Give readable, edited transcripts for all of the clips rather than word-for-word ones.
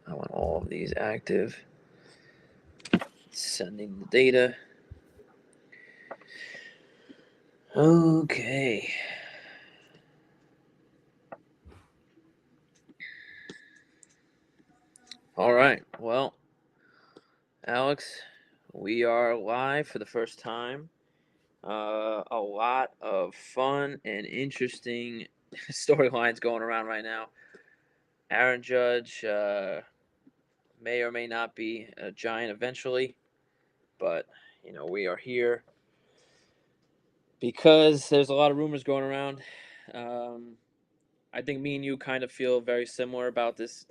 I want all of these active. Sending the data. Okay. All right. Well, Alex, we are live for the first time. A lot of fun and interesting storylines going around right now. Aaron Judge may or may not be a Giant eventually, but we are here because there's a lot of rumors going around. Um, I think me and you kind of feel very similar about this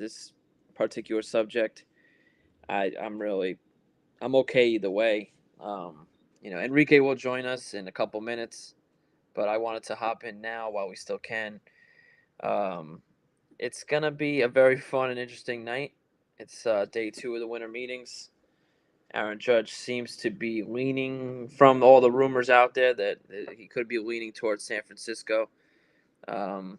particular subject. I'm okay either way. Enrique will join us in a couple minutes, but I wanted to hop in now while we still can. Um, it's gonna be a very fun and interesting night. It's day two of the winter meetings. Aaron Judge seems to be leaning, from all the rumors out there, that he could be leaning towards San Francisco. Um,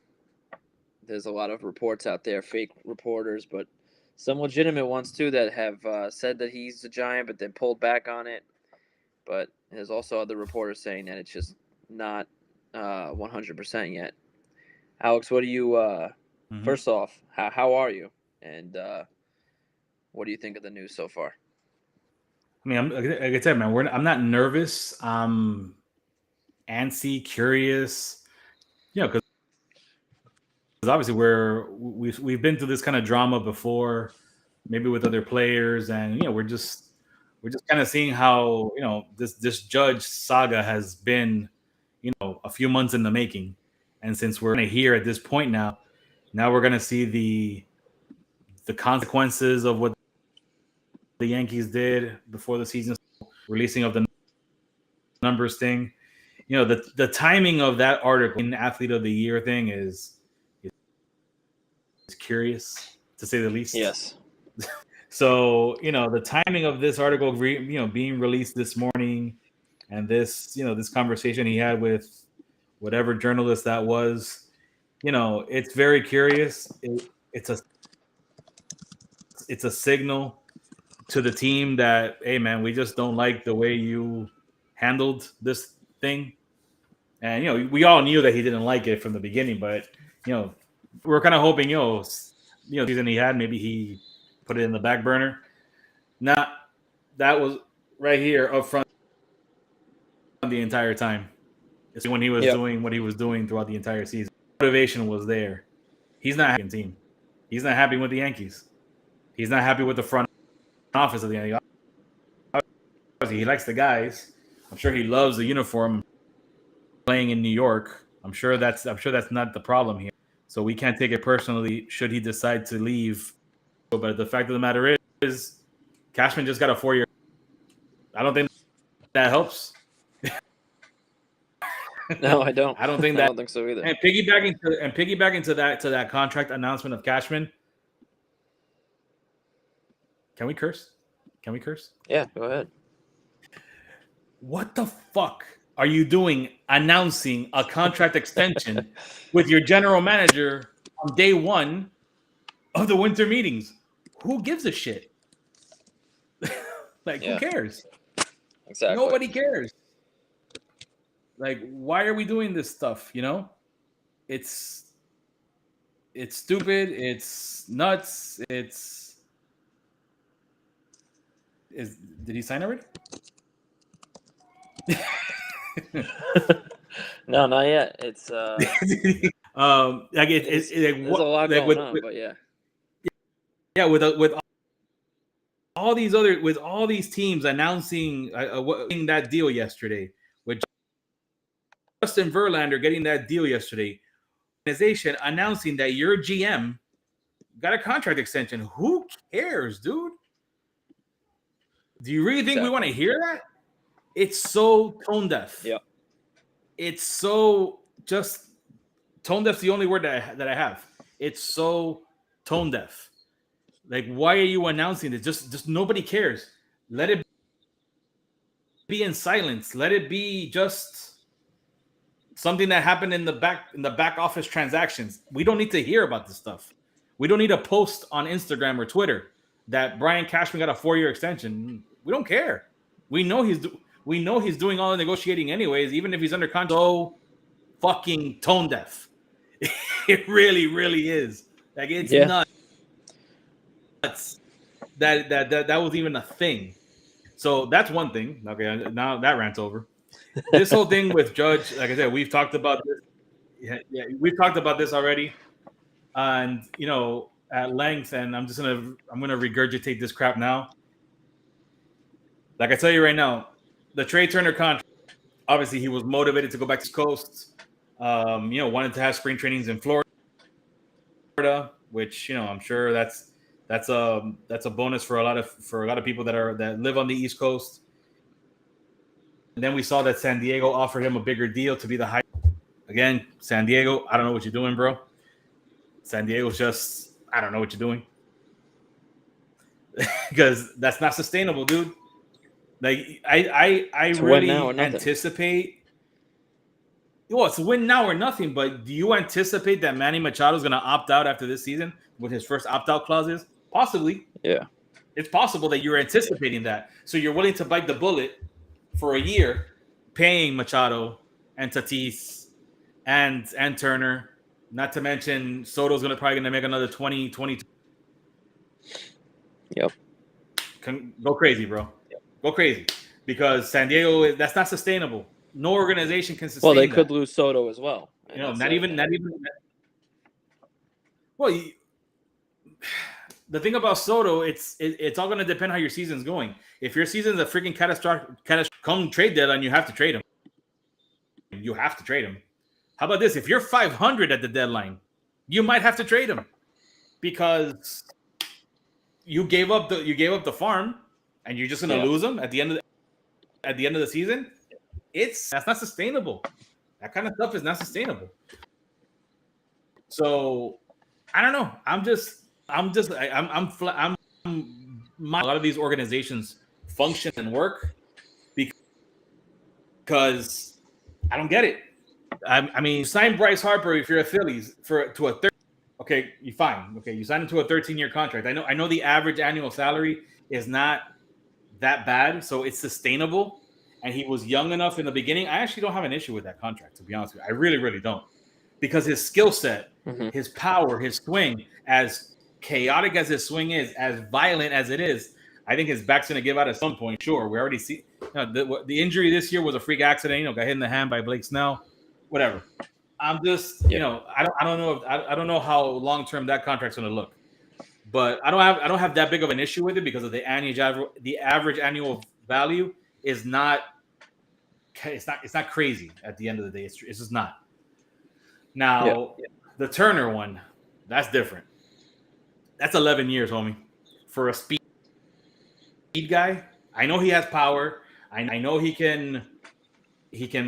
there's a lot of reports out there, fake reporters, but some legitimate ones too that have said that he's a Giant, but then pulled back on it. But there's also other reporters saying that it's just not 100% yet. Alex, what do you? First off, how are you? And what do you think of the news so far? I mean, like I said, man, I'm not nervous. I'm antsy, curious. Because obviously we've been through this kind of drama before, maybe with other players, and we're just kind of seeing how this Judge saga has been, a few months in the making, and since we're here at this point now we're gonna see the consequences of what the Yankees did before the season, releasing of the numbers thing. The timing of that article in Athlete of the Year thing is curious to say the least. Yes. So the timing of this article, being released this morning, and this conversation he had with whatever journalist that was, it's very curious. It's a signal to the team that, hey man, we just don't like the way you handled this thing. And we all knew that he didn't like it from the beginning, but we're kind of hoping, season he had, maybe he put it in the back burner. Not that was right here up front the entire time. It's when he was Yep. doing what he was doing throughout the entire season. Motivation was there. He's not happy with the team. He's not happy with the Yankees. He's not happy with the front office of the Yankees. He likes the guys. I'm sure he loves the uniform. Playing in New York, I'm sure that's not the problem here. So we can't take it personally should he decide to leave. But the fact of the matter is Cashman just got a 4-year. I don't think that helps. No, I don't. I don't think I that. don't think so either. And piggybacking to that contract announcement of Cashman. Can we curse? Yeah, go ahead. What the fuck are you doing announcing a contract extension with your general manager on day one of the winter meetings? Who gives a shit? Who cares? Exactly. Nobody cares. Why are we doing this stuff? It's stupid. It's nuts. Did he sign already? No, not yet. It's there's a lot going on, but yeah. Yeah, with all these teams announcing that deal yesterday, with Justin Verlander getting that deal yesterday, organization announcing that your GM got a contract extension. Who cares, dude? Do you really think we want to hear that? It's so tone deaf. Yep. It's so just tone deaf's the only word that I have. It's so tone deaf. Why are you announcing this? Just nobody cares. Let it be in silence. Let it be just something that happened in the back office transactions. We don't need to hear about this stuff. We don't need a post on Instagram or Twitter that Brian Cashman got a 4-year extension. We don't care. We know he's doing all the negotiating anyways, even if he's under contract. So fucking tone deaf. It really, really is. Like it's Yeah. nuts that was even a thing. So that's one thing. Okay, now that rant's over. This whole thing with Judge, like I said, we've talked about this. Yeah, we've talked about this already, and at length. And I'm gonna regurgitate this crap now. Like I tell you right now, the Trey Turner contract. Obviously, he was motivated to go back to the Coast. Wanted to have spring trainings in Florida, which I'm sure that's a bonus for a lot of people that live on the East Coast. And then we saw that San Diego offered him a bigger deal to be the high. Again, San Diego, I don't know what you're doing, bro. San Diego's just, I don't know what you're doing. Because that's not sustainable, dude. Like I really anticipate. Well, it's win now or nothing. But do you anticipate that Manny Machado is going to opt out after this season with his first opt-out clauses? Possibly. Yeah. It's possible that you're anticipating that, so you're willing to bite the bullet for a year, paying Machado and Tatis and Turner. Not to mention Soto's probably going to make another 20. Yep. Go crazy, bro. Go crazy. Because San Diego, that's not sustainable. No organization can sustain. Well, they could lose Soto as well. Not even. Well, the thing about Soto, it's all going to depend how your season's going. If your season's a freaking catastrophic, come trade deadline, you have to trade him. You have to trade him. How about this? If you're 500 at the deadline, you might have to trade him because you gave up the farm, and you're just going to lose him at the end of the season. That's not sustainable. That kind of stuff is not sustainable. So I don't know. A lot of these organizations function and work because I don't get it. I mean, you sign Bryce Harper if you're a Phillies to a third. Okay, you fine. Okay, you sign him to a 13-year contract. I know the average annual salary is not that bad, so it's sustainable. And he was young enough in the beginning. I actually don't have an issue with that contract, to be honest with you. I really, really don't. Because his skill set, his power, his swing, as chaotic as his swing is, as violent as it is, I think his back's going to give out at some point. Sure, we already see the injury this year was a freak accident. Got hit in the hand by Blake Snell. Whatever. I'm just, I don't know how long term that contract's going to look. But I don't have that big of an issue with it because of the average annual value is not. It's not crazy at the end of the day. It's just not. Now, the Turner one, that's different. That's 11 years, homie. For a speed guy, I know he has power. I know he can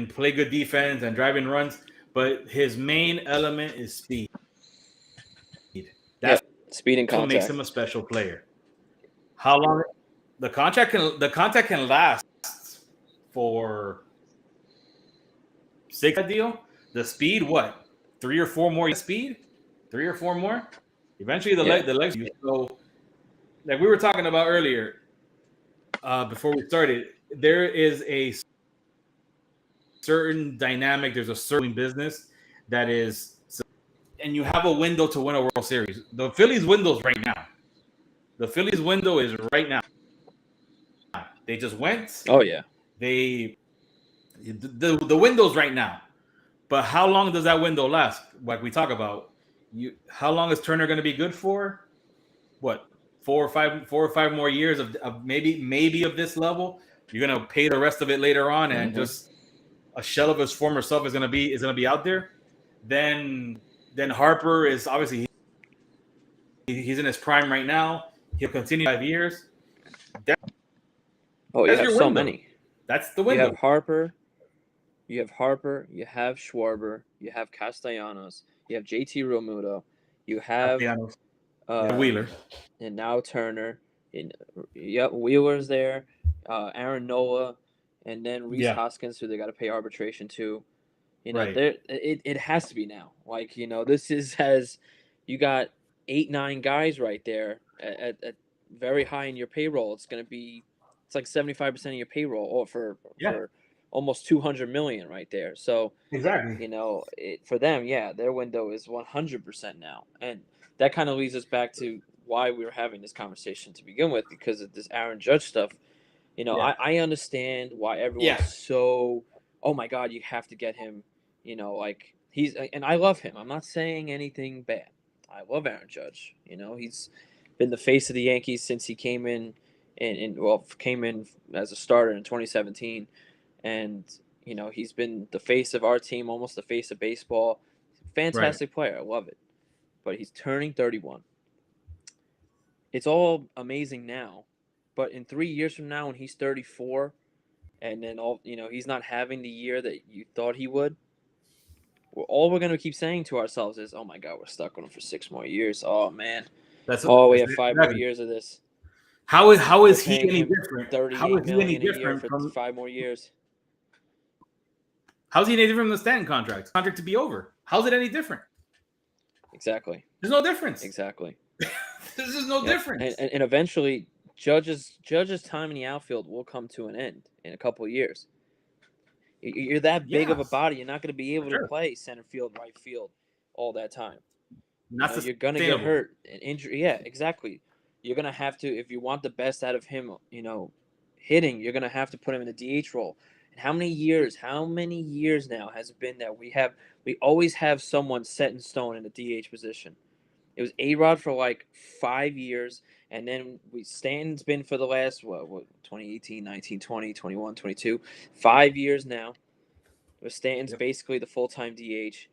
play good defense and drive in runs, but his main element is speed. That's speed and contact. What makes him a special player. How long the contract can last for 6 deal. The speed, what? 3 or 4 more speed? 3 or 4 more? Eventually the legs. So like we were talking about earlier, before we started, there is a certain dynamic, there's a certain business that is, and you have a window to win a World Series. The Phillies window is right now. The Phillies window is right now. They just went. Oh yeah. The window's right now. But how long does that window last? Like we talk about, how long is Turner going to be good for? What, 4 or 5 more years of maybe of this level? You're going to pay the rest of it later on, and just a shell of his former self is going to be out there. Then Harper is obviously he's in his prime right now. He'll continue 5 years. You have so many. That's the window. You have Harper. You have Schwarber, you have Castellanos, you have JT Realmuto, you have Wheeler, and now Turner, Wheeler's there, Aaron Nola, and then Rhys Hoskins, who they got to pay arbitration to. It has to be now. Like this is you got 8, 9 guys right there at very high in your payroll. It's like 75% of your payroll, or Yeah, for almost 200 million right there. So exactly. for them, yeah, their window is 100% now, and that kind of leads us back to why we were having this conversation to begin with, because of this Aaron Judge stuff. Yeah, I understand why everyone's yeah. so, oh my God, you have to get him. Like and I love him. I'm not saying anything bad. I love Aaron Judge. He's been the face of the Yankees since he came in, came in as a starter in 2017, and he's been the face of our team, almost the face of baseball. Right. Fantastic player. I love it. But he's turning 31. It's all amazing now, but in 3 years from now, when he's 34, and then he's not having the year that you thought he would, all we're going to keep saying to ourselves is, oh my God, we're stuck with him for 6 more years. Oh man. Oh, we That's have 5 more exactly. years of this. How We're is he paying any him different? How 38 is he any million a year different for from? 5 more years. How's he any different from the Stanton contract? Contract to be over. How's it any different? Exactly. There's no difference. Exactly. There's just no Yep. And, difference. and, and eventually, Judge's time in the outfield will come to an end in a couple of years. You're that big of Yeah, a body. You're not going to be for able to sure. play center field, right field all that time. Not You're going to get sustainable. hurt and injury. Yeah, exactly. You're going to have to, if you want the best out of him, hitting, you're going to have to put him in the DH role. And how many years now has it been that we always have someone set in stone in the DH position? It was A-Rod for like 5 years, and then Stanton's been for the last, what 2018, 19, 20, 21, 22, 5 years now. Where Stanton's Yep. basically the full-time DH.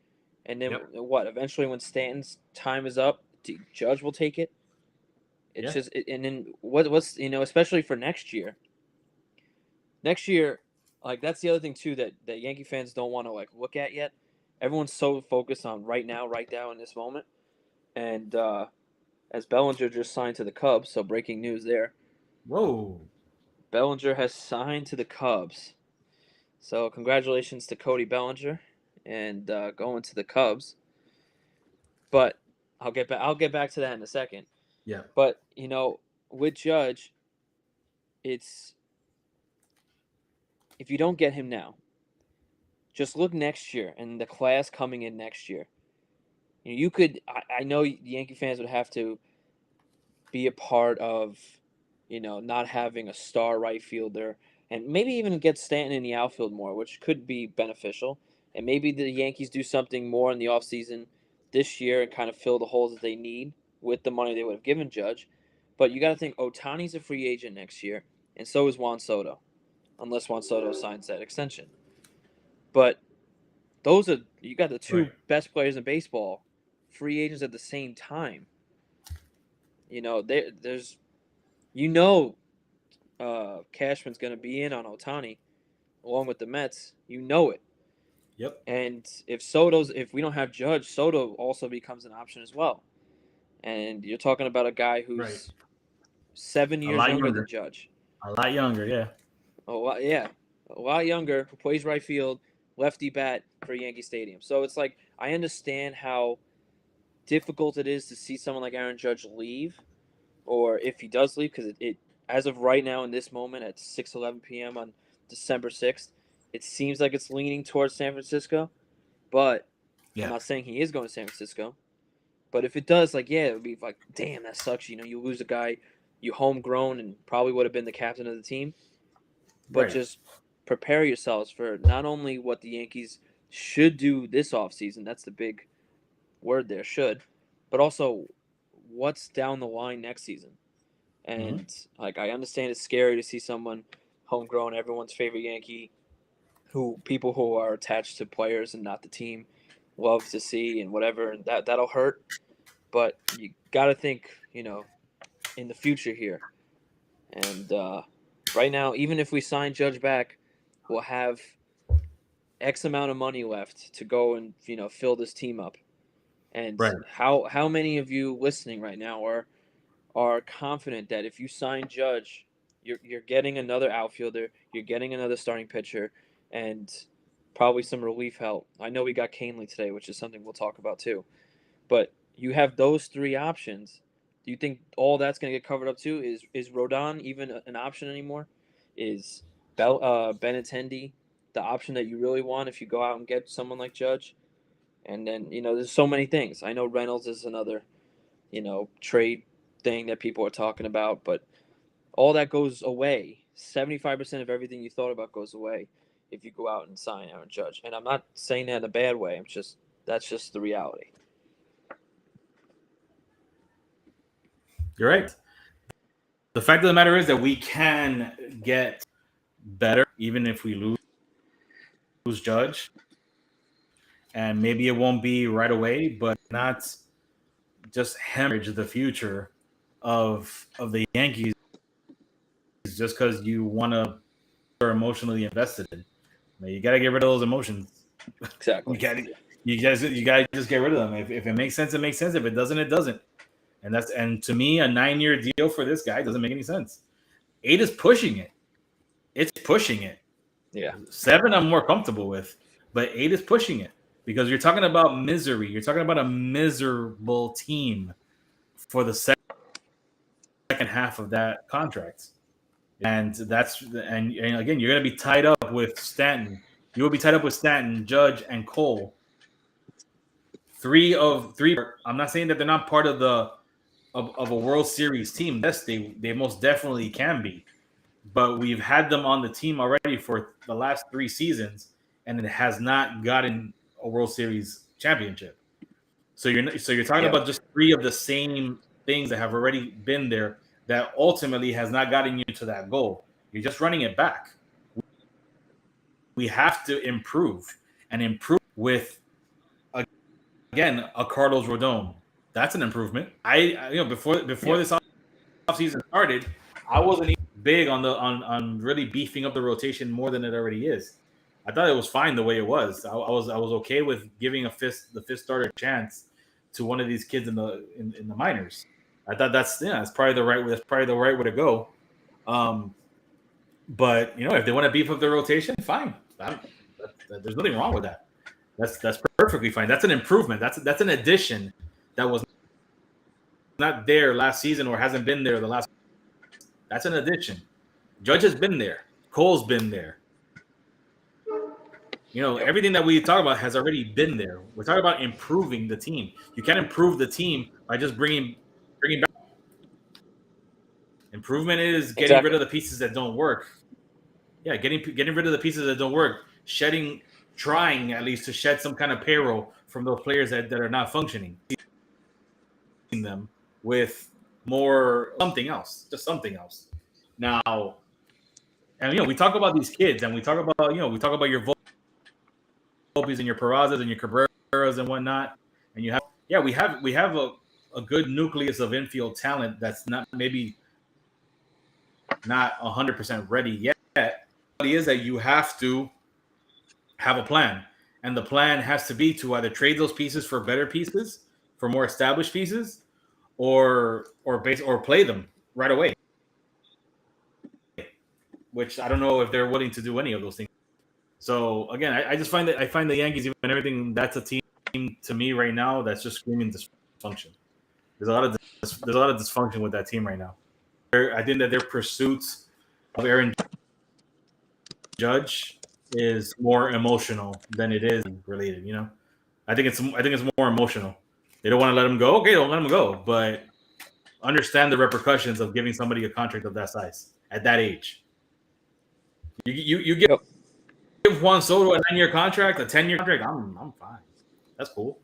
And then Yep. what? Eventually, when Stanton's time is up, Judge will take it. It's Yeah. just, and then what's especially for next year. Next year, like that's the other thing too that Yankee fans don't want to like look at yet. Everyone's so focused on right now in this moment, and as Bellinger just signed to the Cubs, so breaking news there. Whoa. Bellinger has signed to the Cubs. So congratulations to Cody Bellinger and going to the Cubs. But I'll get back to that in a second. Yeah. But with Judge, it's if you don't get him now, just look next year and the class coming in next year. You could I know the Yankee fans would have to be a part of, not having a star right fielder, and maybe even get Stanton in the outfield more, which could be beneficial. And maybe the Yankees do something more in the offseason this year and kind of fill the holes that they need with the money they would have given Judge. But you got to think Otani's a free agent next year, and so is Juan Soto, unless Juan Soto signs that extension. But you got the two Right. best players in baseball, free agents at the same time. There's you know Cashman's going to be in on Otani along with the Mets. You know it. Yep. And if we don't have Judge, Soto also becomes an option as well. And you're talking about a guy Right. who's 7 years A lot younger than younger. Judge. A lot younger. Yeah. Yeah, a lot younger, who plays right field, lefty bat for Yankee Stadium. So it's like I understand how difficult it is to see someone like Aaron Judge leave, or if he does leave, because it as of right now in this moment at 6:11 p.m. on December 6th, it seems like it's leaning towards San Francisco. But I'm Yeah. not saying he is going to San Francisco. But if it does, like, yeah, it would be like, damn, that sucks. You lose a guy you homegrown and probably would have been the captain of the team. But Right. just prepare yourselves for not only what the Yankees should do this offseason, that's the big word there, should, but also what's down the line next season. Mm-hmm. And like I understand it's scary to see someone homegrown, everyone's favorite Yankee, who people who are attached to players and not the team love to see and whatever, and that'll hurt. But you got to think, in the future here. And right now, even if we sign Judge back, we'll have X amount of money left to go and fill this team up. And Right. how many of you listening right now are confident that if you sign Judge, you're getting another outfielder, you're getting another starting pitcher, and probably some relief help. I know we got Canely today, which is something we'll talk about too. But You have those three options. Do you think all that's going to get covered up too? Is Rodon even an option anymore? Is Benintendi the option that you really want if you go out and get someone like Judge? And then there's so many things. I know Reynolds is another trade thing that people are talking about, but all that goes away. 75% of everything you thought about goes away if you go out and sign Aaron Judge. And I'm not saying that in a bad way. That's just the reality. You're right. The fact of the matter is that we can get better even if we lose Judge, and maybe it won't be right away, but not just hemorrhage the future of the Yankees just because you want to are emotionally invested in. I mean, you got to get rid of those emotions. you Exactly. got to you got to just get rid of them. If it makes sense, it makes sense. If it doesn't, it doesn't. And to me, a 9-year deal for this guy doesn't make any sense. 8 is pushing it. It's pushing it. Yeah. 7, I'm more comfortable with, but 8 is pushing it because you're talking about misery. You're talking about a miserable team for the second half of that contract, and again, you're going to be tied up with Stanton. You will be tied up with Stanton, Judge, and Cole. 3 of 3. I'm not saying that they're not part of a World Series team. Yes, they most definitely can be. But we've had them on the team already for the last 3 seasons, and it has not gotten a World Series championship. So you're talking Yep. about just 3 of the same things that have already been there that ultimately has not gotten you to that goal. You're just running it back. We have to improve and improve with, again, a Carlos Rodon. That's an improvement. Before Yep. this offseason started, I wasn't even big on really beefing up the rotation more than it already is. I thought it was fine the way it was. I was okay with giving the fifth starter chance to one of these kids in the minors. I thought that's probably the right way to go. But if they want to beef up the rotation, fine. There's nothing wrong with that. That's perfectly fine. That's an improvement. That's an addition that was not there last season or hasn't been there the last. That's an addition. Judge has been there. Cole's been there. Yep. Everything that we talk about has already been there. We're talking about improving the team. You can't improve the team by just bringing back. Improvement is getting rid Exactly. of the pieces that don't work. Yeah, getting rid of the pieces that don't work. Trying at least to shed some kind of payroll from those players that are not functioning. Them with more just something else. Now, and we talk about these kids, and we talk about your Volpes and your Perazzas and your Cabreras and whatnot, and we have a good nucleus of infield talent that's maybe not 100% ready yet. It is that you have to have a plan, and the plan has to be to either trade those pieces for better pieces, for more established pieces, or play them right away. Which I don't know if they're willing to do any of those things. So again, I find the Yankees, even everything, that's a team to me right now that's just screaming dysfunction. There's a lot of dysfunction with that team right now. I think that their pursuits of Aaron Judge is more emotional than it is related. I think it's more emotional. They don't want to let him go. Okay, don't let him go, but understand the repercussions of giving somebody a contract of that size at that age. You Yep. give Juan Soto a 9-year contract, a 10-year contract. I'm fine. That's cool.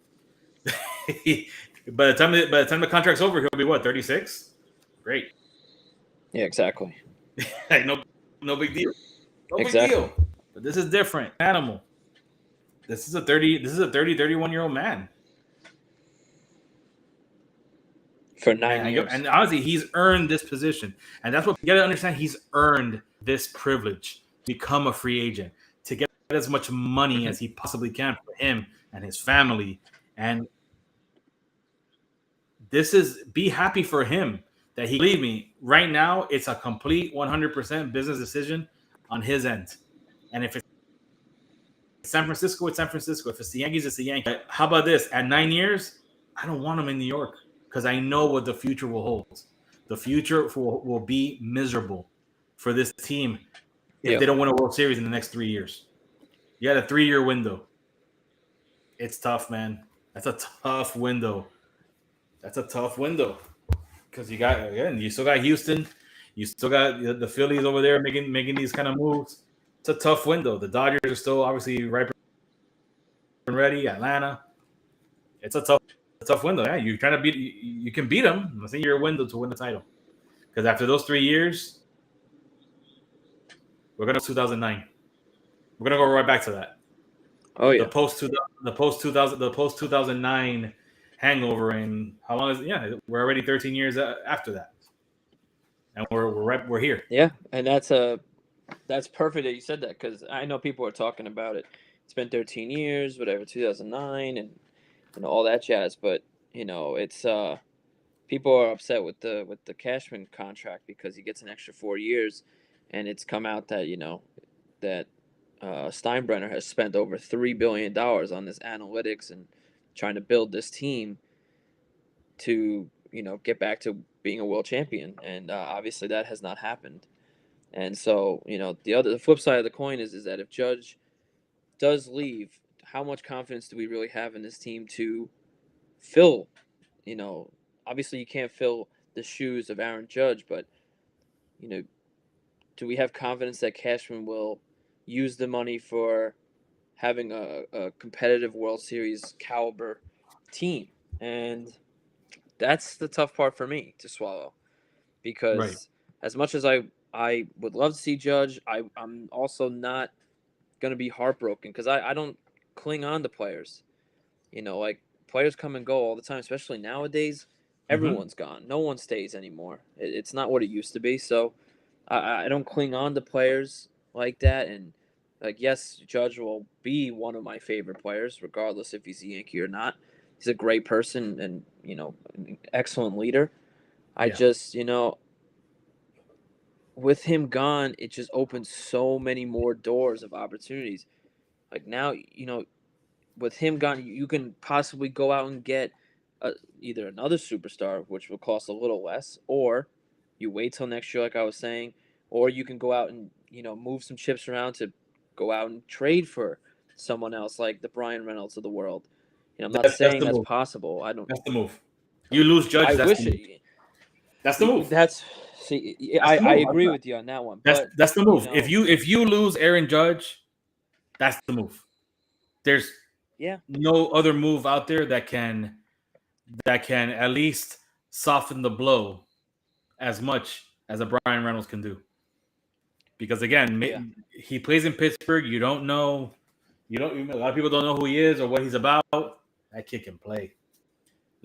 by the time the contract's over, he'll be what, 36? Great. Yeah. Exactly. Like, no big deal. No big Exactly. deal. But this is different. Animal. This is a 30, 31-year-old man. For And 9 years. and honestly, he's earned this position. And that's what you got to understand. He's earned this privilege to become a free agent, to get as much money Hmm. as he possibly can for him and his family. And be happy for him that believe me, right now, it's a complete 100% business decision on his end. And if it's San Francisco, it's San Francisco. If it's the Yankees, it's the Yankees. But how about this? At 9 years, I don't want him in New York because I know what the future will hold. The future will be miserable for this team if Yeah. they don't win a World Series in the next 3 years. You had a 3 year window. It's tough, man. That's a tough window. That's a tough window because you still got Houston, you still got the Phillies over there making these kind of moves. It's a tough window. The Dodgers are still obviously ripe and ready. Atlanta, it's a tough window. Yeah, you're trying to beat. You can beat them. I think your window to win the title because after those 3 years, we're gonna 2009. We're gonna go right back to that. Oh The yeah. post 2009 hangover, and how long is it? Yeah, we're already 13 years after that, and we're here. Yeah, and that's perfect that you said that because I know people are talking about it. It's been 13 years, whatever, 2009, and all that jazz. But it's people are upset with the Cashman contract because he gets an extra 4 years, and it's come out that that Steinbrenner has spent over $3 billion on this analytics and trying to build this team to get back to being a world champion, and obviously that has not happened. And so the flip side of the coin is that if Judge does leave, how much confidence do we really have in this team to fill? You know, obviously you can't fill the shoes of Aaron Judge, but you know, do we have confidence that Cashman will use the money for having a competitive World Series caliber team? And that's the tough part for me to swallow Right. because as much as I would love to see Judge, I'm also not gonna be heartbroken because I don't cling on to players. Like players come and go all the time, especially nowadays. Mm-hmm. Everyone's gone. No one stays anymore. It's not what it used to be. So I don't cling on to players like that. And like, yes, Judge will be one of my favorite players, regardless if he's a Yankee or not. He's a great person and an excellent leader. I Yeah. just with him gone, it just opens so many more doors of opportunities. Like now, with him gone, you can possibly go out and get either another superstar, which will cost a little less, or you wait till next year, like I was saying, or you can go out and move some chips around to go out and trade for someone else, like the Brian Reynolds of the world. I'm not That's saying the that's move. possible. I don't. That's the move. You lose Judge. I That's the wish move. it. That's the move. That's see. That's the I move. agree with you on that one, That's but that's the you move. If know, you lose Aaron Judge, that's the move. There's yeah. no other move out there that can at least soften the blow as much as a Brian Reynolds can do. Because Yeah. again, he plays in Pittsburgh. You don't know. You don't. A lot of people don't know who he is or what he's about. That kid can play.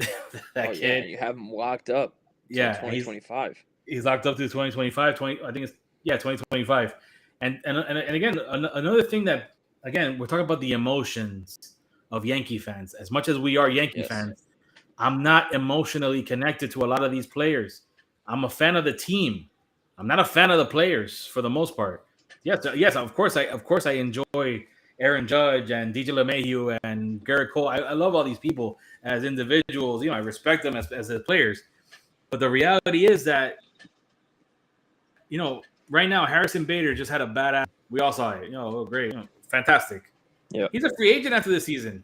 Oh That yeah, kid, and you have him locked up till yeah, he's 2025. he's locked up to 2025. 20, I think it's 2025. And again, another thing that again we're talking about the emotions of Yankee fans. As much as we are Yankee Yes. fans, I'm not emotionally connected to a lot of these players. I'm a fan of the team. I'm not a fan of the players for the most part. Yes, yes, of course I enjoy Aaron Judge and DJ LeMahieu and Garrett Cole. I love all these people as individuals. I respect them as players. But the reality is that right now Harrison Bader just had a badass. We all saw it. Oh, great, fantastic. Yeah. He's a free agent after this season.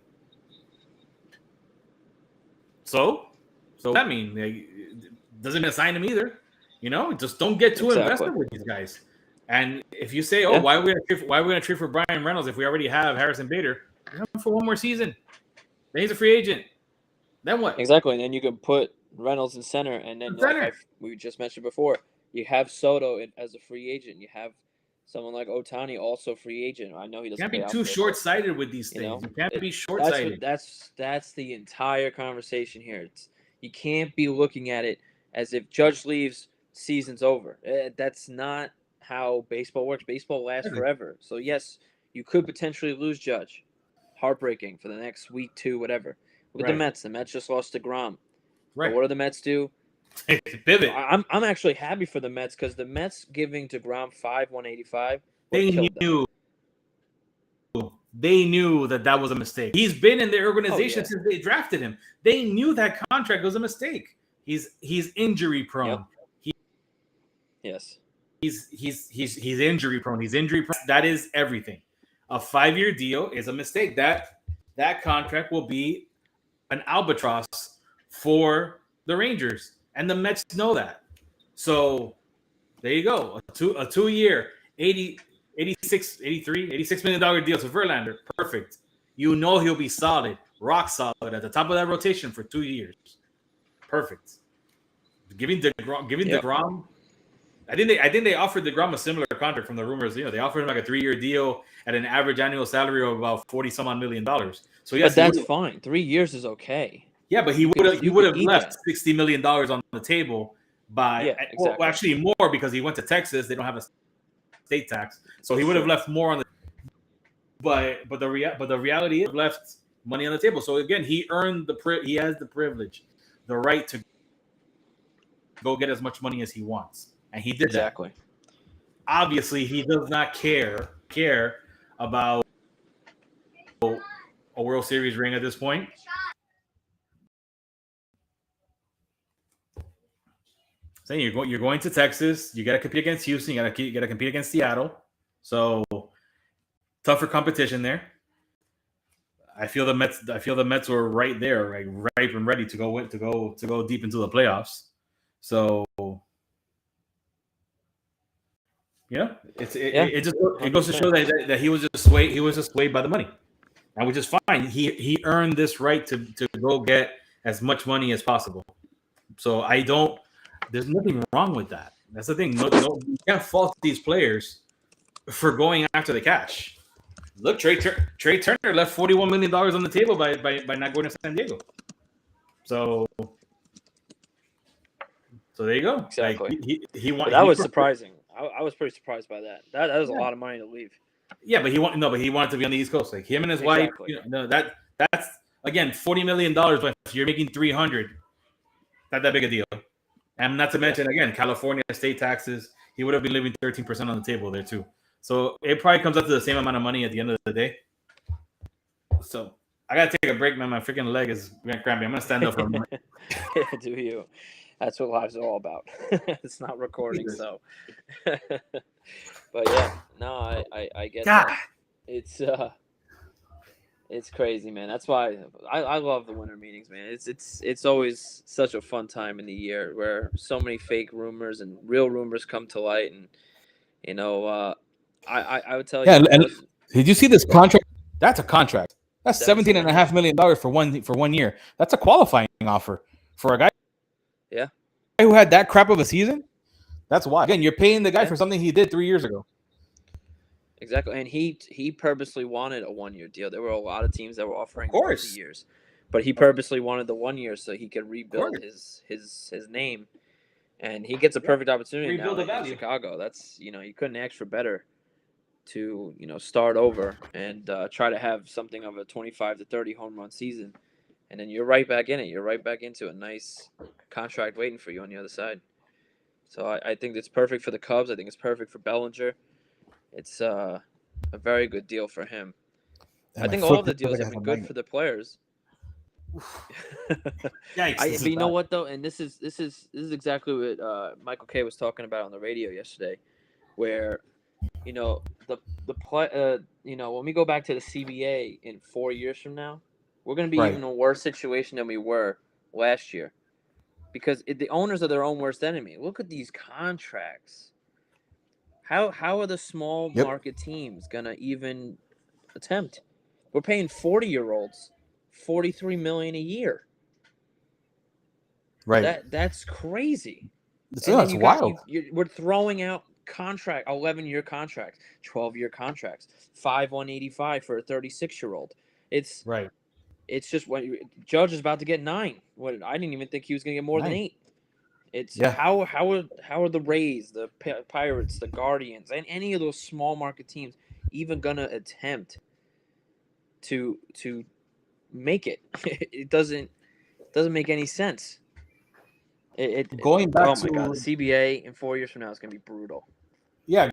So, so what does that mean? Doesn't assign him either. Just don't get too Exactly. invested with these guys. And if you say, "Oh, Yeah. why are we gonna trade for Brian Reynolds if we already have Harrison Bader?" For one more season. Then he's a free agent. Then what? Exactly. And then you can put Reynolds in center, and then like Center. we just mentioned before, you have Soto as a free agent. You have someone like Otani also free agent. I know he You doesn't can't play be too outfield, but short-sighted with these you things. know You can't it, be short-sighted. that's the entire conversation here. You can't be looking at it as if Judge leaves, season's over. That's not how baseball works. Baseball lasts forever. So yes, you could potentially lose Judge. Heartbreaking for the next week, two, whatever. Look at the Right. Mets. The Mets just lost to Grom. But Right. what do the Mets do? Pivot. I'm actually happy for the Mets because the Mets giving to Grom 185 would have They killed them. knew they knew that was a mistake. He's been in the organization yeah. since they drafted him. They knew that contract was a mistake. He's injury Yep. prone. Yes. He's injury prone. He's injury prone. That is everything. A 5-year deal is a mistake. That contract will be an albatross for the Rangers, and the Mets know that. So there you go. A 2-year, 80, 86, 83, $86 million deal to Verlander. Perfect. You know he'll be solid, rock solid at the top of that rotation for 2 years. Perfect. Giving Yep. DeGrom. I think they offered DeGrom a similar contract from the rumors. They offered him like a 3-year deal at an average annual salary of about $40 some odd million. So yes, But that's fine. 3 years is okay. yeah, but You could he would have eat left that. $60 million on the table by Yeah, exactly. actually more because he went to Texas. They don't have a state tax, so he would have left more on the. But the reality is left money on the table. So again, he has the privilege, the right to go get as much money as he wants, and he did that. Exactly. Obviously, he does not care about a World Series ring at this point. Saying you're going to Texas, you got to compete against Houston, you got to compete against Seattle, so tougher competition there. I feel the Mets were right there, right, ripe and ready to go deep into the playoffs. So yeah, it goes to show that he was just swayed by the money, and which is fine. He earned this right to go get as much money as possible. So there's nothing wrong with that. That's the thing. No, you can't fault these players for going after the cash. Look, Trey Turner left $41 million on the table by not going to San Diego. So there you go. Exactly. Like he that was surprising. I was pretty surprised by that. That was a lot of money to leave. Yeah, but he wanted to be on the East Coast. Like him and his wife. That's again $40 million. But if you're making 300, not that big a deal. And not to mention, again, California state taxes, he would have been leaving 13% on the table there too. So it probably comes up to the same amount of money at the end of the day. So I gotta take a break, man. My freaking leg is cramping. I'm gonna stand up for a minute. Do you? That's what life's all about. It's not recording, so. But yeah, no, I get that. It's crazy, man. That's why I love the winter meetings, man. It's always such a fun time in the year where so many fake rumors and real rumors come to light, and I would tell you. And did you see this contract? That's a contract. That's $17.5 million for 1 year. That's a qualifying offer for a guy. Yeah. Who had that crap of a season. That's why. Again, you're paying the guy for something he did 3 years ago. Exactly, and he purposely wanted a 1-year deal. There were a lot of teams that were offering multi-years, but he purposely wanted the 1 year so he could rebuild his name, and he gets a perfect opportunity now in Chicago. That's you couldn't ask for better to start over and try to have something of a 25 to 30 home run season, and then you're right back in it. You're right back into a nice contract waiting for you on the other side. So I think it's perfect for the Cubs. I think it's perfect for Bellinger. It's a very good deal for him. I think all of the deals have been good for the players. Yikes, but you know what though, and this is exactly what Michael Kay was talking about on the radio yesterday, where the play when we go back to the CBA in 4 years from now, we're going to be even in a worse situation than we were last year, because the owners are their own worst enemy. Look at these contracts. How are the small market teams gonna even attempt? We're paying 40-year-olds $43 million a year. Right. That's crazy. That's wild. We're throwing out 11-year contracts, 12-year contracts, 5/185 for a 36-year-old. It's right. It's just when Judge is about to get 9. What I didn't even think he was gonna get more than 8. It's how are the Rays, the Pirates, the Guardians, and any of those small market teams even gonna attempt to make it? It doesn't make any sense. Going back oh my god, the CBA in 4 years from now is gonna be brutal. Yeah.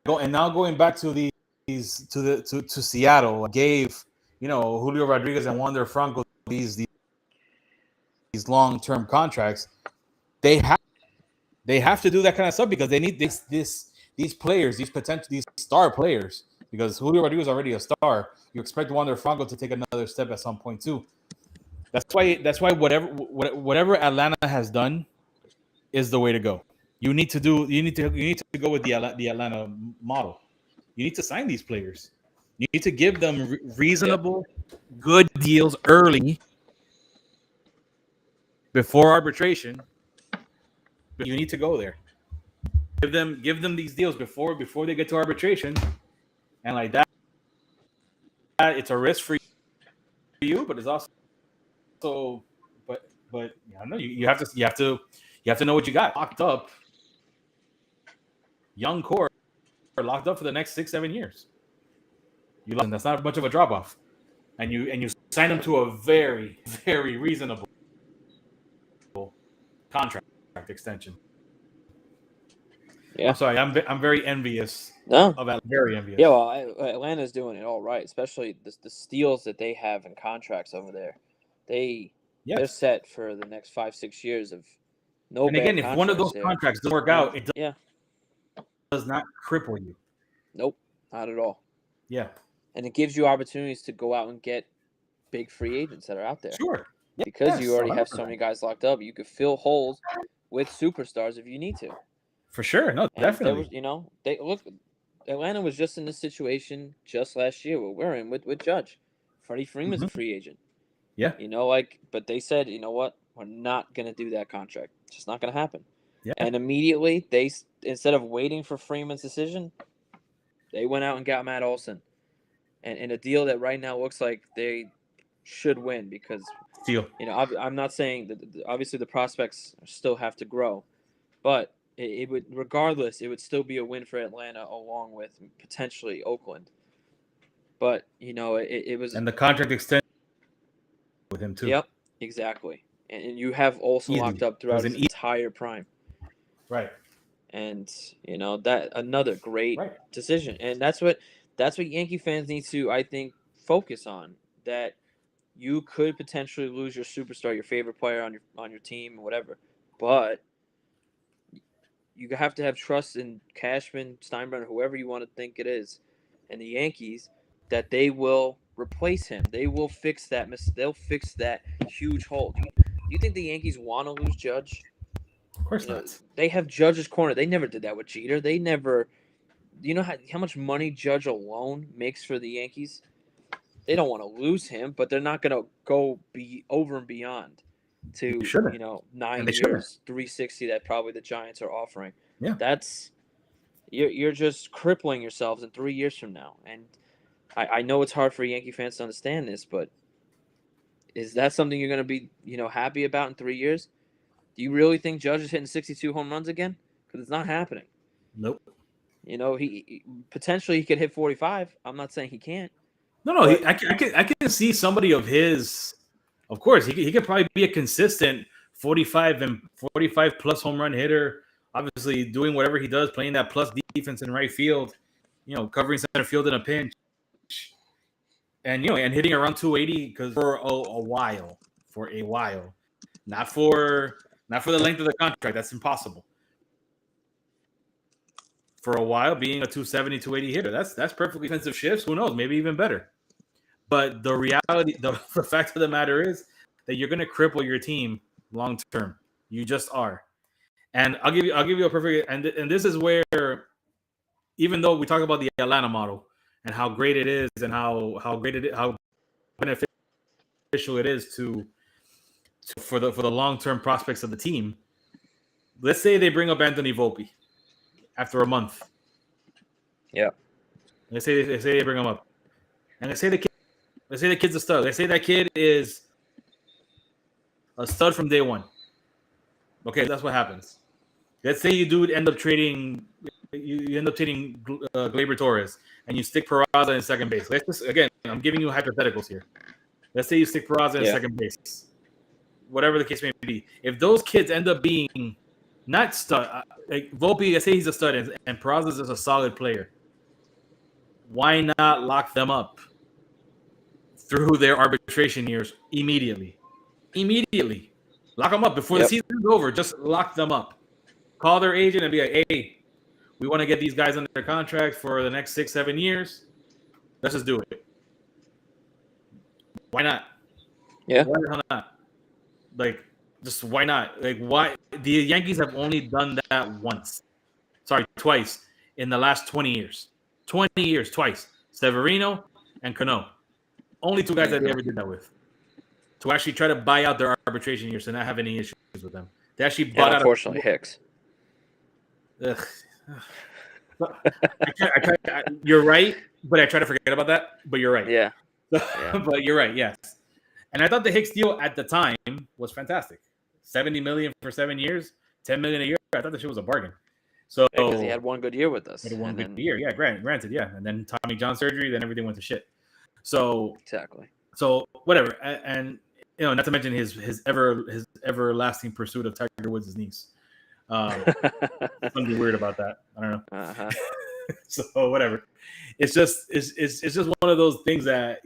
Going back to the to Seattle, gave Julio Rodriguez and Wander Franco these long-term contracts, they have to do that kind of stuff because they need these players, these star players. Because Julio Rodriguez is already a star, you expect Wander Franco to take another step at some point too. That's why whatever Atlanta has done is the way to go. You need to go with the Atlanta model. You need to sign these players. You need to give them reasonable, good deals early before arbitration. You need to go there. Give them these deals before they get to arbitration, and like that, it's a risk for you, but it's also but you have to know what you got locked up. Young core locked up for the next 6-7 years. And that's not much of a drop off, and you sign them to a very, very reasonable contract extension. Yeah. I'm sorry, I'm very envious. No. Very envious. Yeah, well, Atlanta's doing it all right, especially the steals that they have in contracts over there. They're set for the next 5-6 years of no. And again, if one of those contracts doesn't work out, it does not cripple you. Nope, not at all. Yeah. And it gives you opportunities to go out and get big free agents that are out there. Sure. Because you already have so many guys locked up, you could fill holes with superstars if you need to. For sure. No, and definitely. Atlanta was just in this situation just last year what we're in with Judge. Freddie Freeman's a free agent. Yeah. But they said, you know what? We're not going to do that contract. It's just not going to happen. Yeah. And immediately, instead of waiting for Freeman's decision, they went out and got Matt Olson. And in a deal that right now looks like they should win because, I'm not saying that obviously the prospects still have to grow, but it would, regardless, it would still be a win for Atlanta along with potentially Oakland. But, it was... And the contract extension with him too. Yep, exactly. And you have Olsen locked up throughout his entire prime. Right. And, that another great decision. And that's what Yankee fans need to, I think, focus on. That you could potentially lose your superstar, your favorite player on your team, whatever. But you have to have trust in Cashman, Steinbrenner, whoever you want to think it is, and the Yankees, that they will replace him. They will fix that. They'll fix that huge hole. Do you think the Yankees want to lose Judge? Of course not. They have Judge's corner. They never did that with Jeter. They never. Do you know how much money Judge alone makes for the Yankees? They don't want to lose him, but they're not going to go over and beyond to 9 years, 360 that probably the Giants are offering. Yeah, you're just crippling yourselves in 3 years from now. And I know it's hard for Yankee fans to understand this, but is that something you're going to be happy about in 3 years? Do you really think Judge is hitting 62 home runs again? Because it's not happening. Nope. He potentially he could hit 45. I'm not saying he can't. No. I can see somebody of his. Of course, he could probably be a consistent 45 plus home run hitter. Obviously, doing whatever he does, playing that plus defense in right field, covering center field in a pinch, and and hitting around 280 because for a while, not for the length of the contract. That's impossible. For a while, being a 270, 280 hitter, that's perfectly defensive shifts. Who knows? Maybe even better. But the reality, the fact of the matter is that you're going to cripple your team long term. You just are. And I'll give you a perfect. And this is where, even though we talk about the Atlanta model and how great it is and how beneficial it is for the long term prospects of the team. Let's say they bring up Anthony Volpe after a month. Yeah. Let's say they bring him up, and let's say the kid's a stud. Let's say that kid is a stud from day one. Okay, that's what happens. Let's say you end up trading Gleyber Torres, and you stick Peraza in second base. I'm giving you hypotheticals here. Let's say you stick Peraza in second base. Whatever the case may be. If those kids end up being not stud, like Volpe, let's say he's a stud, and Peraza is a solid player. why not lock them up through their arbitration years immediately? Immediately. Lock them up before the Yep. season's over. Just lock them up. Call their agent and be like, hey, we want to get these guys under contract for the next 6-7 years. Let's just do it. Why not? Yeah. Why the hell not? Like, just why not? Like, why? The Yankees have only done that once. Sorry, twice in the last 20 years. 20 years, twice. Severino and Cano. Only two guys that they ever did that with. To actually try to buy out their arbitration years and not have any issues with them. They actually bought And out. unfortunately, Hicks. You're right, but I try to forget about that. But you're right. Yeah. But you're right. Yes. And I thought the Hicks deal at the time was fantastic. $70 million for 7 years, $10 million a year. I thought the shit was a bargain. So because he had one good year with us. He had one good year. Yeah, granted, yeah. And then Tommy John surgery, then everything went to shit. So exactly. So whatever, and not to mention his everlasting pursuit of Tiger Woods' niece. Something weird about that. I don't know. Uh-huh. So whatever. It's just one of those things that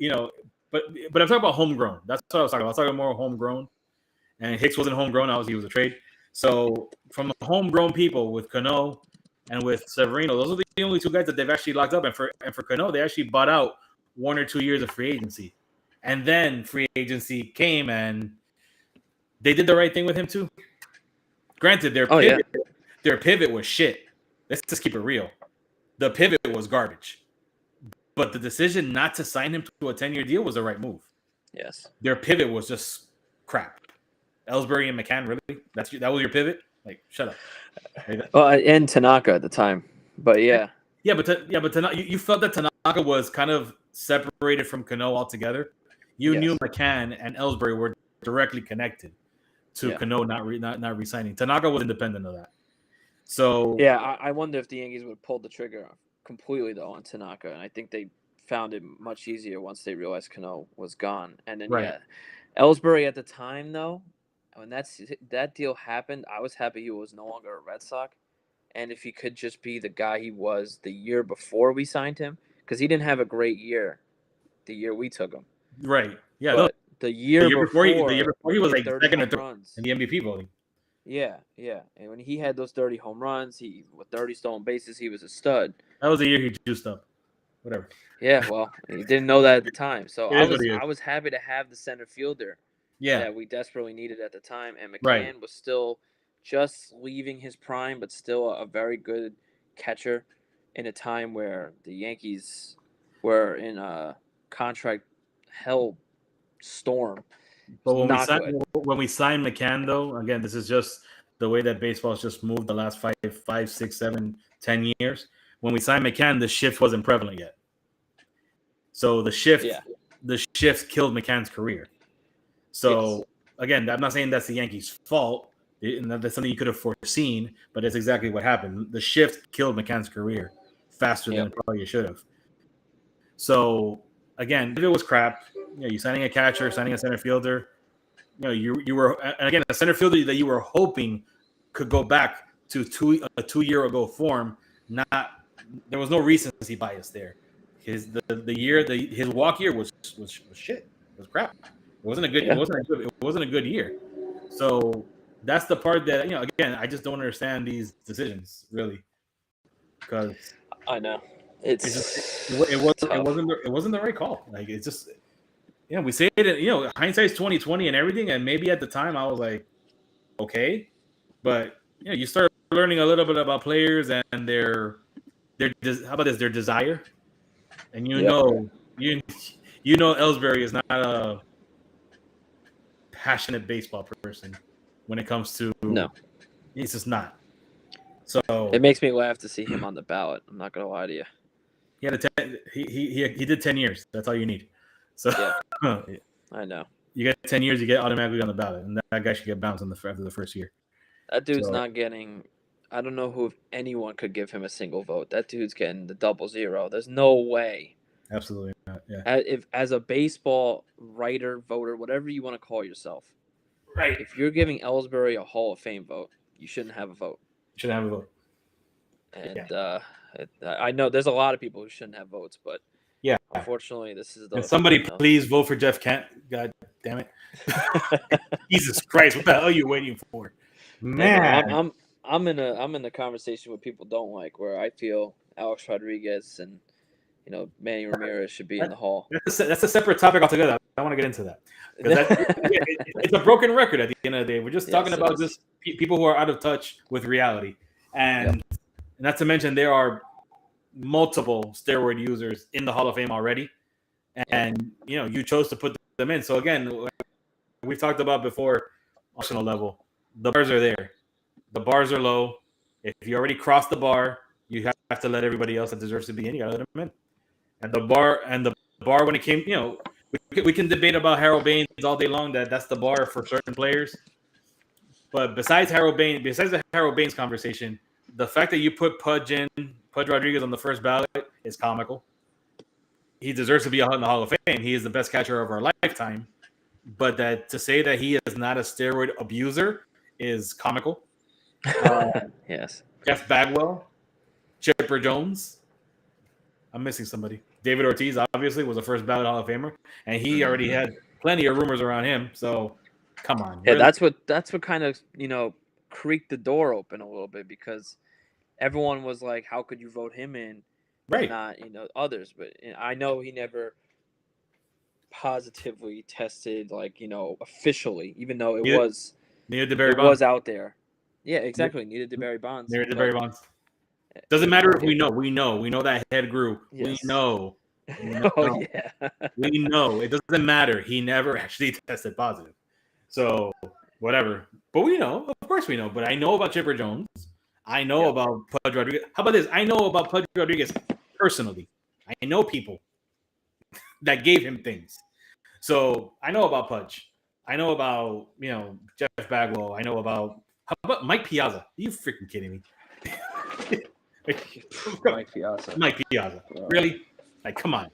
But I'm talking about homegrown. That's what I was talking about. I was talking more homegrown. And Hicks wasn't homegrown. Obviously, he was a trade. So from the homegrown people with Cano and with Severino, those are the only two guys that they've actually locked up. And for Cano, they actually bought out 1 or 2 years of free agency. And then free agency came and they did the right thing with him too. Granted, their pivot was shit. Let's just keep it real. The pivot was garbage. But the decision not to sign him to a 10-year deal was the right move. Yes. Their pivot was just crap. Ellsbury and McCann, really? That was your pivot? Like, shut up. Well, and Tanaka at the time. But yeah. Yeah, but Tanaka, you felt that Tanaka was kind of separated from Cano altogether. You knew McCann and Ellsbury were directly connected to Cano not re-signing. Tanaka was independent of that. So yeah, I wonder if the Yankees would have pulled the trigger completely though on Tanaka, and I think they found it much easier once they realized Cano was gone. And then Ellsbury at the time though, when that deal happened, I was happy he was no longer a Red Sox, and if he could just be the guy he was the year before we signed him, because he didn't have a great year the year we took him. Right. Yeah. But the year before he was like second or third runs in the MVP voting. Yeah. And when he had those 30 home runs, with 30 stolen bases, he was a stud. That was the year he juiced up. Whatever. Yeah, well, he didn't know that at the time. So I was happy to have the center fielder that we desperately needed at the time. And McCann was still just leaving his prime, but still a very good catcher in a time where the Yankees were in a contract hell storm. But when we signed McCann, though, again, this is just the way that baseball's just moved the last 5, 6, 7, 10 years. When we signed McCann, the shift wasn't prevalent yet. So the shift killed McCann's career. So again, I'm not saying that's the Yankees' fault. That's something you could have foreseen, but that's exactly what happened. The shift killed McCann's career faster than it probably should have. So again, if it was crap, you signing a catcher, signing a center fielder, you were, and again, a center fielder that you were hoping could go back to a 2 year ago form. There was no recency bias there. His walk year was shit. It was crap. It wasn't a good. It wasn't a good year. So that's the part that again, I just don't understand these decisions really, because I know it wasn't the right call. Like, it's just, we say it. Hindsight's 20/20 and everything, and maybe at the time I was like, okay, but you start learning a little bit about players and their how about this, their desire, and Ellsbury is not a passionate baseball person when it comes to he's just not. So it makes me laugh to see him on the ballot. I'm not gonna lie to you. He did 10 years. That's all you need. So I know. You get 10 years, you get automatically on the ballot, and that guy should get bounced after the first year. That dude's not getting. I don't know if anyone could give him a single vote. That dude's getting the 000. There's no way. Absolutely not. Yeah. If as a baseball writer, voter, whatever you want to call yourself, right? If you're giving Ellsbury a Hall of Fame vote, you shouldn't have a vote. You shouldn't have a vote. And I know there's a lot of people who shouldn't have votes, but Yeah. unfortunately, this is the. And somebody please vote for Jeff Kent. God damn it. Jesus Christ, what the hell are you waiting for? Man. Hey, I'm in a conversation with people don't like where I feel Alex Rodriguez and Manny Ramirez should be in the Hall. That's a separate topic altogether. I want to get into that. It's a broken record at the end of the day. We're just talking about just people who are out of touch with reality. And not to mention there are multiple steroid users in the Hall of Fame already. And, you chose to put them in. So, again, we've talked about before, national level, the bars are there. The bars are low. If you already crossed the bar, you have to let everybody else that deserves to be in. You got to let them in. And the bar when it came, we can debate about Harold Baines all day long. That's the bar for certain players. But besides the Harold Baines conversation, the fact that you put Pudge Rodriguez on the first ballot is comical. He deserves to be in the Hall of Fame. He is the best catcher of our lifetime. But to say that he is not a steroid abuser is comical. Yes. Jeff Bagwell, Chipper Jones. I'm missing somebody. David Ortiz obviously was a first ballot Hall of Famer, and he already had plenty of rumors around him. So, come on. Yeah, really? that's what kind of creaked the door open a little bit, because everyone was like, "How could you vote him in, right? Not others?" But I know he never positively tested officially, even though it was out there. Yeah, exactly. Needed DeBerry Bonds. Needed DeBerry Bonds. Doesn't matter if we know that head grew. Yes. We know. Oh yeah. We know. It doesn't matter. He never actually tested positive. So whatever. But we know. Of course we know. But I know about Chipper Jones. I know about Pudge Rodriguez. How about this? I know about Pudge Rodriguez personally. I know people that gave him things. So I know about Pudge. I know about Jeff Bagwell. I know about how about Mike Piazza? Are you freaking kidding me? Mike Piazza. Really? Like, come on.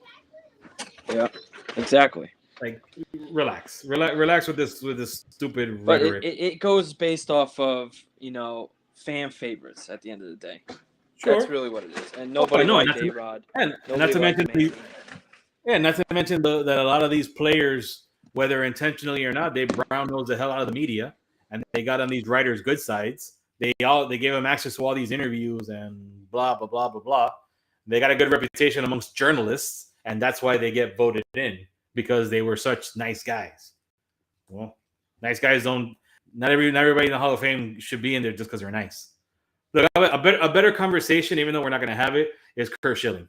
Yeah, exactly. Like, relax with this stupid but rhetoric. It goes based off of fan favorites at the end of the day. Sure. That's really what it is, and nobody liked A-Rod. And not to mention that a lot of these players, whether intentionally or not, they brown-nosed the hell out of the media, and they got on these writers' good sides. They gave them access to all these interviews and blah blah blah blah blah. They got a good reputation amongst journalists, and that's why they get voted in, because they were such nice guys. Well, nice guys don't. Not everybody in the Hall of Fame should be in there just because they're nice. Look, a better conversation, even though we're not going to have it, is Curt Schilling.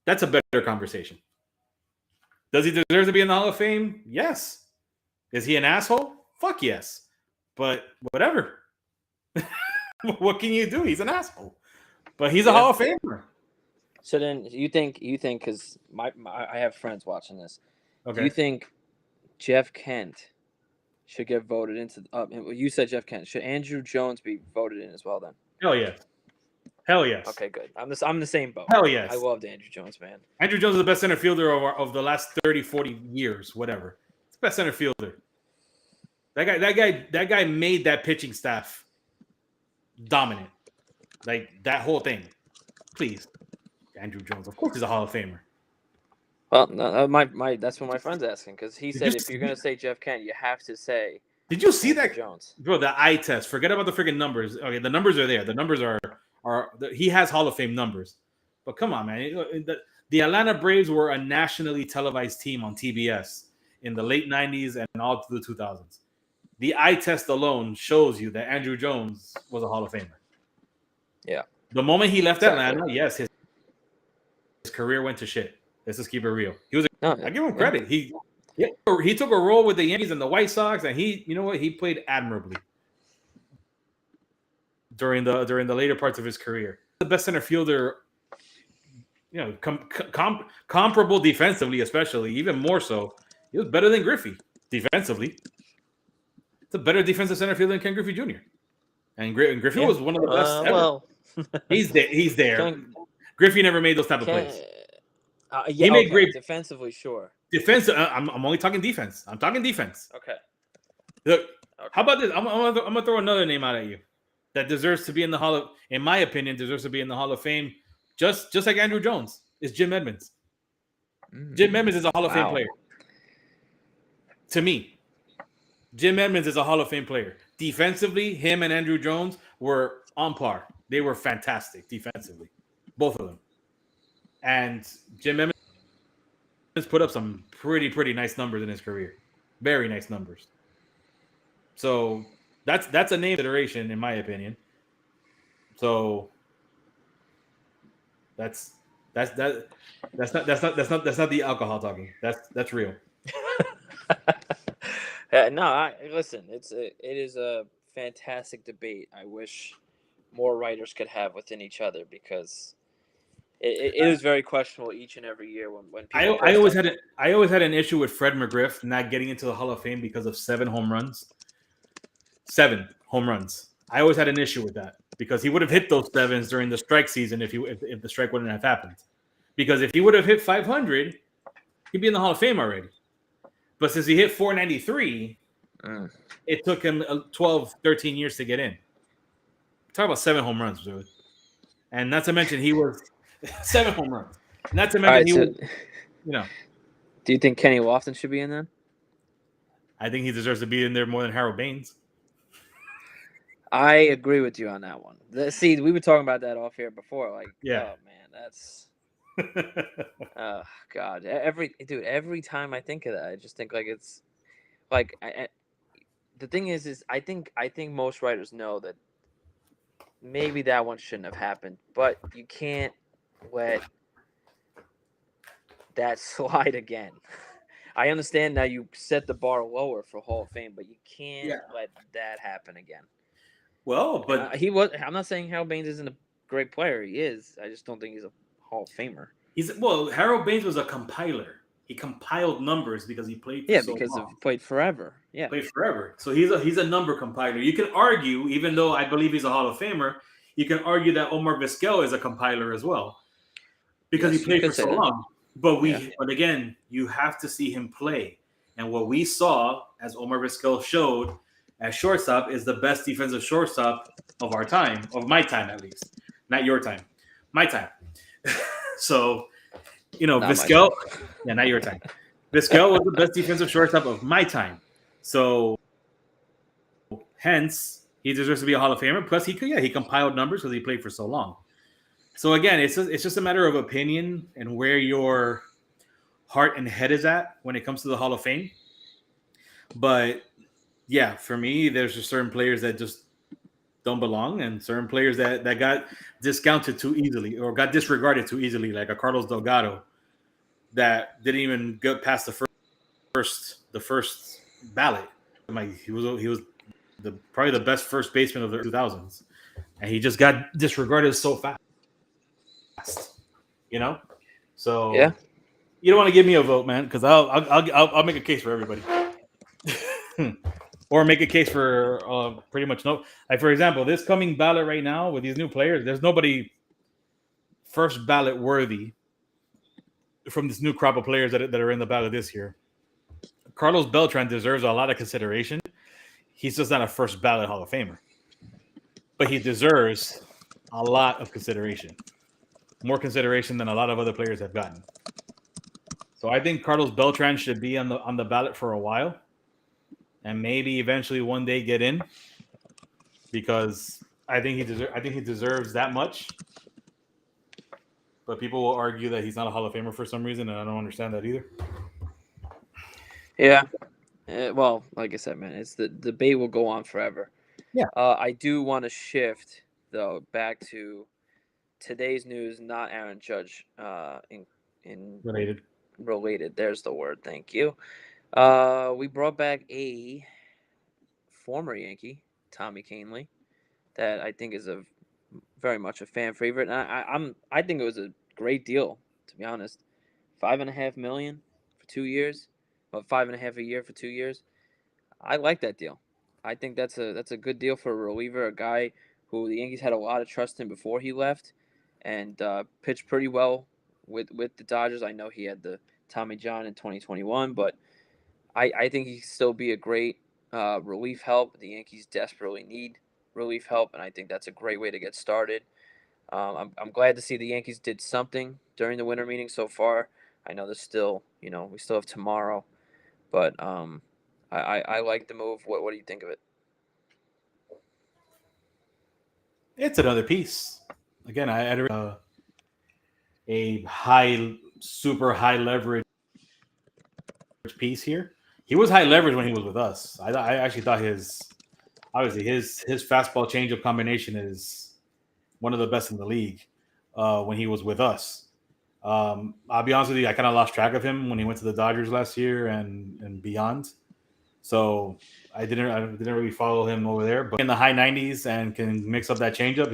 That's a better conversation. Does he deserve to be in the Hall of Fame? Yes. Is he an asshole? Fuck yes. But whatever. What can you do? He's an asshole. But he's a Hall of Famer. So then you think because I have friends watching this. Okay. Do you think Jeff Kent should get voted into? You said Jeff Kent. Should Andrew Jones be voted in as well then? Hell yes. Hell yes. Okay, good. I'm the same boat. Hell yes. I loved Andrew Jones, man. Andrew Jones is the best center fielder of the last 30, 40 years, whatever. It's the best center fielder. That guy made that pitching staff dominant. Like, that whole thing. Please. Andrew Jones. Of course he's a Hall of Famer. Well, no, that's what my friend's asking, because he said if you're going to say Jeff Kent, you have to say. Did you see Andrew that? Jones. Bro, the eye test. Forget about the freaking numbers. Okay, the numbers are there. The numbers are he has Hall of Fame numbers. But come on, man. The Atlanta Braves were a nationally televised team on TBS in the late 90s and all through the 2000s. The eye test alone shows you that Andrew Jones was a Hall of Famer. Yeah. The moment he left Atlanta, yes, his career went to shit. Let's just keep it real. I give him credit. He took a role with the Yankees and the White Sox, and he played admirably during the later parts of his career. The best center fielder, comparable defensively, especially, even more so. He was better than Griffey defensively. It's a better defensive center fielder than Ken Griffey Jr. And Griffey was one of the best ever. Well, he's there. Griffey never made those type of plays. He made great defensively, sure. Defense. I'm only talking defense. I'm talking defense. Okay. Look, how about this? I'm gonna throw another name out at you. that deserves to be in the Hall of, in my opinion, deserves to be in the Hall of Fame, just like Andrew Jones, is Jim Edmonds. Jim Edmonds is a Hall of Fame Wow. player. To me, Jim Edmonds is a Hall of Fame player. Defensively, him and Andrew Jones were on par. They were fantastic defensively, both of them. And Jim Edmonds put up some pretty nice numbers in his career. Very nice numbers. So that's a name consideration in my opinion. So that's that's that that's not the alcohol talking. That's real. No, listen. It is a fantastic debate. I wish more writers could have within each other because it is very questionable each and every year when people I post always up. I always had an issue with Fred McGriff not getting into the Hall of Fame because of 7 home runs. 7 home runs. I always had an issue with that because he would have hit those sevens during the strike season if the strike wouldn't have happened. Because if he would have hit 500, he'd be in the Hall of Fame already. But since he hit 493, it took him 12, 13 years to get in. Talk about 7 home runs, dude. And not to mention he was 7 home runs. Not to All mention right, he so was, you know, do you think Kenny Lofton should be in then? I think he deserves to be in there more than Harold Baines. I agree with you on that one. See, we were talking about that off here before. Like, Yeah. oh man, that's oh god. Every time I think of that, I just think like it's like the thing is I think most writers know that maybe that one shouldn't have happened, but you can't let that slide again. I understand now you set the bar lower for Hall of Fame, but you can't let that happen again. Well, And but he was. I'm not saying Harold Baines isn't a great player. He is. I just don't think he's a Hall of Famer. Harold Baines was a compiler. He compiled numbers because he played for Yeah, so because long. of played forever. Yeah, Played forever. So he's a number compiler. You can argue, even though I believe he's a Hall of Famer, you can argue that Omar Vizquel is a compiler as well because yes, he you played could for say so that. long. But again, you have to see him play. And what we saw, as Omar Vizquel showed, as shortstop, is the best defensive shortstop of our time, of my time at least, not your time, my time. So, Not my Vizquel, time. yeah, not your time. Vizquel was the best defensive shortstop of my time. So, hence, he deserves to be a Hall of Famer. Plus, he compiled numbers because he played for so long. So again, it's just a matter of opinion and where your heart and head is at when it comes to the Hall of Fame. But yeah, for me, there's just certain players that just don't belong, and certain players that got discounted too easily or got disregarded too easily, like a Carlos Delgado that didn't even get past the first ballot. He was probably the best first baseman of the 2000s, and he just got disregarded so fast. So Yeah. you don't want to give me a vote, man, because I'll make a case for everybody. Or make a case for pretty much no. Like, for example, this coming ballot right now with these new players, there's nobody first ballot worthy from this new crop of players that are in the ballot this year. Carlos Beltran deserves a lot of consideration. He's just not a first ballot Hall of Famer, but he deserves a lot of consideration, more consideration than a lot of other players have gotten. So I think Carlos Beltran should be on the ballot for a while, and maybe eventually one day get in, because I think he deserves that much. But people will argue that he's not a Hall of Famer for some reason, and I don't understand that either. Yeah. Well, like I said, man, it's the debate will go on forever. Yeah. I do want to shift though back to today's news, not Aaron Judge. In related. There's the word. Thank you. We brought back a former Yankee, Tommy Kahnle, that I think is a very much a fan favorite. And I think it was a great deal, to be honest. $5.5 million for 2 years, or 5.5 a year for 2 years. I like that deal. I think that's a good deal for a reliever, a guy who the Yankees had a lot of trust in before he left, and pitched pretty well with the Dodgers. I know he had the Tommy John in 2021, but I think he can still be a great relief help the Yankees desperately need. relief help, and I think that's a great way to get started. I'm glad to see the Yankees did something during the winter meeting so far. I know there's still, we still have tomorrow, but I like the move. What do you think of it? It's another piece. Again, I had a high, super high leverage piece here. He was high leverage when he was with us. I actually thought his fastball changeup combination is one of the best in the league when he was with us. I'll be honest with you, I kind of lost track of him when he went to the Dodgers last year and beyond. So I didn't really follow him over there. But in the high 90s and can mix up that changeup,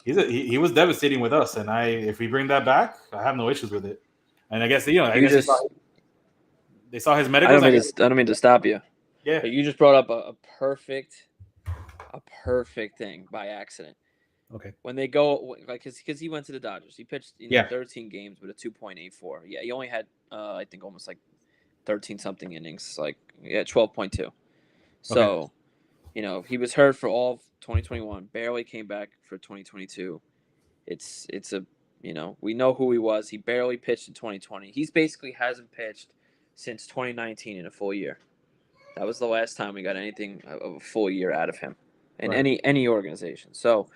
he was devastating with us. And if we bring that back, I have no issues with it. And I guess You just they saw his I medicals. don't mean to I don't mean to stop you, Yeah, but you just brought up a perfect thing by accident. okay, When they go like because he went to the Dodgers, he pitched yeah, 13 games with a 2.84. Yeah, he only had I think almost like 13 something innings, like 12.2. okay, So he was hurt for all of 2021, barely came back for 2022. It's a we know who he was. He barely pitched in 2020. He's basically hasn't pitched since 2019 in a full year. That was the last time we got anything of a full year out of him in right. any organization. So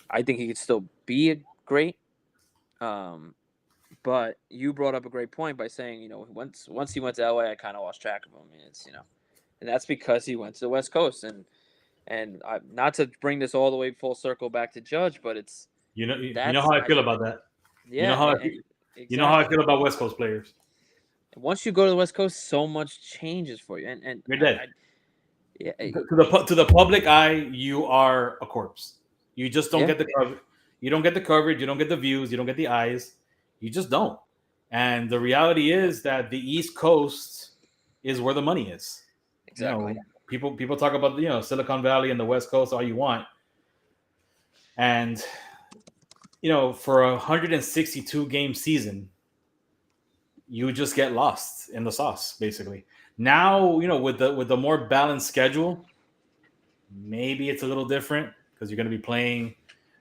I think he could still be a great. Um, but you brought up a great point by saying once he went to LA, I kind of lost track of him. And it's and that's because he went to the West Coast and not to bring this all the way full circle back to Judge, but it's You know that's how I feel about that. You yeah, know how you know how I exactly. feel about West Coast players. Once you go to the West Coast, so much changes for you, and You're dead. yeah, To the public eye, you are a corpse. You just don't yeah, get the cover. You don't get the coverage. You don't get the views. You don't get the eyes. You just don't. And the reality is that the East Coast is where the money is. You know, exactly. people talk about Silicon Valley and the West Coast all you want, and for a 162 game season, you just get lost in the sauce basically. Now, with the more balanced schedule, maybe it's a little different because you're going to be playing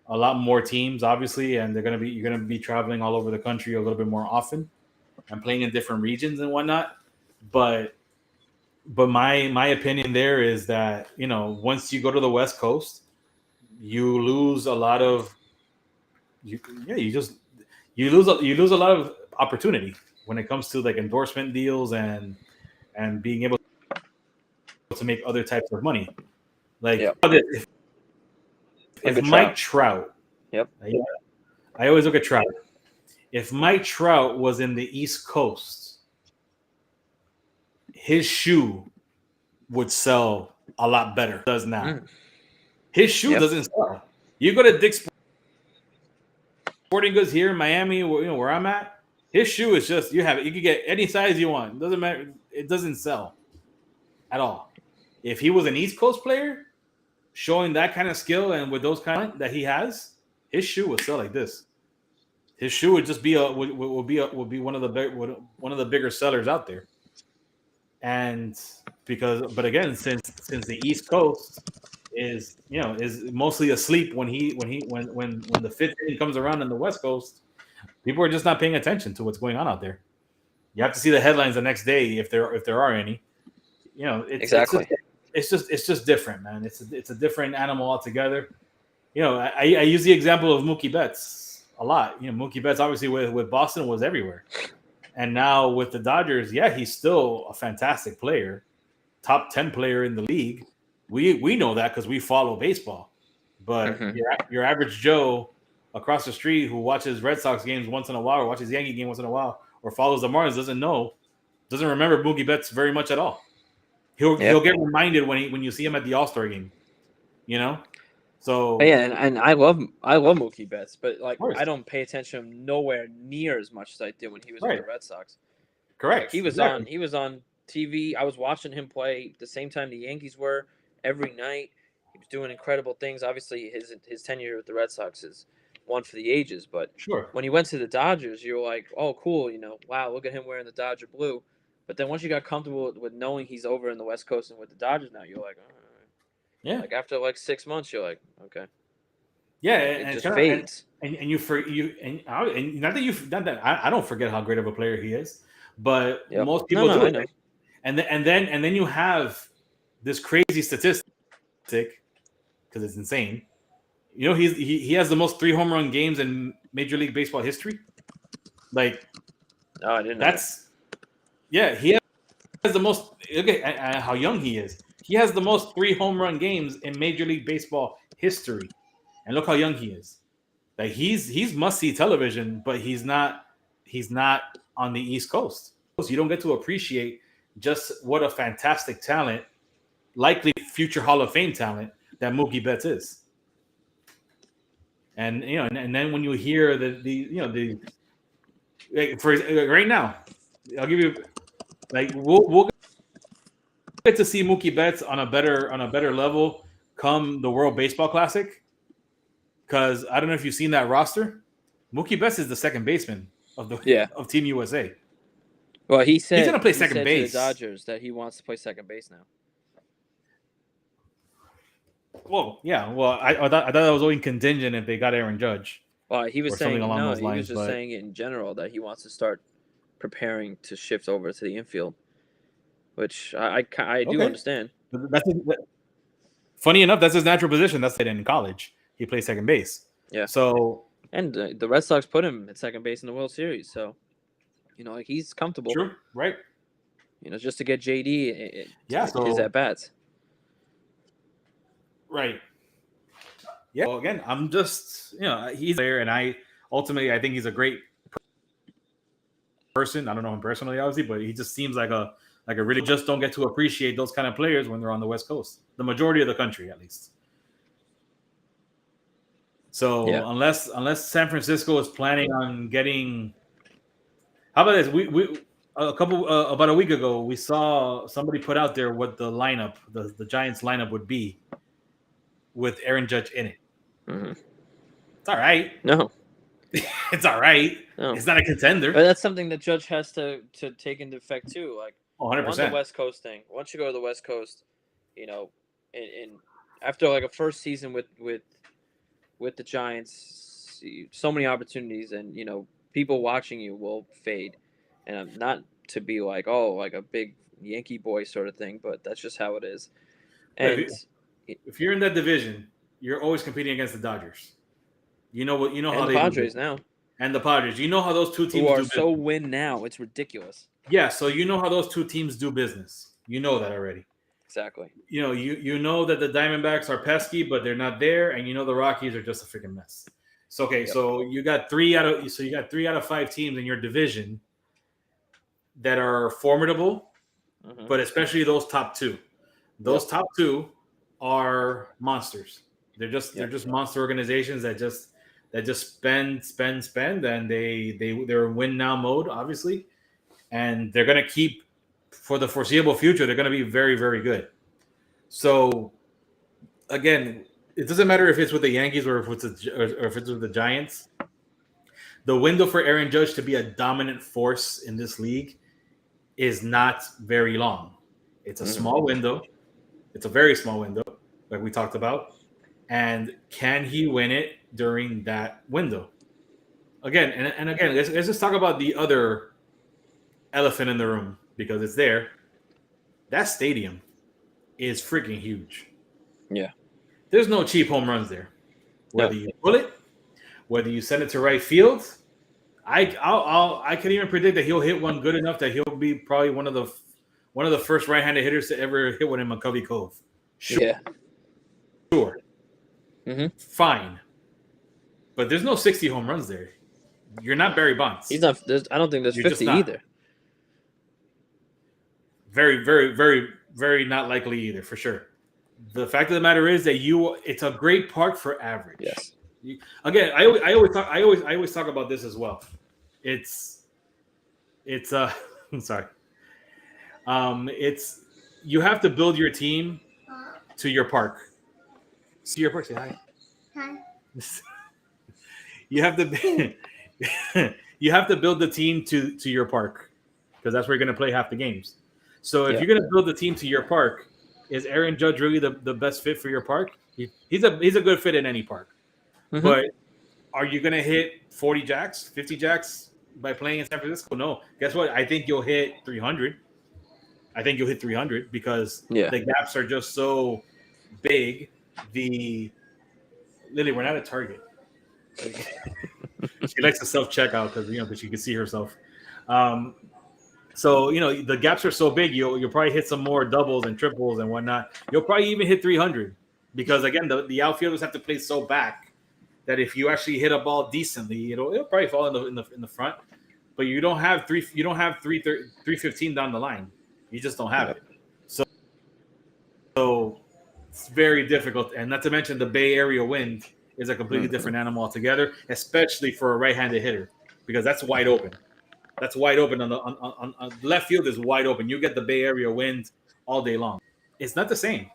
a lot more teams, obviously, and you're going to be traveling all over the country a little bit more often and playing in different regions and whatnot. But my opinion there is that once you go to the West Coast, you lose a lot of you yeah you lose a lot of opportunity when it comes to like endorsement deals and being able to make other types of money. Like Yep. Look if at Mike Trout. Trout, Yep. I always look at Trout. If Mike Trout was in the East Coast, his shoe would sell a lot better. It does now. Mm. His shoe Yep. doesn't sell. You go to Dick's Sporting Goods here in Miami, where I'm at. His shoe is just you have it. You can get any size you want. It doesn't matter. It doesn't sell at all. If he was an East Coast player showing that kind of skill and with those kind of that he has, his shoe would sell like this. His shoe would just be would be one of the bigger sellers out there. And but again, since the East Coast is mostly asleep when the fifth inning comes around in the West Coast, people are just not paying attention to what's going on out there. You have to see the headlines the next day if there are any. Exactly. It's just different, man. It's a different animal altogether. I use the example of Mookie Betts a lot. Mookie Betts obviously with Boston was everywhere, and now with the Dodgers, yeah, he's still a fantastic player, top 10 player in the league. We know that because we follow baseball. But Hmm. your average Joe across the street who watches Red Sox games once in a while, or watches Yankee game once in a while, or follows the Marlins doesn't remember Mookie Betts very much at all. Yeah. He'll get reminded when you see him at the All Star game. You know, so Yeah, and I love Mookie Betts, but of like I course, don't pay attention to him nowhere near as much as I did when he was with right, the Red Sox. Like correct, exactly, he was on TV. I was watching him play the same time the Yankees were every night. He was doing incredible things. Obviously, his tenure with the Red Sox is one for the ages. But sure. when he went to the Dodgers, you were like, oh, cool. Wow, look at him wearing the Dodger blue. But then once you got comfortable with knowing he's over in the West Coast and with the Dodgers now, you're like, all right. Yeah. Like after like 6 months, you're like, okay, Yeah, like it and just fades. and you for you and not that I don't forget how great of a player he is, but Yep. most No, people no, do I it. know. And then you have this crazy statistic because it's insane. You know, he has the most 3 home run games in Major League Baseball history. Like Oh, I didn't know that. that's yeah, he has the most. Okay, how young he is. He has the most 3 home run games in Major League Baseball history, and look how young he is. Like he's must see television, but he's not on the East Coast. You don't get to appreciate just what a fantastic talent, likely future Hall of Fame talent that Mookie Betts is. And and then when you hear the like, for right now, I'll give you like we'll get to see Mookie Betts on a better level come the World Baseball Classic. Because I don't know if you've seen that roster. Mookie Betts is the second baseman Yeah. of Team USA. Well, he He's said gonna play he second said to the base. Dodgers that he wants to play second base now. Well, yeah. Well, I thought that was only contingent if they got Aaron Judge Well, he was or something saying along no. those He was lines. just But saying it in general that he wants to start preparing to shift over to the infield, which I do okay, understand. funny enough, that's his natural position. That's it in college. He plays second base. Yeah, So and the Red Sox put him at second base in the World Series, so like he's comfortable. true, right? Just to get JD Yeah. his So at bats. right. Yeah. Well, again, I'm just he's there, and I think he's a great person. I don't know him personally, obviously, but he just seems like a really just don't get to appreciate those kind of players when they're on the West Coast. The majority of the country, at least. So Yeah. unless San Francisco is planning on getting, how about this? We about a week ago we saw somebody put out there what the lineup, the Giants lineup would be with Aaron Judge in it. Mm-hmm. It's all right. No, It's all right. no, It's not a contender. but that's something that Judge has to take into effect too. Like, 100%. the West Coast thing. Once you go to the West Coast, in after like a first season with the Giants, so many opportunities, and people watching you will fade, and I'm not to be like like a big Yankee boy sort of thing, but that's just how it is. And If you're in that division, you're always competing against the Dodgers. You know how the they do Padres business. now, And the Padres. You know how those two who teams are do so business. win now, it's ridiculous. Yeah, so you know how those two teams do business. You know that already. Exactly. You know that the Diamondbacks are pesky, but they're not there, and you know the Rockies are just a freaking mess. So okay, Yep. so you got 3 out of 5 teams in your division that are formidable, Mm-hmm. but especially those top two. Those top two are monsters. They're just monster organizations that just spend, and they're in win now mode, obviously, and they're gonna keep for the foreseeable future. They're gonna be very, very good. So again, it doesn't matter if it's with the Yankees or if it's with the Giants. The window for Aaron Judge to be a dominant force in this league is not very long. It's a small window. It's a very small window, like we talked about. And can he win it during that window? Again, and again, let's just talk about the other elephant in the room because it's there. That stadium is freaking huge. Yeah. There's no cheap home runs there. Whether No. you pull it, whether you send it to right field, I can even predict that he'll hit one good enough that he'll be probably one of the first right-handed hitters to ever hit one in McCovey Cove. Sure. Yeah. Sure. Mm-hmm. Fine. But there's no 60 home runs there. You're not Barry Bonds. He's not. I don't think there's You're just 50 not. either. Very, very, very, very not likely either, for sure. The fact of the matter is that it's a great park for average. Yes. Again, I always talk about this as well. It's I'm sorry. It's you have to build your team to your park. See your park. Say hi. Hi. You have to you have to build the team to your park because that's where you're going to play half the games. So if you're going to build the team to your park, is Aaron Judge really the best fit for your park? He's a good fit in any park. Mm-hmm. But are you gonna hit 40 jacks, 50 jacks by playing in San Francisco? No. Guess what? I think you'll hit 300. I think you'll hit 300 because Yeah. the gaps are just so big. The Lily, we're not at Target. She likes to self checkout because but she can see herself. Um, so the gaps are so big. You'll probably hit some more doubles and triples and whatnot. You'll probably even hit 300 because again the outfielders have to play so back that if you actually hit a ball decently, it'll probably fall in the front. But you don't have 315 down the line. You just don't have Yep. it. So it's very difficult, and not to mention the Bay Area wind is a completely different animal altogether, especially for a right-handed hitter because that's wide open. That's wide open on left field is wide open. You get the Bay Area wind all day long. It's not the same.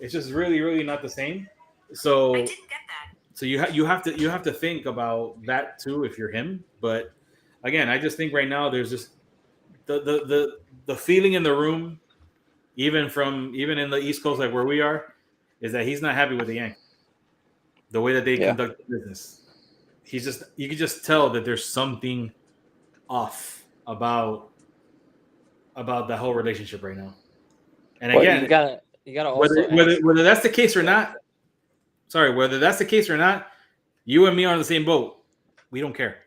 It's just really, really not the same. So I didn't get that. So you have to think about that too if you're him. But again, I just think right now there's just the feeling in the room, even in the East Coast like where we are, is that he's not happy with the Yankees. The way that they conduct business. You can just tell that there's something off about the whole relationship right now. And again, you gotta also whether that's the case or not. Sorry, whether that's the case or not, you and me are on the same boat. We don't care.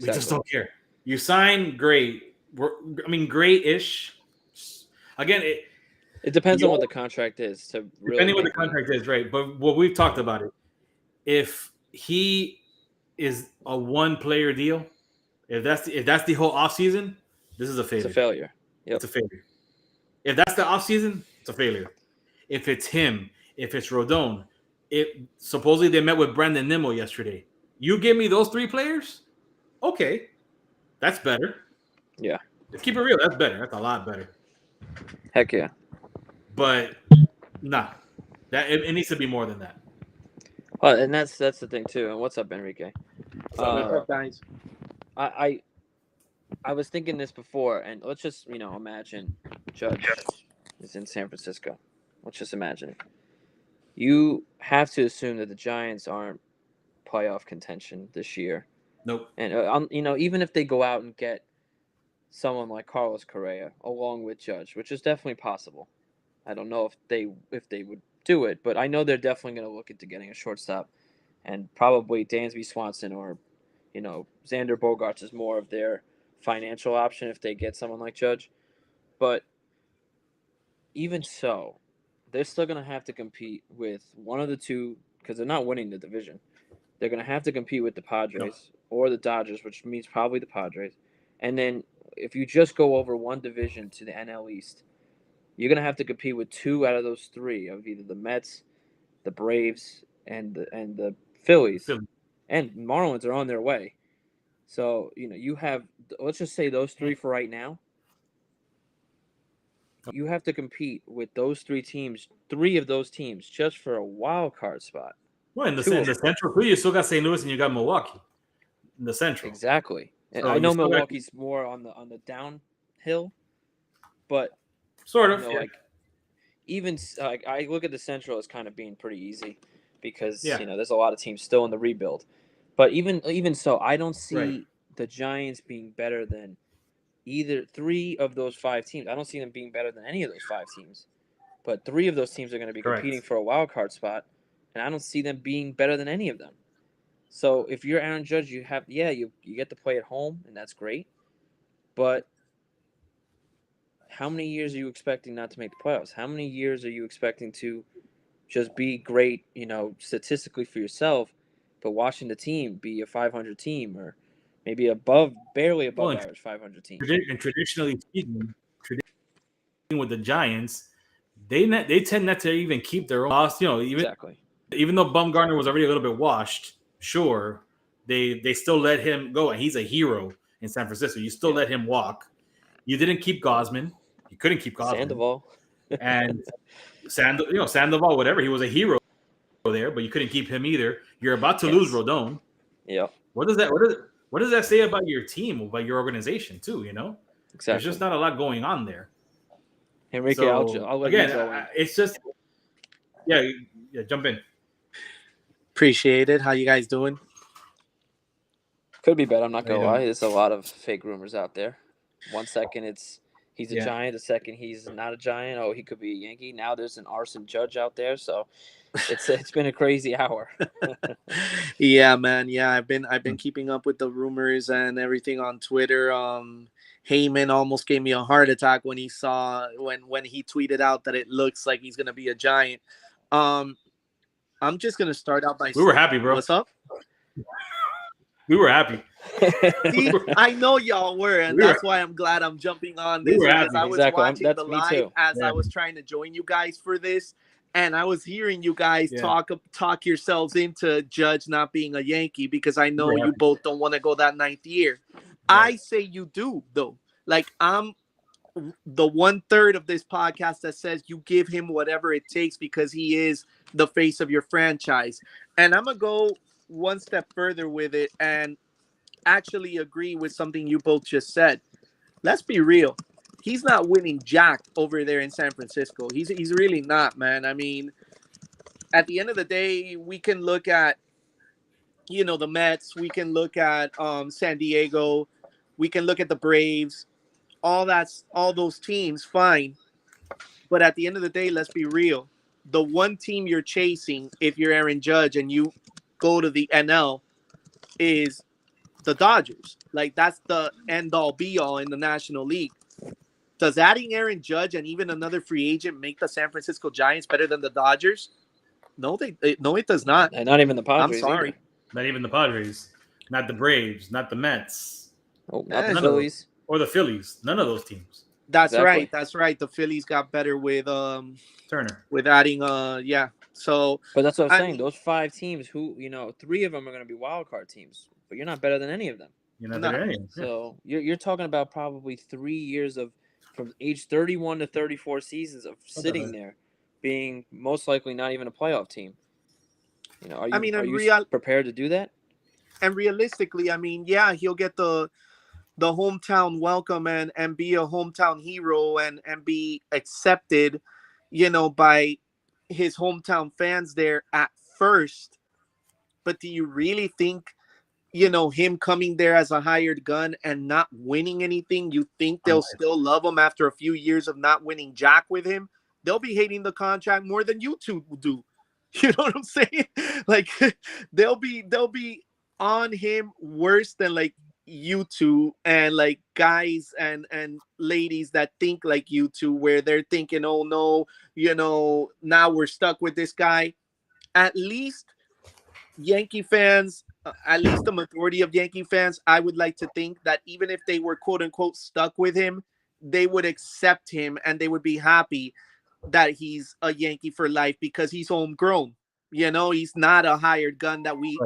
We just don't care. You sign, great. Great-ish. Again, it depends on what the contract is to really depending what the contract is, right? But what we've talked about it. If he is a one-player deal, if that's the whole offseason, this is a failure. It's a failure. Yep. It's a failure. If that's the offseason, it's a failure. If it's him, if it's Rodon, supposedly they met with Brandon Nimmo yesterday. You give me those three players, okay, that's better. Yeah. Let's keep it real. That's better. That's a lot better. Heck yeah. But nah, that it needs to be more than that. Well, and that's the thing too. And what's up, Enrique? What's up, guys? I was thinking this before, and let's just imagine Judge is in San Francisco. Let's just imagine it. You have to assume that the Giants aren't playoff contention this year. Nope. And even if they go out and get someone like Carlos Correa along with Judge, which is definitely possible. I don't know if they would do it, but I know they're definitely going to look into getting a shortstop, and probably Dansby Swanson or Xander Bogaerts is more of their financial option if they get someone like Judge. But even so, they're still going to have to compete with one of the two because they're not winning the division. They're going to have to compete with the Padres or the Dodgers, which means probably the Padres. And then if you just go over one division to the NL East, you're going to have to compete with two out of those three of either the Mets, the Braves, and the Phillies. And Marlins are on their way. So, you have, let's just say those three for right now. You have to compete with those three of those teams, just for a wild card spot. Well, in the Central, too, you still got St. Louis and you got Milwaukee in the Central. Exactly. So I know Milwaukee's more on the downhill, but sort of. Even I look at the Central as kind of being pretty easy because there's a lot of teams still in the rebuild. But even so, I don't see the Giants being better than either three of those five teams. I don't see them being better than any of those five teams. But three of those teams are going to be competing for a wild card spot, and I don't see them being better than any of them. So if you're Aaron Judge, you get to play at home, and that's great. But how many years are you expecting not to make the playoffs? How many years are you expecting to just be great, statistically for yourself, but watching the team be a 500 team or maybe barely above average 500 team? And traditionally speaking, with the Giants, they tend not to even keep their own loss. Even though Bumgarner was already a little bit washed, sure, they still let him go, and he's a hero in San Francisco. You still let him walk. You didn't keep Gausman. You couldn't keep Gausman. Sandoval. And Sandoval, whatever. He was a hero there, but you couldn't keep him either. You're about to lose Rodon. Yeah. What does that say about your team, about your organization too? Exactly. There's just not a lot going on there. Enrique, So I'll let you again, go in. it's just yeah, jump in. Appreciate it. How you guys doing? Could be better. I'm not How you gonna lie. doing? There's a lot of fake rumors out there. 1 second he's a Yeah. Giant. The second he's not a Giant. Oh, he could be a Yankee. Now there's an arson judge out there. So it's been a crazy hour. Yeah, man. Yeah, I've been keeping up with the rumors and everything on Twitter. Heyman almost gave me a heart attack when he saw when he tweeted out that it looks like he's gonna be a Giant. Um, I'm just gonna start out by We were happy, bro. what's up? We were happy. See, I know y'all were, and that's why I'm glad I'm jumping on We this were because happy. I was Exactly. watching That's the me live too. as Yeah. I was trying to join you guys for this, and I was hearing you guys Yeah. talk yourselves into Judge not being a Yankee because I know were you happy. both don't want to go that ninth year. I say you do though. Like I'm the 1/3 of this podcast that says you give him whatever it takes because he is the face of your franchise, and I'm gonna go one step further with it and actually agree with something you both just said. Let's be real. He's not winning jack over there in San Francisco. He's really not, man. I mean, at the end of the day, we can look at the Mets, we can look at San Diego, we can look at the Braves, all those teams, fine. But at the end of the day, let's be real. The one team you're chasing, if you're Aaron Judge and you go to the NL, is the Dodgers. Like that's the end all be all in the National League. Does adding Aaron Judge and even another free agent make the San Francisco Giants better than the Dodgers? No, it does not. And not even the I'm Padres sorry. either. Not even the Padres, not the Braves, not the Mets, Oh, not the none of those, Phillies. or the Phillies. None of those teams. That's Exactly. right. That's right. The Phillies got better with Turner. adding yeah. So But that's what I'm I saying. mean, Those 5 teams, who 3 of them are going to be wild card teams, but you're not better than any of them. You're not No. better than anyone. Yeah. So you're talking about probably 3 years of from age 31 to 34 seasons of sitting there, being most likely not even a playoff team. Are I mean, you prepared to do that? and realistically, I mean, yeah, he'll get the hometown welcome and be a hometown hero and be accepted, by his hometown fans there at first. But do you really think, him coming there as a hired gun and not winning anything, you think they'll still love him after a few years of not winning jack with him? They'll be hating the contract more than you two will do. You know what I'm saying? Like they'll be on him worse than like you two and like guys and ladies that think like you two, where they're thinking, oh no, now we're stuck with this guy. At least Yankee fans, at least the majority of Yankee fans, I would like to think that even if they were quote unquote stuck with him, they would accept him and they would be happy that he's a Yankee for life because he's homegrown. He's not a hired gun that we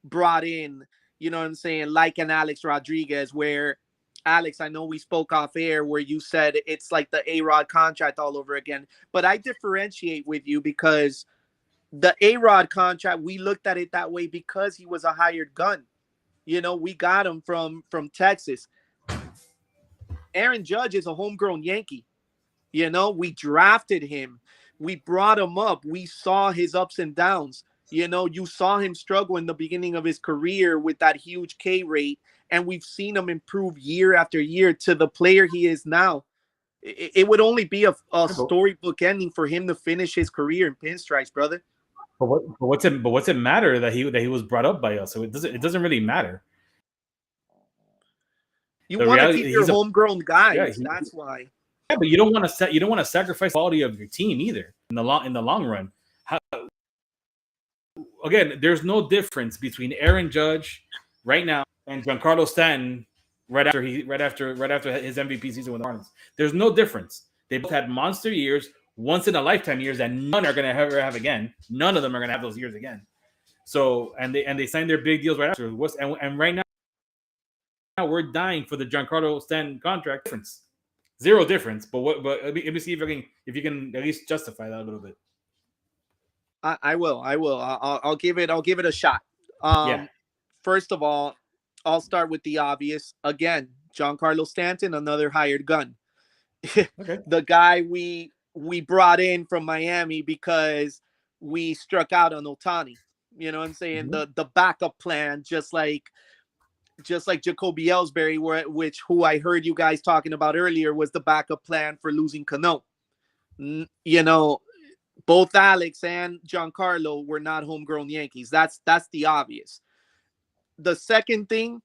brought in, you know what I'm saying, like an Alex Rodriguez, where Alex, I know we spoke off air where you said it's like the A-Rod contract all over again, but I differentiate with you because the A-Rod contract, we looked at it that way because he was a hired gun. We got him from Texas. Aaron Judge is a homegrown Yankee. We drafted him. We brought him up. We saw his ups and downs. You saw him struggle in the beginning of his career with that huge K rate, and we've seen him improve year after year to the player he is now. It would only be a storybook ending for him to finish his career in pinstripes, brother. But what's it matter that he was brought up by us? So it doesn't really matter. You want to keep your homegrown guys. That's why. Yeah, but you don't want to sacrifice the quality of your team either in the long run. Again, there's no difference between Aaron Judge right now and Giancarlo Stanton right after his MVP season with the Marlins. There's no difference. They both had monster years, once in a lifetime years that none are going to ever have again. None of them are going to have those years again. So and they signed their big deals right after. And right now we're dying for the Giancarlo Stanton contract difference. Zero difference. But let me see if you can at least justify that a little bit. I will. I'll give it a shot. First of all, I'll start with the obvious. Again, Giancarlo Stanton, another hired gun. Okay. the guy we brought in from Miami because we struck out on Otani. You know what I'm saying? Mhm. The backup plan, just like Jacoby Ellsbury, which who I heard you guys talking about earlier was the backup plan for losing Cano. You know, both Alex and Giancarlo were not homegrown Yankees. That's the obvious. The second thing,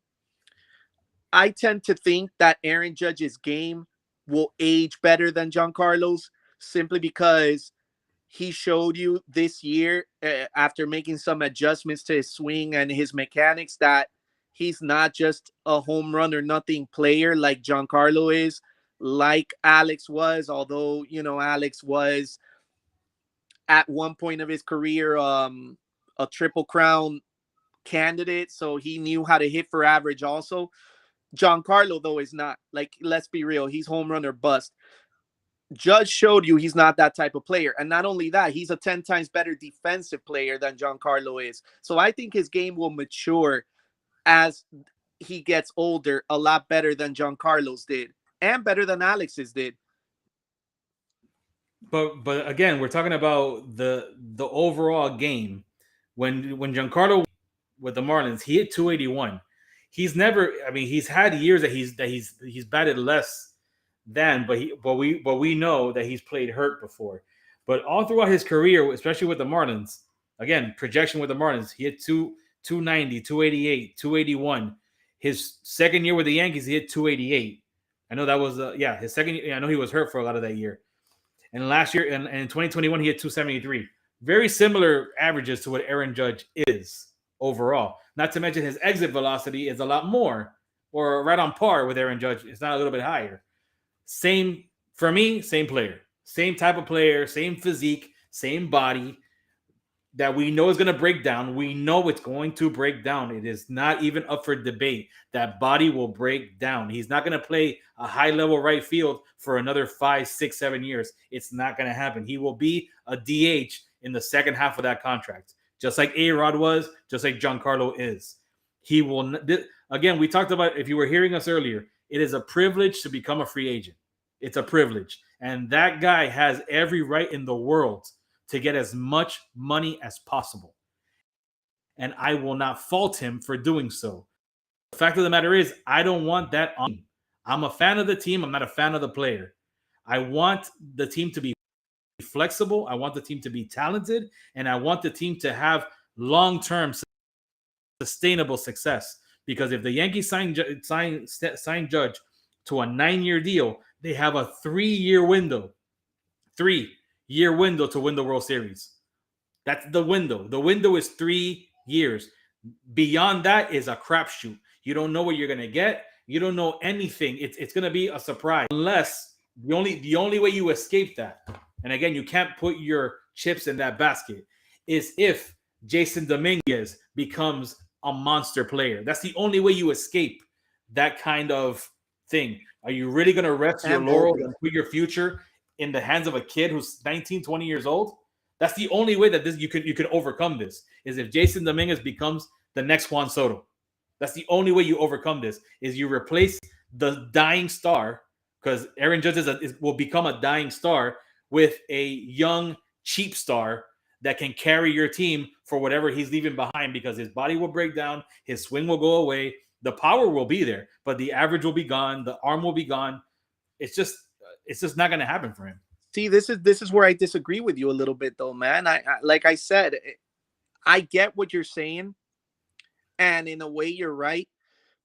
I tend to think that Aaron Judge's game will age better than Giancarlo's simply because he showed you this year, after making some adjustments to his swing and his mechanics, that he's not just a home run or nothing player like Giancarlo is, like Alex was, although, Alex was at one point of his career a triple crown candidate, so he knew how to hit for average also. Giancarlo, though, is not. Like, let's be real, he's home run or bust. Judge showed you he's not that type of player. And not only that, he's a 10 times better defensive player than Giancarlo is. So I think his game will mature as he gets older a lot better than Giancarlo's did and better than Alex's did. But again, we're talking about the overall game. When Giancarlo with the Marlins, he hit 281. He's never. I mean, he's had years that he's batted less than, but we know that he's played hurt before. But all throughout his career, especially with the Marlins, again projection with the Marlins, he hit 290, 288, 281. His second year with the Yankees, he hit 288. I know that was his second year. I know he was hurt for a lot of that year. And last year, and in 2021, he hit 273. Very similar averages to what Aaron Judge is overall. Not to mention his exit velocity is a lot more, or right on par with Aaron Judge. It's not a little bit higher. Same, for me, same player. Same type of player, same physique, same body that we know is going to break down. We know it's going to break down. It is not even up for debate. That body will break down. He's not going to play a high level right field for another 5, 6, 7 years. It's not going to happen. He will be a DH in the second half of that contract, just like A-Rod was, just like Giancarlo is. He will, again, we talked about, if you were hearing us earlier, it is a privilege to become a free agent. It's a privilege. And that guy has every right in the world to get as much money as possible. And I will not fault him for doing so. The fact of the matter is, I don't want that on me. I'm a fan of the team. I'm not a fan of the player. I want the team to be flexible. I want the team to be talented. And I want the team to have long-term sustainable success. Because if the Yankees sign Judge to a 9-year deal, they have a 3-year window. 3-year window to win the World Series. That's the window. The window is 3 years. Beyond that is a crapshoot. You don't know what you're gonna get. You don't know anything. It's gonna be a surprise. Unless the only way you escape that, and again, you can't put your chips in that basket, is if Jason Dominguez becomes a monster player. That's the only way you escape that kind of thing. Are you really gonna rest your And laurels Volpe. and put your future in the hands of a kid who's 19, 20 years old? That's the only way that you can overcome this, is if Jason Dominguez becomes the next Juan Soto. That's the only way you overcome this, is you replace the dying star, because Aaron Judge will become a dying star, with a young, cheap star that can carry your team for whatever he's leaving behind, because his body will break down, his swing will go away, the power will be there, but the average will be gone, the arm will be gone. It's just not going to happen for him. See, this is where I disagree with you a little bit, though, man. I like I said, I get what you're saying, and in a way, you're right.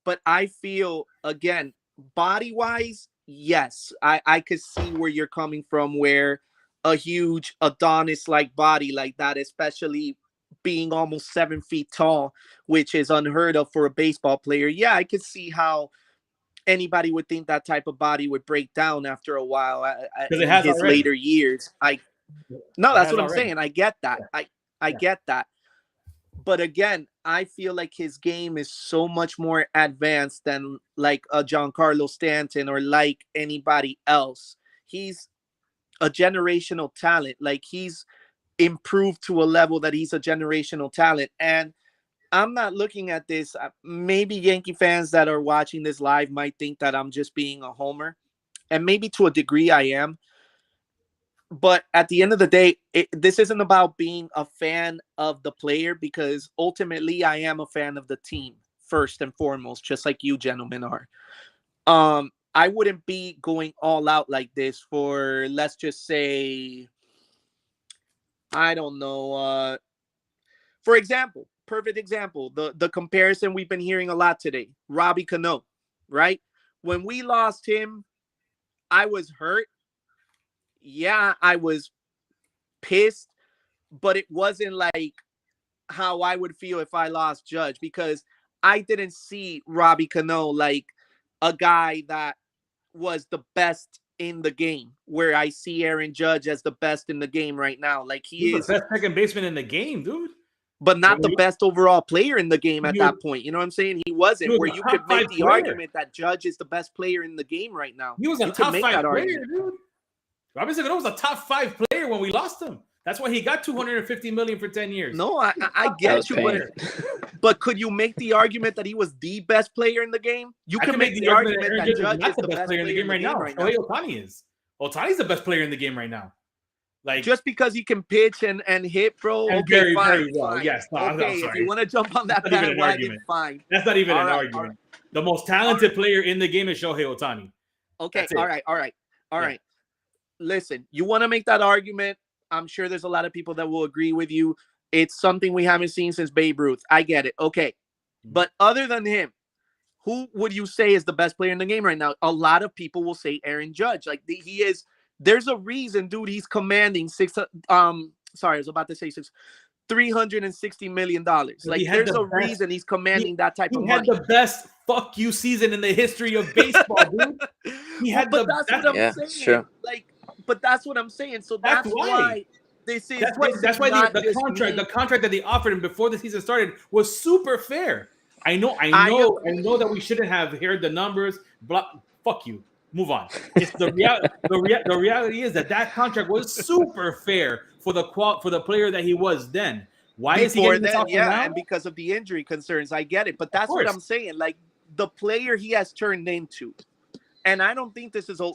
But I feel, again, body wise, yes, I could see where you're coming from, where a huge Adonis like body like that, especially being almost 7 feet tall, which is unheard of for a baseball player. Yeah, I could see how anybody would think that type of body would break down after a while, Because it in has his already. later years. No, It that's has what I'm already. saying. I get that. Yeah. I get that. But again, I feel like his game is so much more advanced than like a Giancarlo Stanton or like anybody else. He's a generational talent. Like, he's improved to a level that he's a generational talent. And I'm not looking at this. Maybe Yankee fans that are watching this live might think that I'm just being a homer. and maybe to a degree I am. But at the end of the day, this isn't about being a fan of the player, because ultimately I am a fan of the team first and foremost, just like you gentlemen are. I wouldn't be going all out like this for, let's just say, I don't know. For example, perfect example, the comparison we've been hearing a lot today, Robbie Cano, right? When we lost him, I was hurt. Yeah, I was pissed, but it wasn't like how I would feel if I lost Judge, because I didn't see Robbie Cano like a guy that was the best in the game, where I see Aaron Judge as the best in the game right now. Like he He's the is, best second baseman in the game, dude. but not the best overall player in the game at He that was, point. You know what I'm saying? He he wasn't, was where a you top could make five the player. argument that Judge is the best player in the game right now. He was a You could top make five that player, argument. dude. Robinson Cano was a top 5 player when we lost him. That's why he got $250 million for 10 years. No, I That get was you, pain. but could you make the argument that he was the best player in the game? You I can can make the argument that Aaron Judge Judge is not is the best player in the game right now. Shohei Ohtani is. Ohtani's the best player in the game right now. Like, just because he can pitch and hit, bro. and Okay, very, fine, very well. fine. Yes, no, I'm Okay, if sorry. you want to jump on that That's not even an bandwagon, argument. fine. That's not even All an right, argument. all right. The most talented player in the game is Shohei Ohtani. Okay, That's it. all right. Yeah. Listen, you want to make that argument. I'm sure there's a lot of people that will agree with you. It's something we haven't seen since Babe Ruth. I get it. Okay. But other than him, who would you say is the best player in the game right now? A lot of people will say Aaron Judge. Like he is. There's a reason, dude. He's commanding sorry, I was about to say $360 million. Like there's a reason he's commanding that type of money. He had the best fuck you season in the history of baseball, dude. He had but that's what I'm saying. Sure. Like, but that's what I'm saying. So that's why this is. That's why the contract that they offered him before the season started was super fair. I know that we shouldn't have heard the numbers. Fuck you. Move on. It's the reality. The reality is that contract was super fair for the player that he was then. Why is he getting this offer now? And because of the injury concerns, I get it. But that's what I'm saying. Like the player he has turned into, and I don't think this is a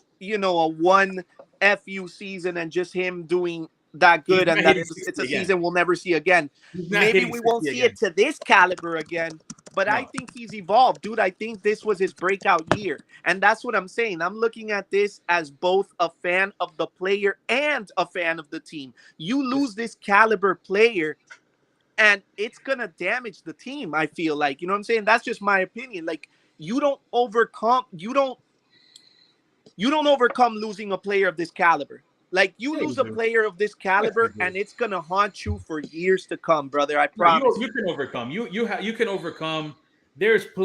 one FU season and just him doing that good, and that it's a season we'll never see again. Maybe we won't see it to this caliber again. But no. I think he's evolved, dude. I think this was his breakout year. And that's what I'm saying. I'm looking at this as both a fan of the player and a fan of the team. You lose this caliber player, and it's going to damage the team, I feel like. You know what I'm saying? That's just my opinion. Like, you don't overcome losing a player of this caliber. Like, you lose a player of this caliber, and it's gonna haunt you for years to come, brother. I promise. You can overcome. You can overcome. There's how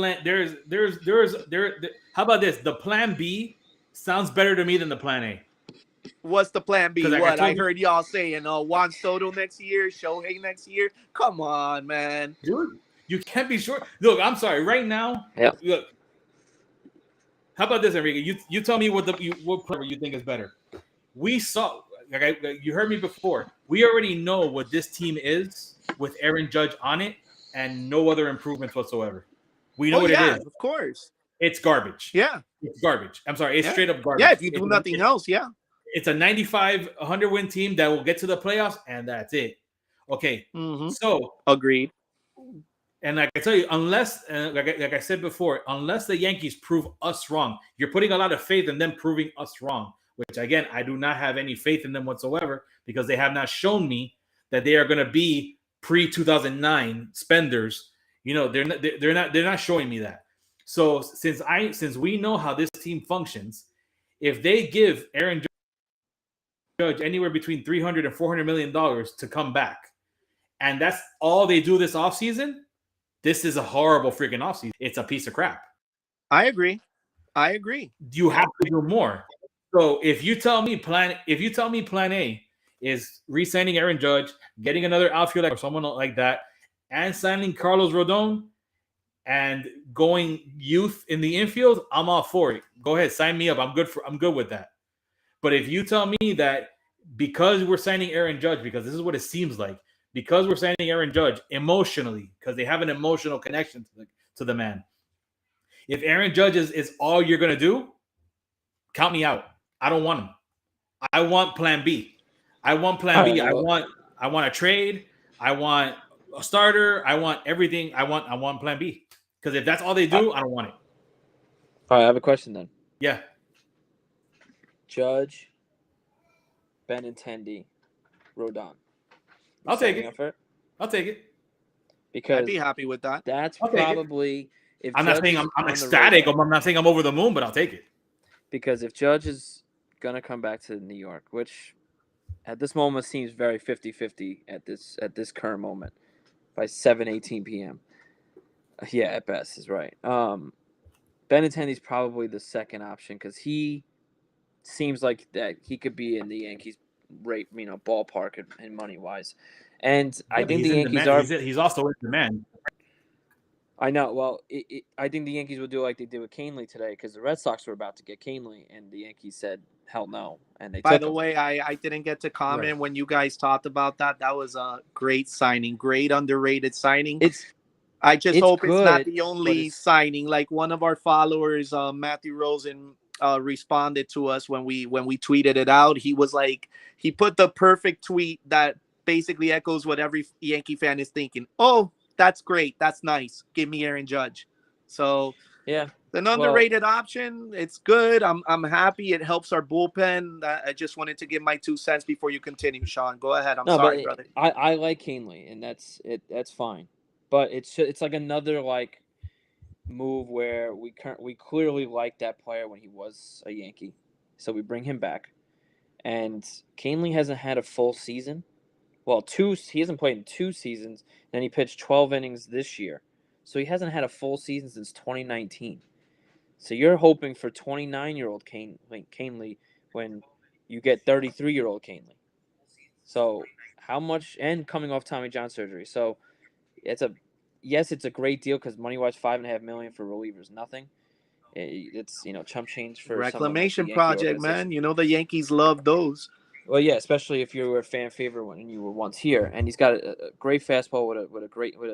about this? The plan B sounds better to me than the plan A. What's the plan B? What I heard y'all saying? Juan Soto next year, Shohei next year. Come on, man. Dude, you can't be sure. Look, I'm sorry. Right now, look. How about this, Enrique? You tell me what player you think is better. We saw, you heard me before. We already know what this team is with Aaron Judge on it and no other improvements whatsoever. We know what it is. Of course. It's garbage. Yeah. It's garbage. I'm sorry. It's straight up garbage. Yeah, if you do nothing else, yeah. It's a 95, 100 win team that will get to the playoffs, and that's it. Okay. Mm-hmm. So. Agreed. And like I tell you, unless, like I said before, unless the Yankees prove us wrong, you're putting a lot of faith in them proving us wrong. Which again, I do not have any faith in them whatsoever because they have not shown me that they are going to be pre-2009 spenders. You know, they're not showing me that. So since we know how this team functions, if they give Aaron Judge anywhere between $300 and $400 million to come back, and that's all they do this offseason, this is a horrible freaking offseason. It's a piece of crap. I agree. You have to do more. So if you tell me plan A is re-signing Aaron Judge, getting another outfielder or someone like that, and signing Carlos Rodon and going youth in the infield, I'm all for it. Go ahead, sign me up. I'm good with that. But if you tell me that because we're signing Aaron Judge, because this is what it seems like, because we're signing Aaron Judge emotionally, because they have an emotional connection to the man. If Aaron Judge is all you're gonna do, count me out. I don't want him. I want Plan B. I want Plan All B. right, well, I want a trade. I want a starter. I want everything. I want Plan B. Because if that's all they do, I don't want it. all right, I have a question then. Yeah, Judge, Benintendi, Rodon. You I'll take signing it. up for it? I'll take it. I'd be Because happy with that. that's I'll take it. probably if I'm not Judge saying is I'm on the ecstatic. radar. I'm not saying I'm over the moon, but I'll take it. Because if Judge is gonna come back to New York, which at this moment seems very 50-50 at this current moment by 7:18 p.m. Yeah, at best is right. Benintendi's probably the second option because he seems like that he could be in the Yankees rate, ballpark and money wise. And I Yeah, but think he's the in Yankees demand. are. He's also in demand. I know. Well, I think the Yankees will do like they did with Canely today because the Red Sox were about to get Canely, and the Yankees said hell no, and they By took the him. way, I didn't get to comment Right. when you guys talked about that. That was a great signing, great underrated signing. I just It's hope it's not good, the but only it's signing. Like one of our followers, Matthew Rosen, responded to us when we tweeted it out. He was like, he put the perfect tweet that basically echoes what every Yankee fan is thinking. Oh, that's great. That's nice. Give me Aaron Judge. So yeah. an Well, underrated option. It's good. I'm happy. It helps our bullpen. I just wanted to give my 2 cents before you continue, Sean. Go ahead. I'm no, but sorry, brother. I like Canely, and that's it. That's fine. But it's like another like move where we clearly liked that player when he was a Yankee, so we bring him back. And Canely hasn't had a full season. Well, he hasn't played in 2 seasons. Then he pitched 12 innings this year, so he hasn't had a full season since 2019. So you're hoping for 29-year-old Canely when you get 33-year-old Canely. So how much and coming off Tommy John surgery. So it's a yes, it's a great deal because money wise, $5.5 million for relievers, nothing. It's chump change for someone like the Reclamation Yankee project, man. organization. You know the Yankees love those. Well, yeah, especially if you were a fan favorite when you were once here, and he's got a great fastball with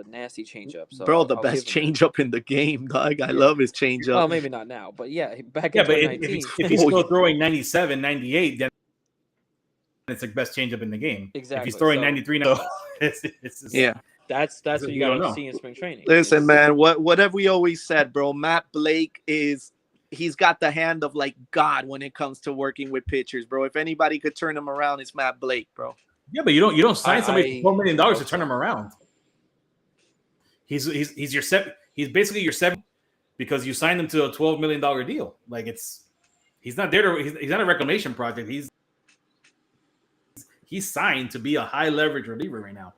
a nasty changeup. So Bro, the I'll best give him that. changeup in the game, dog. I Yeah. love his changeup. Well, maybe not now, but yeah, back in Yeah, but if 2019. he's Oh, still throwing 97, 98, then it's the best changeup in the game. If he's Exactly. throwing So 93 now, it's just, yeah. that's what you we got don't to know. see in spring training. Listen, man, what have we always said, bro? Matt Blake he's got the hand of like God when it comes to working with pitchers, bro. If anybody could turn him around, it's Matt Blake, bro. Yeah, but you don't sign somebody for I $12 million to hope turn so. him around. He's your seven. He's basically your seven because you signed him to a $12 million deal. Like he's not there to. He's not a reclamation project. He's signed to be a high leverage reliever right now.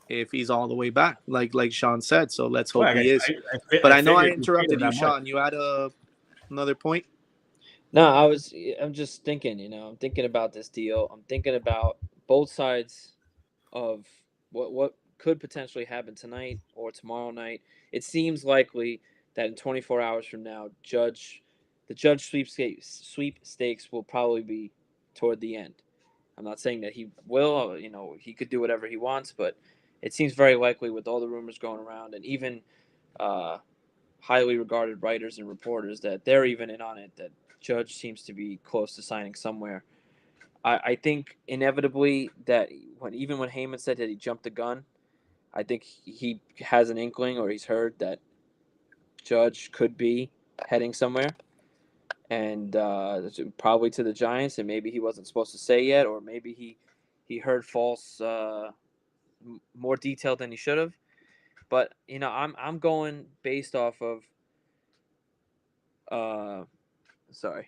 If he's all the way back, like Sean said. So let's hope Well, he is. I, But I I know I figured you paid him interrupted you, that much. Sean. You had another point? No, I'm just thinking. I'm thinking about this deal. I'm thinking about both sides of what could potentially happen tonight or tomorrow night. It seems likely that in 24 hours from now, the judge sweepstakes will probably be toward the end. I'm not saying that he will. He could do whatever he wants, but it seems very likely with all the rumors going around and even uh, highly regarded writers and reporters that they're even in on it. That Judge seems to be close to signing somewhere. I think inevitably that even when Heyman said that he jumped the gun, I think he has an inkling or he's heard that Judge could be heading somewhere, and probably to the Giants, and maybe he wasn't supposed to say yet, or maybe he heard false more detail than he should have. But I'm going based off of uh,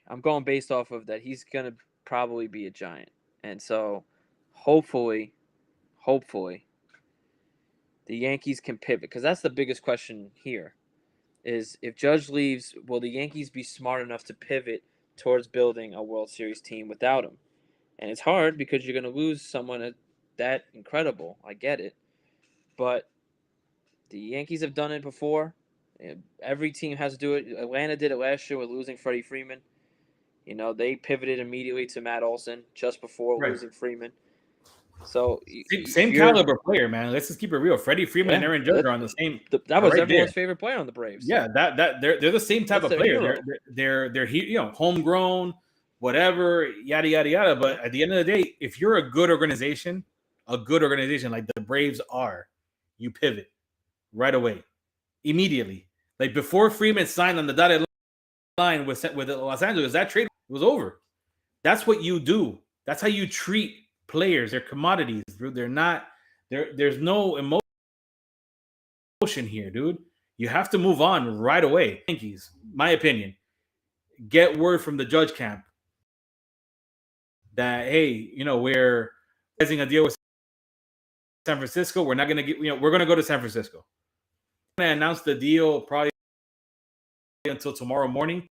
I'm going based off of that he's gonna probably be a Giant, and so hopefully the Yankees can pivot because that's the biggest question here is if Judge leaves, will the Yankees be smart enough to pivot towards building a World Series team without him? And it's hard because you're going to lose someone that incredible. I get it. But the Yankees have done it before. Every team has to do it. Atlanta did it last year with losing Freddie Freeman. They pivoted immediately to Matt Olson just before Right. losing Freeman. So Same caliber player, man. Let's just keep it real. Freddie Freeman and Aaron Judge are on the same. That was right everyone's there. favorite player on the Braves. Yeah, that they're the same type That's of their player. hero. They're homegrown, whatever, yada yada yada. But at the end of the day, if you're a good organization like the Braves are, you pivot right away, immediately. Like before Freeman signed on the dotted line with Los Angeles, that trade was over. That's what you do. That's how you treat players. They're commodities, dude. They're not. There's no emotion here, dude. You have to move on right away. Yankees, my opinion, get word from the Judge camp that hey, we're getting a deal with San Francisco. We're not going to get. We're going to go to San Francisco. I'm going to announce the deal probably until tomorrow morning.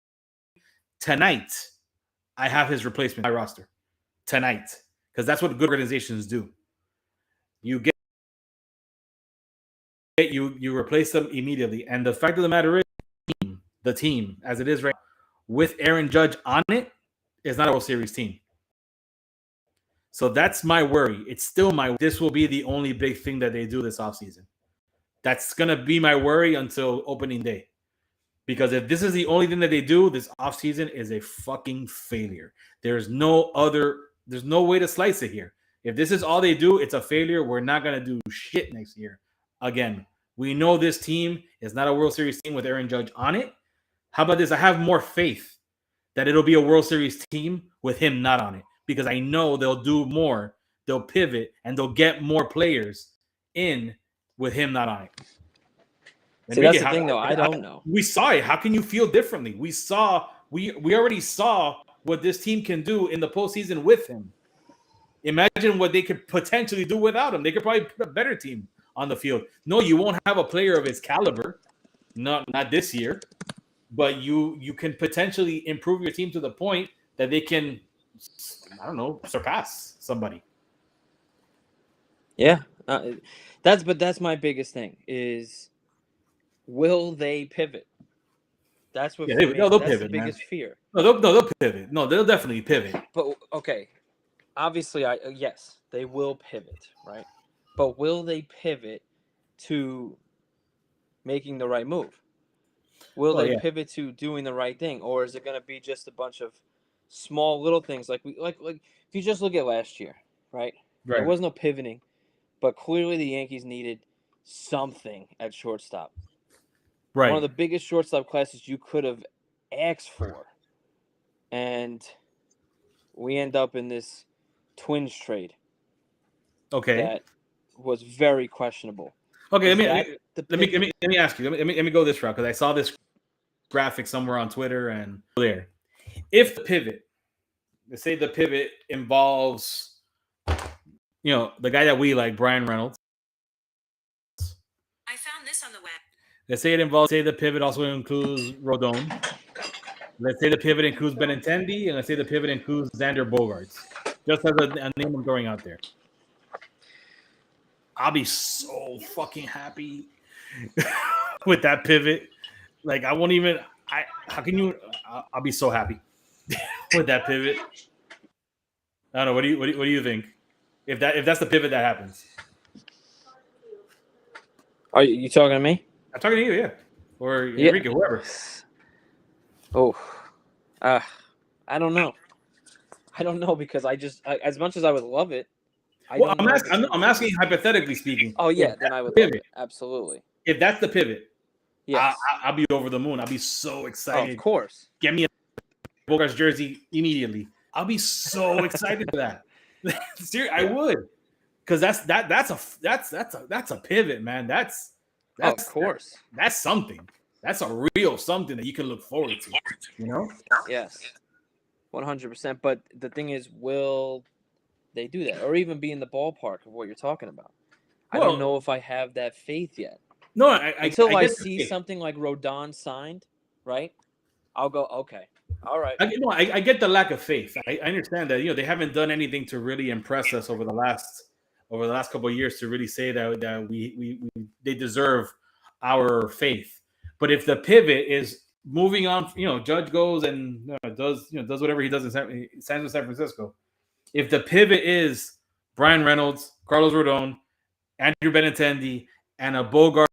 Tonight, I have his replacement, my roster. Tonight, because that's what good organizations do. You get you replace them immediately, and the fact of the matter is, the team as it is right now, with Aaron Judge on it is not a World Series team. So that's my worry. It's still this will be the only big thing that they do this offseason. That's gonna be my worry until opening day. Because if this is the only thing that they do, this offseason is a fucking failure. There's no way to slice it here. If this is all they do, it's a failure. We're not going to do shit next year. Again, we know this team is not a World Series team with Aaron Judge on it. How about this? I have more faith that it'll be a World Series team with him not on it. Because I know they'll do more. They'll pivot and they'll get more players in with him not on it. See, that's the thing, though. I don't know. We saw it. How can you feel differently? We already saw what this team can do in the postseason with him. Imagine what they could potentially do without him. They could probably put a better team on the field. No, you won't have a player of his caliber, not this year, but you can potentially improve your team to the point that they can, I don't know, surpass somebody. Yeah, that's my biggest thing is, will they pivot? That's what they'll that's pivot, the biggest man. fear. No, they'll pivot. No, they'll definitely pivot. But okay, obviously, yes, they will pivot, right? But will they pivot to making the right move? Will they pivot to doing the right thing, or is it going to be just a bunch of small little things like if you just look at last year, right? There was no pivoting, but clearly the Yankees needed something at shortstop. Right. One of the biggest shortstop classes you could have asked for. And we end up in this Twins trade. Okay. That was very questionable. Okay, let me ask you. Let me go this route because I saw this graphic somewhere on Twitter and there. If the pivot, let's say the pivot involves, the guy that we like, Brian Reynolds. I found this on the web. Let's say the pivot also includes Rodon. Let's say the pivot includes Benintendi, and let's say the pivot includes Xander Bogaerts. Just as a name I'm throwing out there. I'll be so fucking happy with that pivot. Like I won't even. How can you? I'll be so happy with that pivot. I don't know. What do you think? If that's the pivot that happens. Are you talking to me? I'm talking to you, yeah, or Enrique, whoever. Oh, I don't know. I don't know because as much as I would love it. I'm asking hypothetically speaking. Oh yeah, then I would love it. Absolutely. If that's the pivot, yes. I'll be over the moon. I'll be so excited. Of course. Get me a Bogaerts jersey immediately. I'll be so excited for that. Seriously, I would, because that's a pivot, man. That's of course. That's something. That's a real something that you can look forward to. Yes, 100%. But the thing is, will they do that, or even be in the ballpark of what you're talking about? I don't know if I have that faith yet. No, until I see something like Rodon signed, right? I'll go, okay, all right. I get the lack of faith. I understand that they haven't done anything to really impress us over the last couple of years to really say that they deserve our faith. But if the pivot is moving on, Judge goes and does whatever he does in San Francisco. If the pivot is Brian Reynolds, Carlos Rodon, Andrew Benintendi, and a Bogarts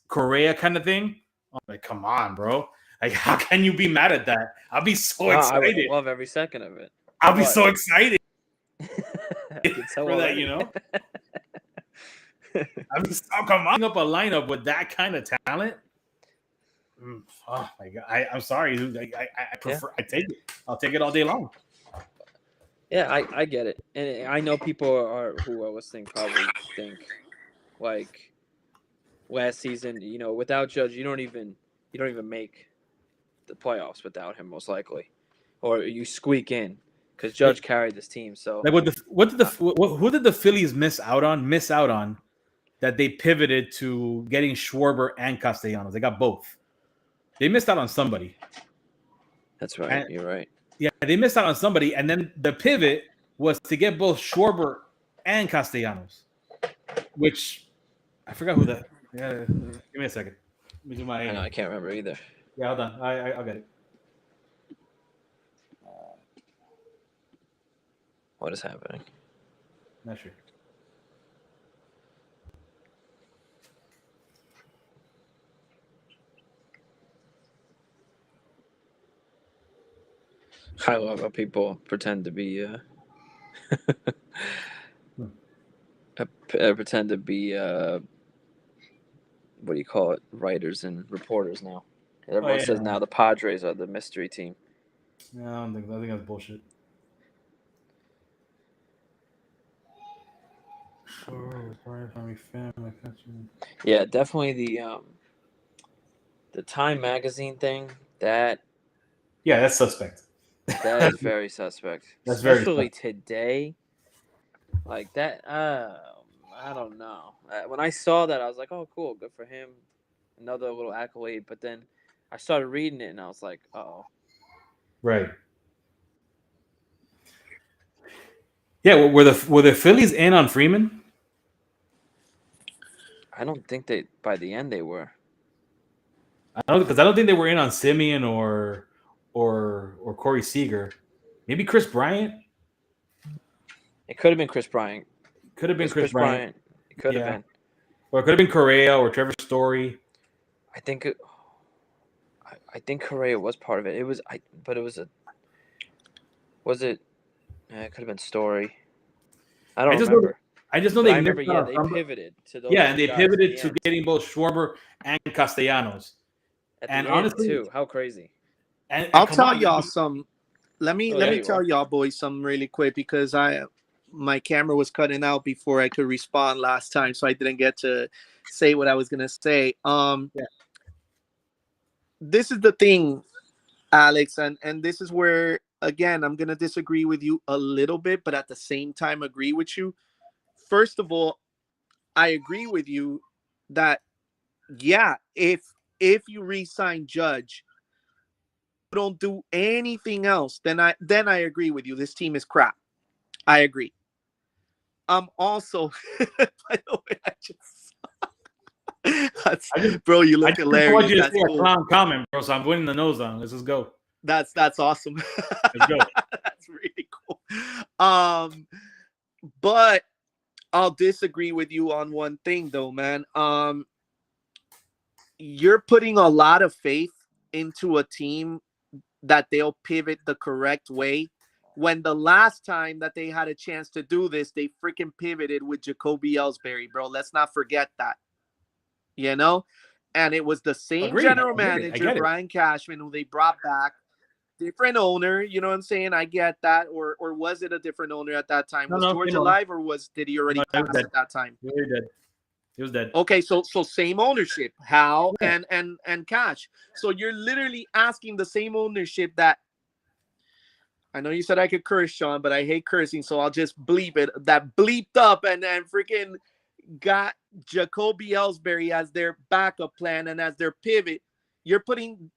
Correa kind of thing. I'm like, come on, bro. Like, how can you be mad at that? I'll be so I would excited. love every second of it. I'll be But so excited I can tell for that, already. you know? I'm just come on up a lineup with that kind of talent. Oh my god! I'm sorry. I prefer. I take it. I'll take it all day long. Yeah, I get it, and I know people who are listening probably think like last season. You know, without Judge, you don't even make the playoffs without him, most likely, or you squeak in because Judge carried this team. So Like, who did the Phillies miss out on that they pivoted to getting Schwarber and Castellanos? They got both. They missed out on somebody. that's right. And, You're right. yeah, they missed out on somebody, and then the pivot was to get both Schwarber and Castellanos, which I forgot who that. Yeah, give me a second. Let me do my. I know I can't remember either. Yeah, hold on. I'll get it. What is happening? Not sure. I love how people pretend to be pretend to be what do you call it? Writers and reporters now. Everyone says now the Padres are the mystery team. No, I think that's bullshit. Yeah, definitely the Time magazine thing that's suspect. that is very suspect, That's very especially suspect. today. Like that, I don't know. When I saw that, I was like, "Oh, cool, good for him." Another little accolade, but then I started reading it, and I was like, "Oh." Right. Yeah, were the Phillies in on Freeman? I don't think by the end they were. I don't think they were in on Simeon or Corey Seager. Maybe Chris Bryant. It could have been Chris Bryant. Could have been Chris Bryant. It could have been. Or it could have been Correa or Trevor Story. I think Correa was part of it. It was but it was a. Was it? It could have been Story. I don't remember. I just know But they I remember. Yeah, they pivoted to those. Yeah, and they guys pivoted at to the end. getting both Schwarber and Castellanos. At and the honestly, end too. How crazy! I'll come tell on, y'all some. Let me tell y'all boys some really quick because my camera was cutting out before I could respond last time, so I didn't get to say what I was gonna say. This is the thing, Alex, and this is where again I'm gonna disagree with you a little bit, but at the same time agree with you. First of all, I agree with you that yeah, if you re-sign Judge, you don't do anything else, then I agree with you. This team is crap. I agree. Also, by the way, bro, you look hilarious. I want you to that's say cool. a clown comment, bro. So I'm winning the nose on. Let's just go. That's awesome. Let's go. That's really cool. But I'll disagree with you on one thing though, man. You're putting a lot of faith into a team that they'll pivot the correct way. When the last time that they had a chance to do this, they freaking pivoted with Jacoby Ellsbury, bro. Let's not forget that. You know? And it was the same general manager, Brian Cashman, who they brought back. Different owner, you know what I'm saying? I get that. Or was it a different owner at that time? Was George alive or did he already pass at that time? He was dead. Okay, so same ownership, Hal and Cash. So you're literally asking the same ownership that I know you said I could curse, Sean, but I hate cursing, so I'll just bleep it. That bleeped up and freaking got Jacoby Ellsbury as their backup plan and as their pivot. You're putting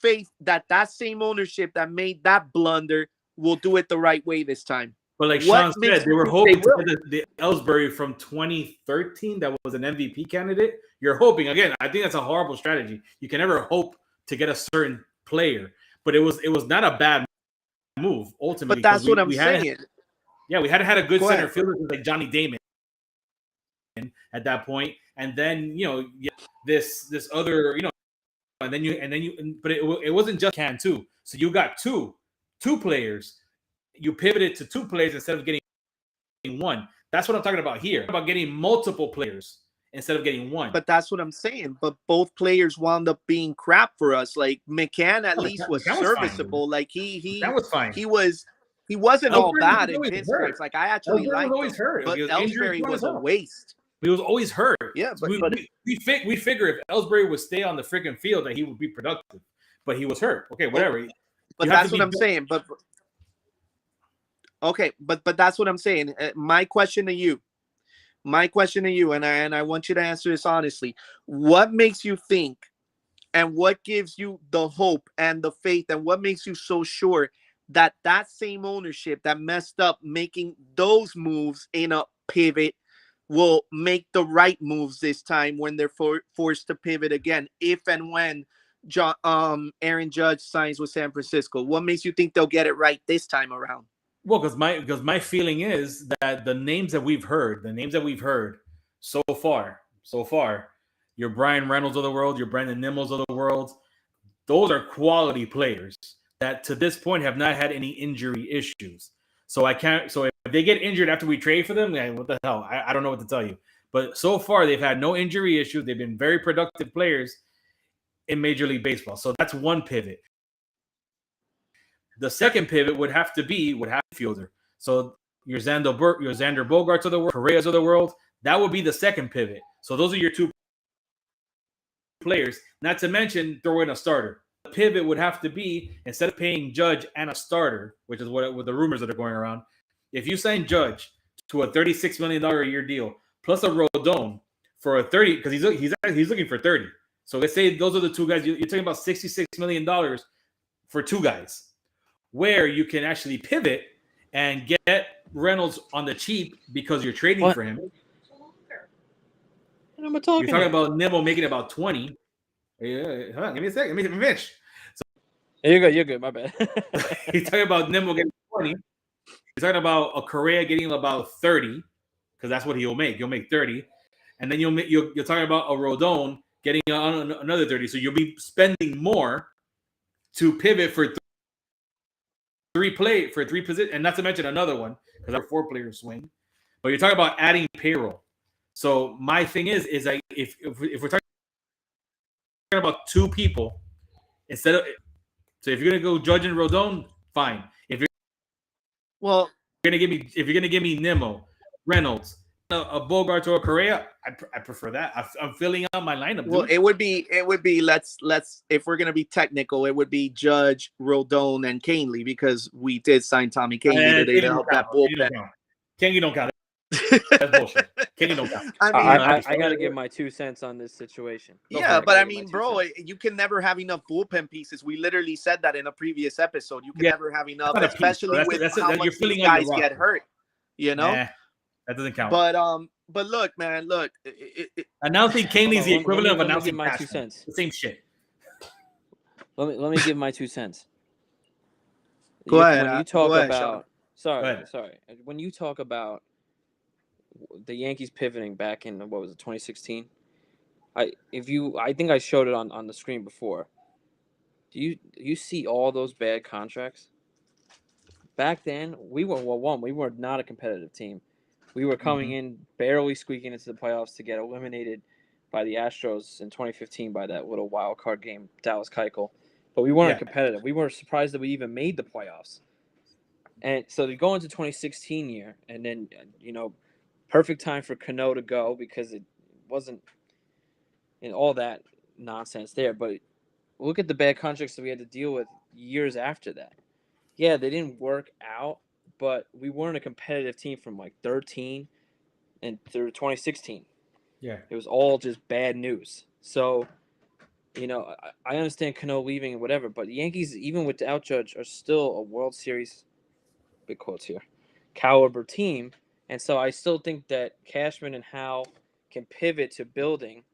faith that same ownership that made that blunder will do it the right way this time. But like Sean said, they were hoping to get the Ellsbury from 2013 that was an MVP candidate. You're hoping, again, I think that's a horrible strategy. You can never hope to get a certain player, but it was not a bad move ultimately. But that's what I'm saying. Yeah, we had a good Go center ahead. fielder like Johnny Damon at that point, and then this other and then you, but it wasn't just can too. So you got two players. You pivoted to two players instead of getting one. That's what I'm talking about here. About getting multiple players instead of getting one. But that's what I'm saying. But both players wound up being crap for us. Like McCann at No, least was McCann was fine, dude. serviceable. Like McCann was fine. he wasn't all Ellsbury bad was in always pinstripes. hurt. Like I actually Ellsbury was liked always him. hurt. But He was injured. He Ellsbury was was a hurt. waste. He was always hurt. Yeah, So we figure if Ellsbury would stay on the freaking field that he would be productive, but he was hurt. Okay, whatever. But that's what I'm saying. But okay, but that's what I'm saying. My question to you, and I want you to answer this honestly. What makes you think, and what gives you the hope and the faith, and what makes you so sure that that same ownership that messed up making those moves in a pivot will make the right moves this time when they're forced to pivot again, if and when Aaron Judge signs with San Francisco? What makes you think they'll get it right this time around? Well, because my feeling is that the names that we've heard so far, your Brian Reynolds of the world, your Brandon Nimmels of the world, those are quality players that to this point have not had any injury issues. So if they get injured after we trade for them, then what the hell? I don't know what to tell you. But so far, they've had no injury issues. They've been very productive players in Major League Baseball. So that's one pivot. The second pivot would have to be fielder. So your Xander Bogaerts of the world, Correa's of the world, that would be the second pivot. So those are your two players. Not to mention throw in a starter. The pivot would have to be, instead of paying Judge and a starter, which is what the rumors that are going around, if you sign Judge to a $36 million a year deal plus a Rodon for a 30, because he's looking for 30. So let's say those are the two guys. You're talking about $66 million for two guys, where you can actually pivot and get Reynolds on the cheap because you're trading for him. What am I talking? You're talking about Nimmo making about 20. Hold on, give me a second. Let me finish. You're good. My bad. He's talking about Nimmo getting 20. He's talking about a Correa getting about 30, because that's what he'll make. You'll make 30, and then you're talking about a Rodon getting another 30. So you'll be spending more to pivot for three positions, and not to mention another one because our 4-player swing. But you're talking about adding payroll. So my thing is like if we're talking about two people instead of, so if you're gonna go Judge and Rodon, fine. If you're gonna give me Nimmo, Reynolds, a Bogart or a Correa, I prefer that. I'm filling out my lineup. Well, dude. it would be let's if we're gonna be technical, it would be Judge, Rodon, and Canely, because we did sign Tommy Canely today to help that bullpen. Canely don't count. That's bullshit. Canely don't count. I gotta give my 2 cents on this situation. Yeah, but I mean, bro, you can never have enough bullpen pieces. We literally said that in a previous episode. You can never have enough, especially with how much these guys get hurt. You know, that doesn't count. But look, man, announcing Canely is the equivalent of announcing my 2 cents. The same shit. Let me give my 2 cents. Go ahead. When you talk about sorry. When you talk about the Yankees pivoting back in 2016, I think I showed it on the screen before. Do you see all those bad contracts? Back then, we were not a competitive team. We were coming in barely squeaking into the playoffs to get eliminated by the Astros in 2015 by that little wild card game, Dallas Keuchel. But we weren't competitive. We were surprised that we even made the playoffs. And so to go into 2016 year, and then perfect time for Cano to go because it wasn't all that nonsense there. But look at the bad contracts that we had to deal with years after that. Yeah, they didn't work out, but we weren't a competitive team from 13 and through 2016. Yeah. It was all just bad news. So, I understand Cano leaving and whatever, but the Yankees, even without Judge, are still a World Series, big quotes here, caliber team. And so I still think that Cashman and Howe can pivot to building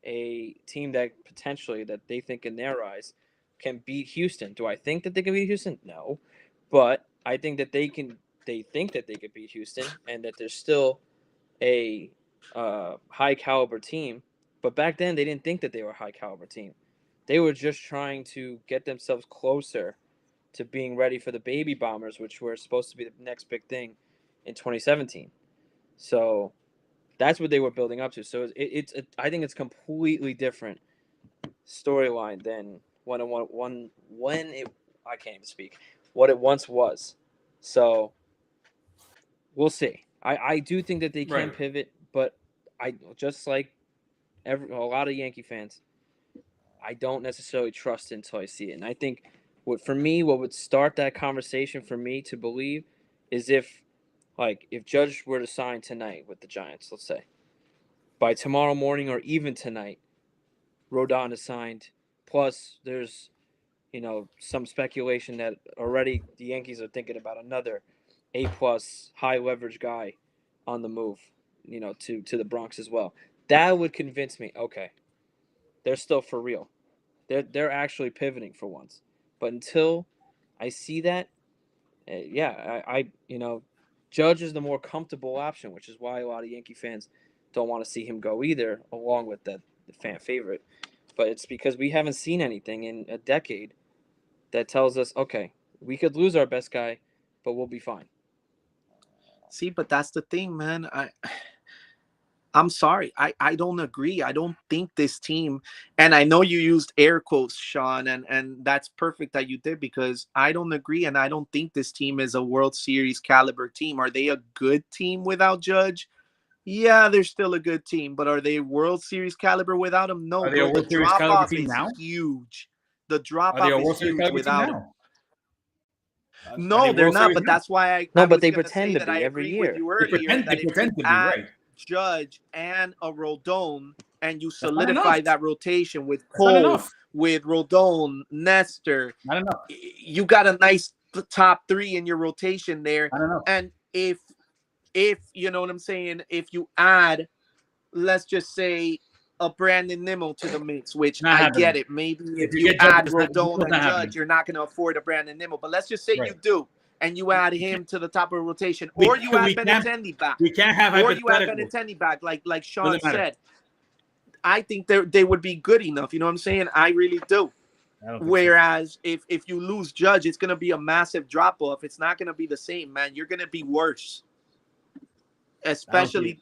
a team that potentially, that they think in their eyes, can beat Houston. Do I think that they can beat Houston? No. But I think that they can they think that they could beat Houston and that they're still a high caliber team. But back then, they didn't think that they were a high caliber team. They were just trying to get themselves closer to being ready for the baby bombers, which were supposed to be the next big thing in 2017. So that's what they were building up to. So I think it's completely different storyline than when it I can't even speak what it once was. So we'll see. I do think that they can Right. pivot, but I just like a lot of Yankee fans. I don't necessarily trust it until I see it, and I think what would start that conversation for me to believe is if Judge were to sign tonight with the Giants, let's say by tomorrow morning or even tonight, Rodon is signed. Plus, there's some speculation that already the Yankees are thinking about another A+ high leverage guy on the move, to the Bronx as well. That would convince me. Okay, they're still for real. They're actually pivoting for once. But until I see that, yeah, Judge is the more comfortable option, which is why a lot of Yankee fans don't want to see him go either, along with the fan favorite. But it's because we haven't seen anything in a decade that tells us, okay, we could lose our best guy, but we'll be fine. See, but that's the thing, man. I'm sorry. I don't agree. I don't think this team, and I know you used air quotes, Sean, and that's perfect that you did, because I don't agree, and I don't think this team is a World Series caliber team. Are they a good team without Judge? Yeah, they're still a good team, but are they World Series caliber without him? No, Are they a bro. The World Series drop caliber off team is now? huge. The drop Are they off a is World Series huge caliber team without him. now? Are they No, they're World not. Series But now? that's why I No, but was they gonna pretend say to that I be every agreed with year. you They earlier pretend. that They if you pretend to be add right. Judge and a Rodon and you That's not enough. solidify that rotation with That's not Cole, enough. with Rodon, Nestor, Not enough. you got a nice top three in your rotation there. Not enough. And if you know what I'm saying, if you add, let's just say, a Brandon Nimmo to the mix, which Not I get happening. it. Maybe If if you you get Judge, add it's not. Rodon It's and not happening. Judge, you're not going to afford a Brandon Nimmo. But let's just say Right. you do, and you add him to the top of the rotation, We or you add we can't Benintendi back, we can't have or you add hypotheticals. Benintendi back, like Sean Doesn't matter. said. I think they would be good enough. You know what I'm saying? I really do. I don't think so. Whereas if you lose Judge, it's going to be a massive drop off. It's not going to be the same, man. You're going to be worse, I don't see it.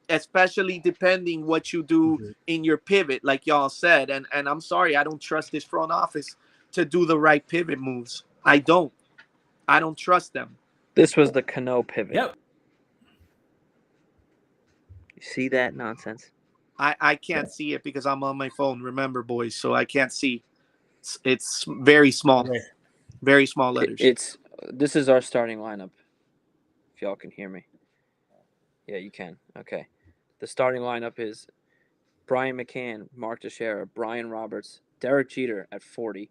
especially depending what you do in your pivot, like y'all said. And I'm sorry, I don't trust this front office to do the right pivot moves. I don't trust them. This was the Cano pivot. Yep. You see that nonsense? I can't see it because I'm on my phone, remember, boys, so I can't see. It's very small. Okay. Very small letters. This is our starting lineup. If y'all can hear me. Yeah, you can. Okay. The starting lineup is Brian McCann, Mark Teixeira, Brian Roberts, Derek Jeter at 40.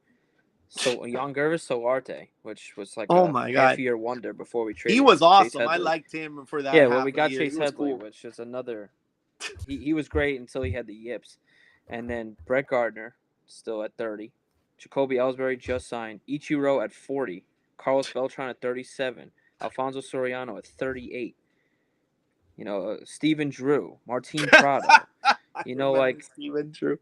So Yangervis Solarte, which was like Oh a my God. half-year wonder before we traded He was Chase awesome. I Headley. liked him for that. Yeah, well, half we a got year. Chase He was Headley, cool. which is another. He was great until he had the yips, and then Brett Gardner still at 30, Jacoby Ellsbury just signed, Ichiro at 40, Carlos Beltran at 37, Alfonso Soriano at 38. Steven Drew, Martin Prado. Steven Drew.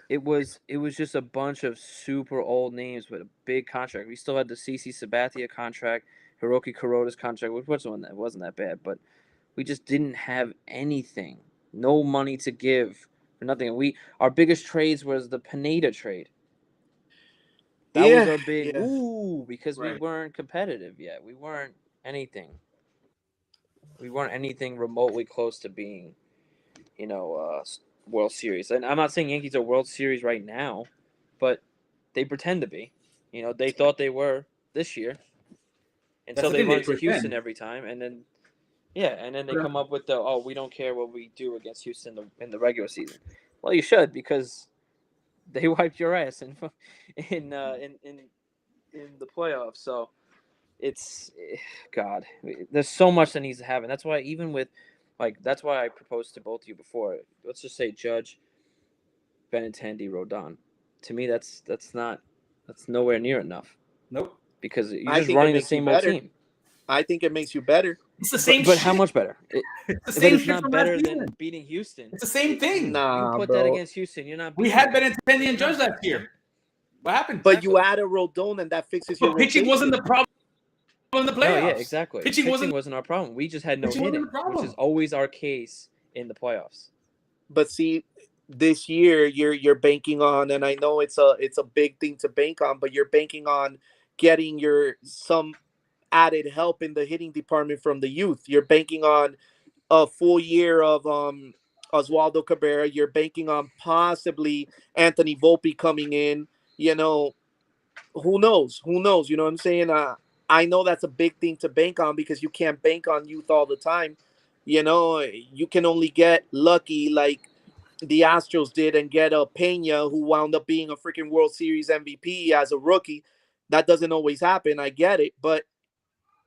It was just a bunch of super old names with a big contract. We still had the CC Sabathia contract, Hiroki Kuroda's contract, which wasn't that bad, but we just didn't have anything. No money to give for nothing. Our biggest trades was the Pineda trade. That was our big because we weren't competitive yet. We weren't anything. We weren't anything remotely close to being, World Series. And I'm not saying Yankees are World Series right now, but they pretend to be. They thought they were this year That's until the they thing. run They into Houston pretend. every time, and then they come up with we don't care what we do against Houston in the regular season. Well, you should, because they wiped your ass in the playoffs. So it's God. There's so much that needs to happen. That's why that's why I proposed to both of you before. Let's just say Judge, Benintendi, Rodon. To me, that's nowhere near enough Nope. because you're I just think it running the makes you same old better. team. I think it makes you better. It's the same But shit. how much better? It's the But same it's shit not from last better than season. beating Houston. It's the same thing. You Nah, put that bro. against Houston, you're not We beating had them. Benintendi and Judge last year. What happened? But Exactly. you add a Rodon and that fixes your But pitching rotation. wasn't the problem in the playoffs. No, yeah, exactly. Pitching wasn't our problem. We just had no pitching wasn't hitting, the problem. which is always our case in the playoffs. But see, this year you're banking on, and I know it's a big thing to bank on, but you're banking on getting your some added help in the hitting department from the youth. You're banking on a full year of Oswaldo Cabrera. You're banking on possibly Anthony Volpe coming in. You know, who knows? Who knows? You know what I'm saying? I know that's a big thing to bank on because you can't bank on youth all the time. You know, you can only get lucky like the Astros did and get a Pena who wound up being a freaking World Series MVP as a rookie. That doesn't always happen. I get it, but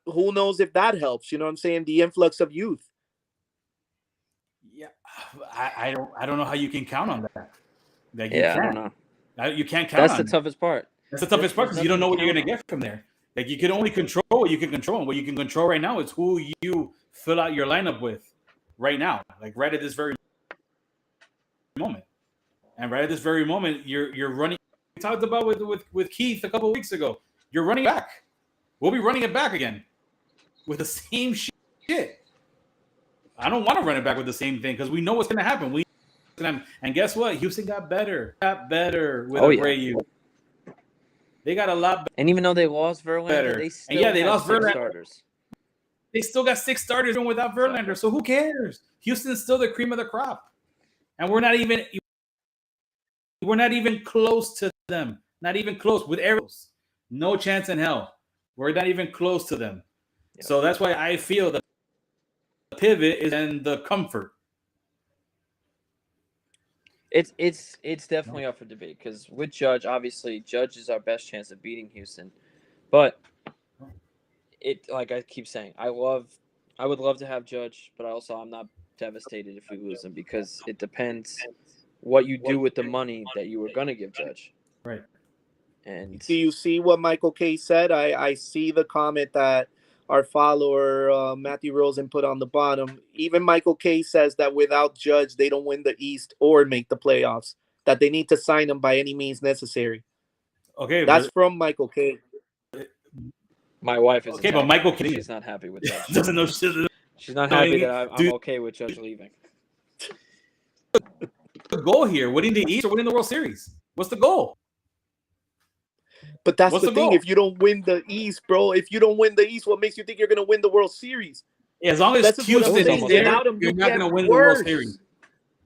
who knows if that helps? You know what I'm saying? The influx of youth. Yeah, I don't know how you can count on that. Like you Yeah, can't. I don't know. You can't count That's on the that. toughest part. That's the toughest part because you don't know what you're going to count get from there. Like you can only control what you can control, and what you can control right now is who you fill out your lineup with right now, like right at this very moment. And right at this very moment, you're running. We talked about with Keith a couple of weeks ago. You're running back. We'll be running it back again with the same shit. I don't want to run it back with the same thing because we know what's going to happen. And guess what? Houston got better with Abreu. Yeah. They got a lot better. And even though they lost Verlander, they still they lost Verlander. Starters. They still got 6 starters even without Verlander. So who cares? Houston's still the cream of the crop, and we're not even close to them. Not even close with arrows. No chance in hell. We're not even close to them. Yep. So that's why I feel the pivot is in the comfort. It's definitely up for debate because with Judge, obviously Judge is our best chance of beating Houston, but like I keep saying, I would love to have Judge, but I'm not devastated if we lose him because it depends what you do with the money that you were gonna give Judge. Right. And do you see what Michael K said? I see the comment that our follower Matthew Rosen put on the bottom. Even Michael K says that without Judge, they don't win the East or make the playoffs. That they need to sign him by any means necessary. Okay, that's from Michael K. My wife is okay, but Michael K. She's not happy with Judge. Doesn't know shit. She's not happy that I'm okay with Judge leaving. The goal here: winning the East or winning the World Series. What's the goal? But that's the thing. Goal? If you don't win the East, bro, what makes you think you're going to win the World Series? Yeah, as long as Houston is there, you're not going to win the World Series.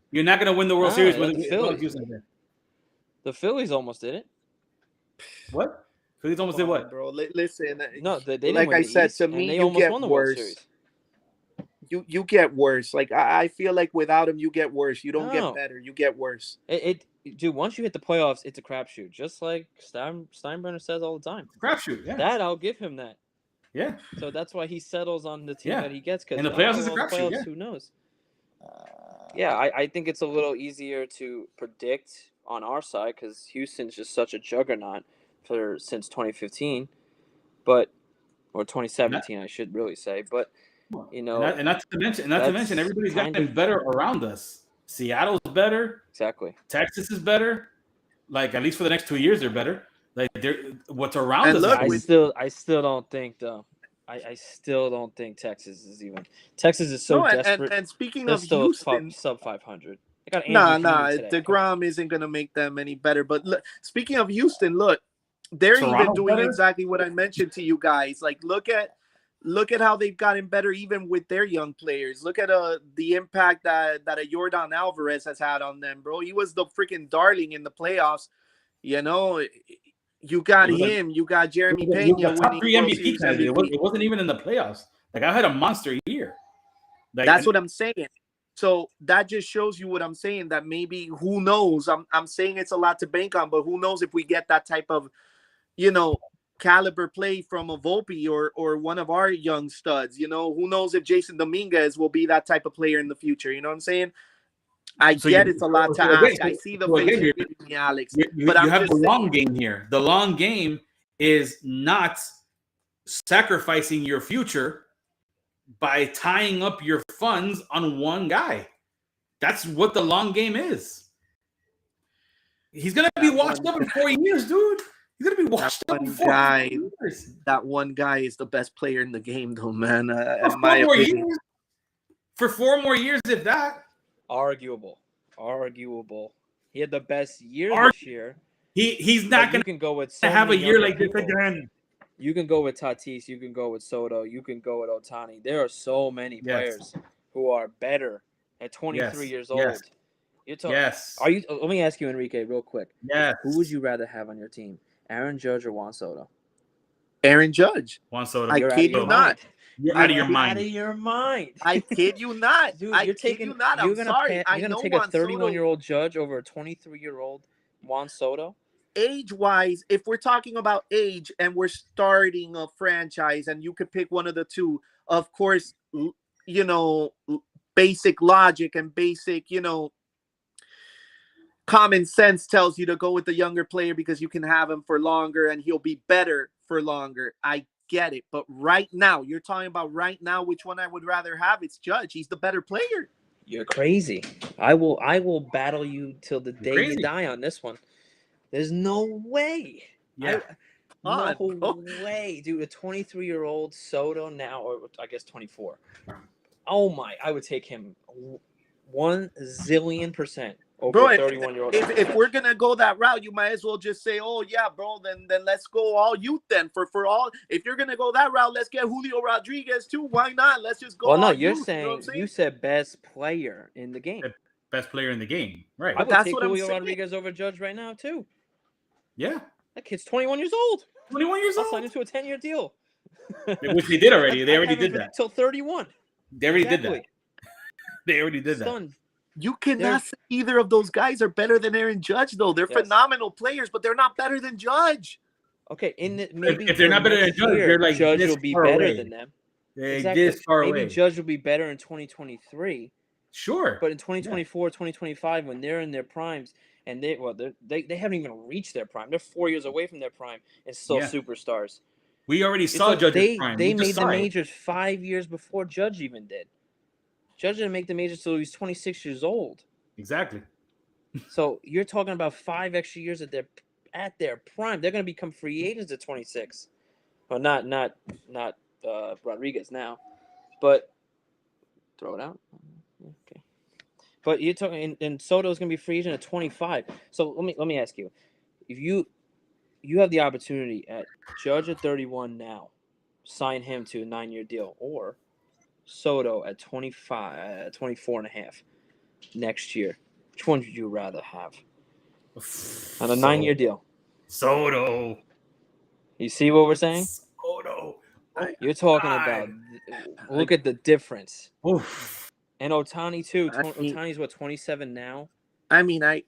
You're not going to win the World Series with Houston there. The Phillies almost did it. What? Phillies almost did what? Bro, listen. No, they didn't like win I the said, East, to me, you get worse. You get worse. Like I feel like without him, you get worse. You don't get better. You get worse. Dude, once you hit the playoffs, it's a crapshoot. Just like Steinbrenner says all the time. Crapshoot, yeah. That I'll give him that. Yeah. So that's why he settles on the team that he gets. Because in the playoffs is a crapshoot. Yeah. Who knows? I think it's a little easier to predict on our side because Houston's just such a juggernaut since 2015, or 2017, I should really say. But you know, and not to mention, everybody's gotten better around us. Seattle's better. Exactly. Texas is better. Like at least for the next 2 years, they're better. Like what's around us. I still don't think though. I still don't think Texas is even. Texas is so desperate. And speaking of Houston, sub 500. Nah. DeGrom isn't gonna make them any better. But speaking of Houston, look, they're even doing exactly what I mentioned to you guys. Like look at how they've gotten better even with their young players. Look at the impact that a Yordan Alvarez has had on them, bro. He was the freaking darling in the playoffs. You know, you got him. You got Jeremy Pena winning 3 MVP candidates. It wasn't even in the playoffs. Like I had a monster year. That's what I'm saying. So that just shows you what I'm saying. That maybe who knows? I'm saying it's a lot to bank on, but who knows if we get that type of, caliber play from a Volpe or one of our young studs. Who knows if Jason Dominguez will be that type of player in the future. You know what I'm saying? It's a lot to ask. I see the face you're giving me, Alex. But you have the long game here. The long game is not sacrificing your future by tying up your funds on one guy. That's what the long game is. He's gonna be washed up in 4 years, dude. He's gonna be washed up in 4 years. That one guy is the best player in the game, though, man. For In my 4 more opinion. years. For 4 more years, if that. Arguable. He had the best year this year. He's not You gonna can go with have a many year younger like this people. again. You can go with Tatis. You can go with Soto. You can go with Ohtani. There are so many players who are better at 23 years old. Yes. You're talking. Yes. Are you? Let me ask you, Enrique, real quick. Yes. Who would you rather have on your team, Aaron Judge or Juan Soto? Aaron Judge. Juan Soto. I kid you not. You're out of your mind. Out of your mind. I kid you not. Dude, I you're kid taking. you not. You're I'm gonna sorry. you're I gonna know take a Juan Soto. 31-year-old Judge over a 23-year-old Juan Soto. Age-wise, if we're talking about age and we're starting a franchise and you could pick one of the two, of course, you know, basic logic and basic, you know, common sense tells you to go with the younger player because you can have him for longer and he'll be better for longer. I get it. But right now, you're talking about right now, which one I would rather have. It's Judge. He's the better player. You're crazy. I will battle you till the day crazy. you die on this one. There's no way. Yeah. No way, dude. A 23-year-old Soto now, or I guess 24. Oh my! I would take him 1,000,000,000% over Bro, a 31-year-old. if we're gonna go that route, you might as well just say, "Oh yeah, bro, then let's go all youth." Then for all, if you're gonna go that route, let's get Julio Rodriguez too. Why not? Let's just go. Well, no, all you're youth, saying, you know what I'm saying? you said best player in the game. The best player in the game. Right. I would that's take what I'm Julio saying. Rodriguez over Judge right now too. Yeah. That kid's 21 years old. 21 years I'll sign old. him to a 10-year deal. Which they did already. They I'd already have him did that. till 31. They already did Exactly. that. They already did that. Done. You cannot say either of those guys are better than Aaron Judge, though. They're phenomenal players, but they're not better than Judge. Okay, maybe if they're not better than Judge, they're like Judge this will be far better away. than them. They're Exactly. this far Maybe away. Judge will be better in 2023. Sure. But in 2024, 2025, when they're in their primes, and they haven't even reached their prime. They're 4 years away from their prime and still superstars. We already saw Judge's prime. They made the majors 5 years before Judge even did. Judge didn't make the majors until he was 26 years old. Exactly. So you're talking about 5 extra years at their prime. They're going to become free agents at 26. Well, not Rodriguez now, but throw it out. Okay. But you're talking, and Soto's going to be free agent at 25. So let me ask you, if you have the opportunity at Judge at 31 now, sign him to a 9-year deal, or Soto at 25, 24 and a half next year, which one would you rather have on a 9-year deal? Soto. You see what we're saying? Soto. You're talking about. Look at the difference. Oof. And Ohtani too. Ohtani's what, 27 now? I mean, I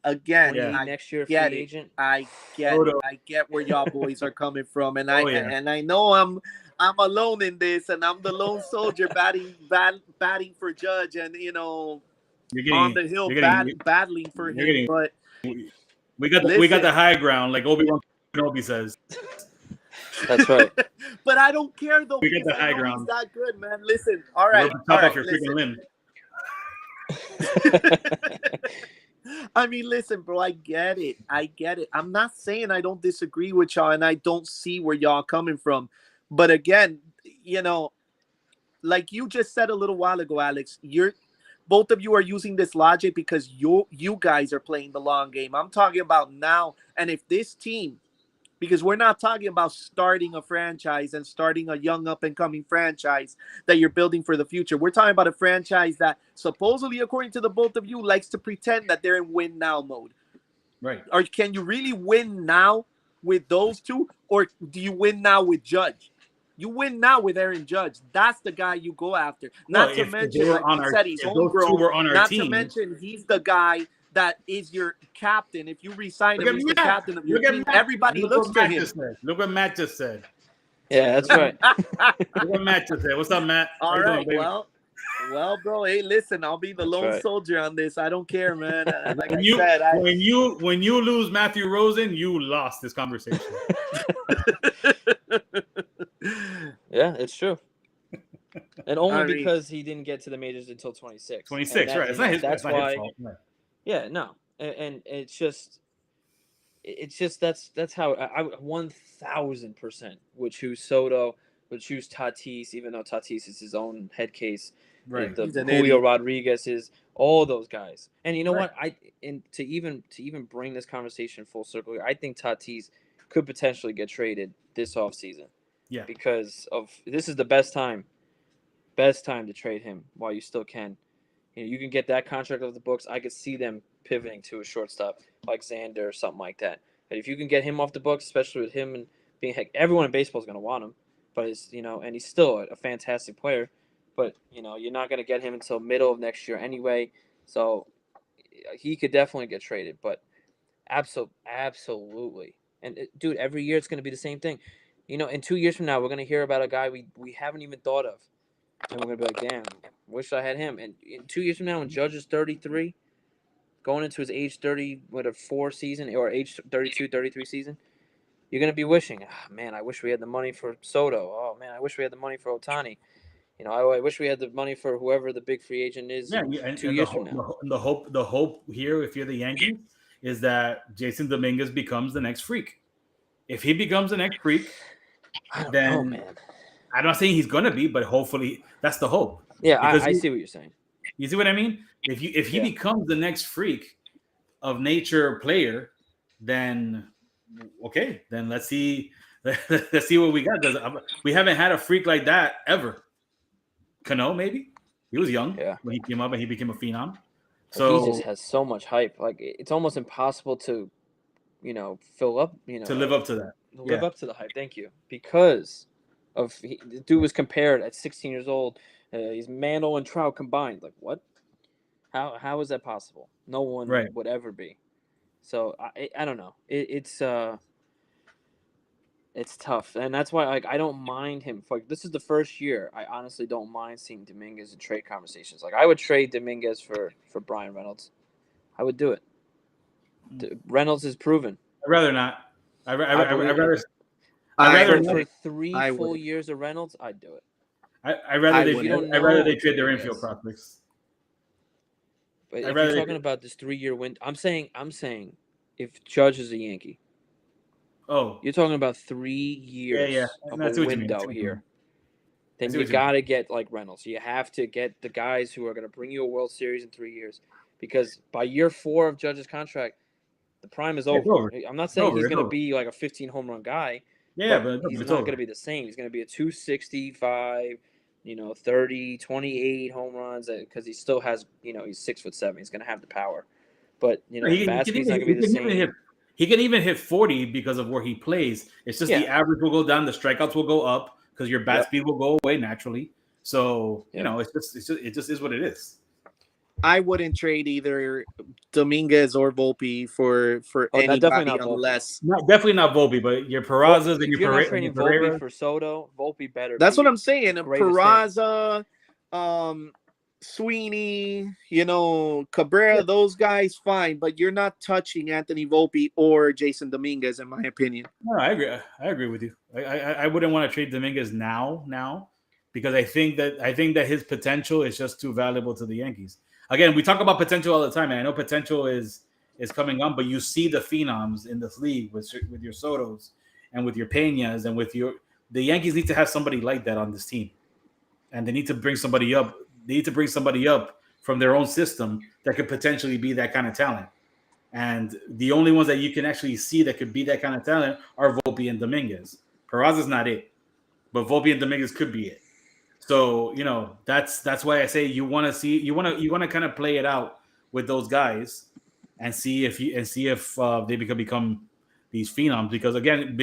again, next year free get agent. I get where y'all boys are coming from, and I know I'm alone in this, and I'm the lone soldier batting for Judge, and you know, on the hill battling for him. But we got the high ground, like Obi-Wan Kenobi says. That's right. But I don't care though. We got the high ground. He's not good, man. Listen, all right. Off your freaking limb. I mean, listen, bro, I get it. I'm not saying I don't disagree with y'all, and I don't see where y'all coming from. But again, you know, like you just said a little while ago, Alex, both of you are using this logic because you guys are playing the long game. I'm talking about now, and if this team, because we're not talking about starting a franchise and starting a young up-and-coming franchise that you're building for the future. We're talking about a franchise that supposedly, according to the both of you, likes to pretend that they're in win-now mode. Right. Or can you really win now with those two? Or do you win now with Judge? You win now with Aaron Judge. That's the guy you go after. Not to mention, like you said, he's homegrown. Not to mention, he's the guy that is your captain. If you resign him, he's the captain of your team. Everybody looks to him. Look what Matt just said. Yeah, that's right. Look what Matt just said. What's up, Matt? All right, well, bro. Hey, listen, I'll be the lone soldier on this. I don't care, man. Like when you lose Matthew Rosen, you lost this conversation. Yeah, it's true. And only I mean, because he didn't get to the majors until 26. And 26, that, right? you know, It's that's not his why. fault. Right. Yeah, no. And it's just that's how I 1000% would choose Soto, would choose Tatis, even though Tatis is his own head case. Right. The he's an Julio idiot. Rodriguez is all those guys. And you know Right. what? And to even bring this conversation full circle here, I think Tatis could potentially get traded this offseason Yeah. because of this is the best time to trade him while you still can. You know, you can get that contract off the books. I could see them pivoting to a shortstop like Xander or something like that. But if you can get him off the books, especially with him and being heck, everyone in baseball is going to want him. But it's and he's still a fantastic player. But you're not going to get him until middle of next year anyway. So he could definitely get traded. But absolutely. And dude, every year it's going to be the same thing. In 2 years from now, we're going to hear about a guy we haven't even thought of, and we're going to be like, damn, wish I had him. And in 2 years from now, when Judge is 33, going into his age 30, what, a 4 season, or age 32, 33 season, you're going to be wishing, oh, man, I wish we had the money for Soto. Oh, man, I wish we had the money for Otani. I wish we had the money for whoever the big free agent is Yeah, in and, two and the, years from hope, now. the hope here, if you're the Yankees, is that Jason Dominguez becomes the next freak. If he becomes the next freak, I don't know, then man. I'm not saying he's gonna be, but hopefully that's the hope. Yeah, Because I see what you're saying. you see what I mean? If he Yeah. becomes the next freak of nature player, then okay, then let's see let's see what we got. Because we haven't had a freak like that ever. Cano, maybe he was young Yeah. when he came up and he became a phenom. But he just So has so much hype. Like, it's almost impossible to, fill up, to live up to that, live yeah, up to the hype. Thank you. Because the dude was compared at 16 years old. He's Mantle and Trout combined. Like, what? How is that possible? No one right. would ever be. So I don't know. It's tough, and that's why, like, I don't mind him. Like, this is the first year I honestly don't mind seeing Dominguez in trade conversations. Like, I would trade Dominguez for Brian Reynolds. I would do it. Reynolds is proven. I'd rather not. I believe I'd I rather for not. for wouldn't. three I full wouldn't. years of Reynolds, I'd do it. I'd rather I they If you wouldn't. don't I'd rather know they trade their infield Dominguez, prospects. but I'd if you're rather talking they. about this 3 year win, I'm saying, if Judge is a Yankee, Oh, you're talking about 3 yeah. years of And a I see what you mean. window here. I Then see you what you mean. got to get like Reynolds. You have to get the guys who are going to bring you a World Series in 3 years, because by year 4 of Judge's contract, the prime is Yeah, it's over. over. I'm not It's saying over. he's It's going to over. be like a 15 home run guy, Yeah, but but he's it's not going over. to be the same. He's going to be a 265, 30, 28 home runs, because he still has, he's 6'7". He's going to have the power, but He bat can speed's even not going to be the hit. same. He can even hit 40 because of where he plays. It's just the Yeah. average will go down, the strikeouts will go up because your bat Yep. speed will go away naturally. So Yep. it just is what it is. I wouldn't trade either Dominguez or Volpe for Oh, not definitely anybody not Volpe. unless. Definitely not Volpe, but your Perazzas and If your you're not And your trading Volpe Pereira. for Soto, Volpe better That's be what I'm saying. the greatest thing. Peraza, Sweeney, Cabrera, Yeah. those guys, fine, but you're not touching Anthony Volpe or Jason Dominguez, in my opinion. No, I agree. I agree with you. I wouldn't want to trade Dominguez now because I think that his potential is just too valuable to the Yankees. Again, we talk about potential all the time, and I know potential is coming on, but you see the phenoms in this league with your Sotos and with your Peñas and with the Yankees need to have somebody like that on this team, and they need to bring somebody up. They need to bring somebody up from their own system that could potentially be that kind of talent. And the only ones that you can actually see that could be that kind of talent are Volpe and Dominguez. Peraza's not it, but Volpe and Dominguez could be it. So that's why I say you want to kind of play it out with those guys and see if they could become these phenoms. Because again,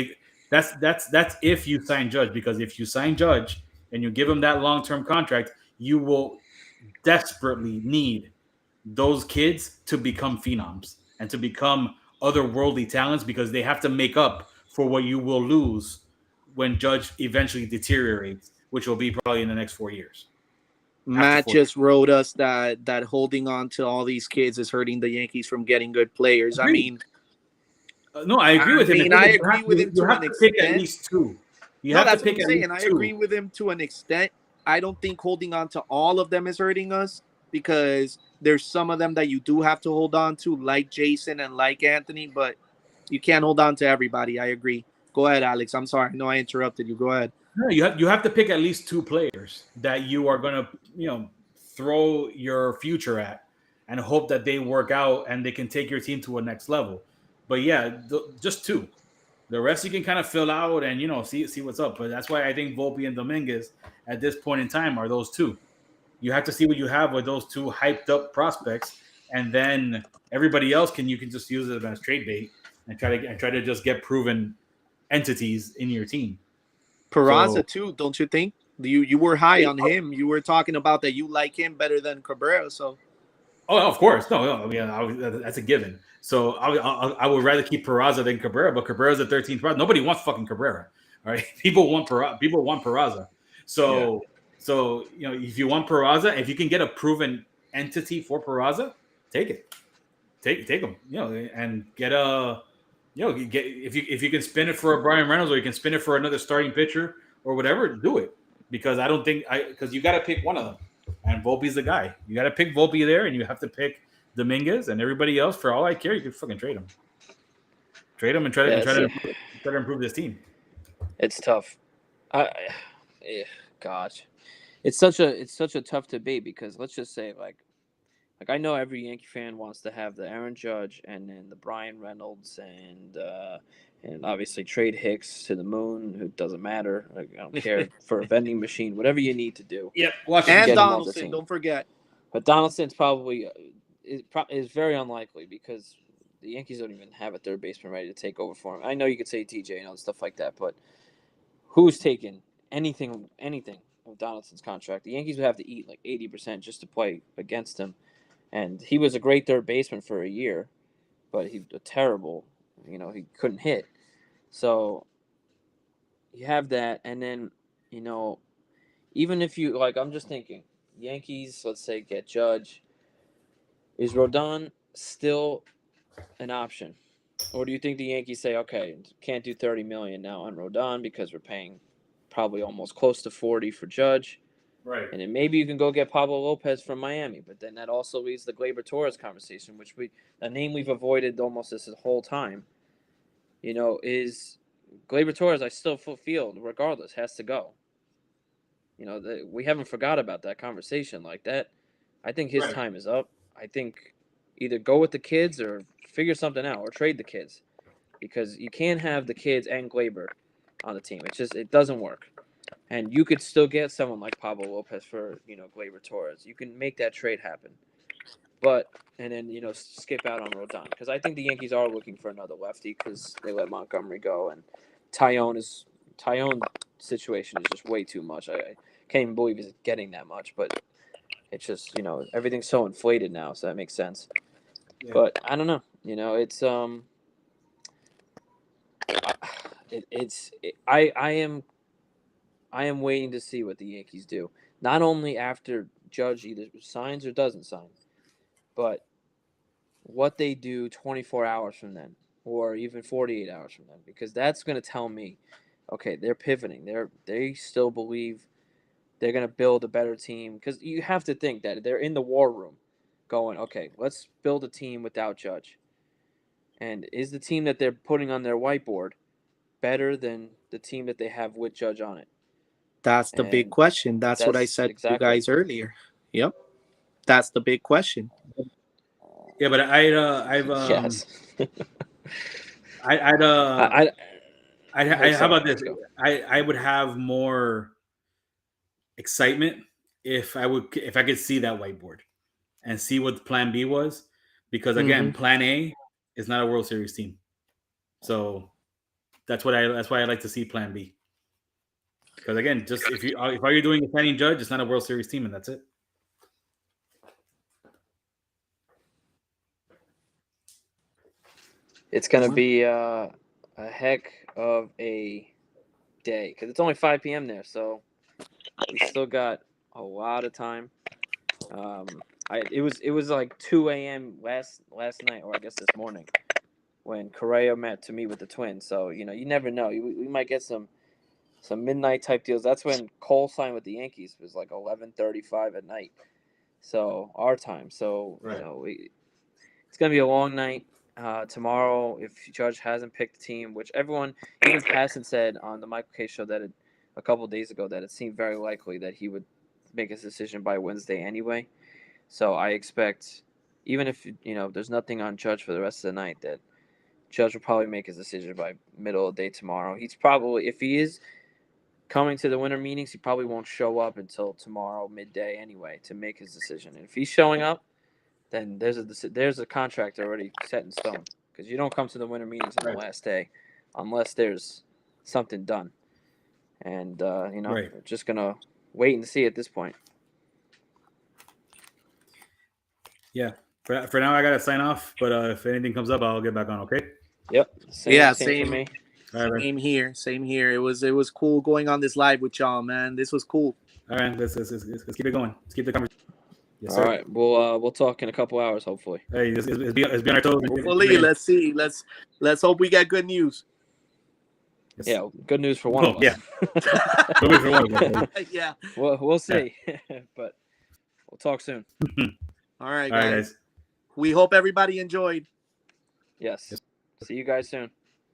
that's if you sign Judge. Because if you sign Judge and you give him that long-term contract, you will desperately need those kids to become phenoms and to become otherworldly talents because they have to make up for what you will lose when Judge eventually deteriorates, which will be probably in the next 4 years. After Matt 4 years. just wrote us that holding on to all these kids is hurting the Yankees from getting good players. Agreed. I mean, No, I agree with him. I agree with him You to have an to pick at extent. least two. You No, have to that's what pick I'm at least saying. I agree two. with him to an extent. I don't think holding on to all of them is hurting us because there's some of them that you do have to hold on to, like Jason and like Anthony, but you can't hold on to everybody. I agree. Go ahead, Alex. I'm sorry. No, I interrupted you. Go ahead. No, you have to pick at least two players that you are gonna throw your future at and hope that they work out and they can take your team to a next level. But yeah, just two. The rest you can kind of fill out and see what's up. But that's why I think Volpe and Dominguez at this point in time are those two. You have to see what you have with those two hyped up prospects, and then everybody else you can just use it as trade bait and try to just get proven entities in your team. Peraza So too, don't you think? You were high on him. You were talking about that you like him better than Cabrera. So oh, of course, no, I mean that's a given. So I would rather keep Peraza than Cabrera, but Cabrera's the 13th spot. Nobody wants fucking Cabrera. All right, People want Peraza. Yeah. So if you want Peraza, if you can get a proven entity for Peraza, take it. Take them. And get a get if you can spin it for a Brian Reynolds or you can spin it for another starting pitcher or whatever, do it. Because I don't think because you got to pick one of them. And Volpe's the guy. You got to pick Volpe there, and you have to pick Dominguez and everybody else. For all I care, you can fucking trade them, and try to Yeah, and try to improve this team. it's tough. I, gosh, it's such a tough debate because let's just say like I know every Yankee fan wants to have the Aaron Judge and then the Brian Reynolds and obviously trade Hicks to the moon. It doesn't matter. Like, I don't care for a vending machine, whatever you need to do Yep, to and get him off the Donaldson, team. don't forget. But Donaldson's probably is very unlikely because the Yankees don't even have a third baseman ready to take over for him. I know you could say TJ and other stuff like that, but who's taking anything of Donaldson's contract? The Yankees would have to eat like 80% just to play against him. And he was a great third baseman for a year, but he was terrible. He couldn't hit. So you have that, and then you know, even if you like, I'm just thinking, Yankees. Let's say get Judge. Is Rodon still an option, or do you think the Yankees say, okay, can't do 30 million now on Rodon because we're paying probably almost close to 40 for Judge? right, And then maybe you can go get Pablo Lopez from Miami, but then that also leads the Gleyber Torres conversation, which a name we've avoided almost this whole time. Is Gleyber Torres? I still feel, regardless, has to go. We haven't forgot about that conversation like that. I think his right, time is up. I think either go with the kids or figure something out or trade the kids because you can't have the kids and Gleyber on the team. It doesn't work. And you could still get someone like Pablo Lopez for Gleyber Torres. You can make that trade happen, but and then skip out on Rodon because I think the Yankees are looking for another lefty because they let Montgomery go and Tyone situation is just way too much. I can't even believe he's getting that much, but it's just everything's so inflated now, so that makes sense. yeah, But I don't know. It's I am waiting to see what the Yankees do. Not only after Judge either signs or doesn't sign, but what they do 24 hours from then or even 48 hours from then because that's going to tell me okay, they're pivoting. They still believe they're going to build a better team cuz you have to think that they're in the war room going, okay, let's build a team without Judge. And is the team that they're putting on their whiteboard better than the team that they have with Judge on it? That's the big And question. That's what I that's said to you exactly. guys earlier. Yep. That's the big question. yeah. But I've Yes. I, I'd I I oh, how sorry. about this? Let's go. I would have more excitement if I could see that whiteboard and see what Plan B was, because Mm-hmm. again, Plan A is not a World Series team, so that's why I like to see Plan B. Because again, just if all you're doing is signing Judge, it's not a World Series team, and that's it. It's gonna be a heck of a day because it's only 5 p.m. there, so we still got a lot of time. It was like 2 a.m. last night, or I guess this morning, when Correa met to meet with the Twins. So you never know. We might get some some midnight type deals. That's when Cole signed with the Yankees. It was like 11:35 at night, so our time. So Right. it's gonna be a long night. Tomorrow, if Judge hasn't picked a team, which everyone, even Passon said on the Michael K show a couple of days ago, that it seemed very likely that he would make his decision by Wednesday anyway. So I expect, even if there's nothing on Judge for the rest of the night, that Judge will probably make his decision by middle of the day tomorrow. He's probably, if he is coming to the winter meetings, he probably won't show up until tomorrow midday anyway to make his decision. And if he's showing up, then there's a contract already set in stone, because you don't come to the winter meetings on the last day unless there's something done. And Right. we're just gonna wait and see at this point. Yeah. For now, I gotta sign off. But if anything comes up, I'll get back on. Okay. Yep. Yeah, Same for me. All right, Same here. Same here. It was cool going on this live with y'all, man. This was cool. all right. Let's keep it going. Let's keep the conversation. Yes, All sir. right. We'll talk in a couple hours, hopefully. Hey, it's be on our toes. Hopefully, let's see. Let's hope we get good news. Yes. Yeah. Good news for one of us. Yeah. Good news for one of us. Yeah. We'll see, but we'll talk soon. All right, All right, guys. guys. We hope everybody enjoyed. Yes. See you guys soon.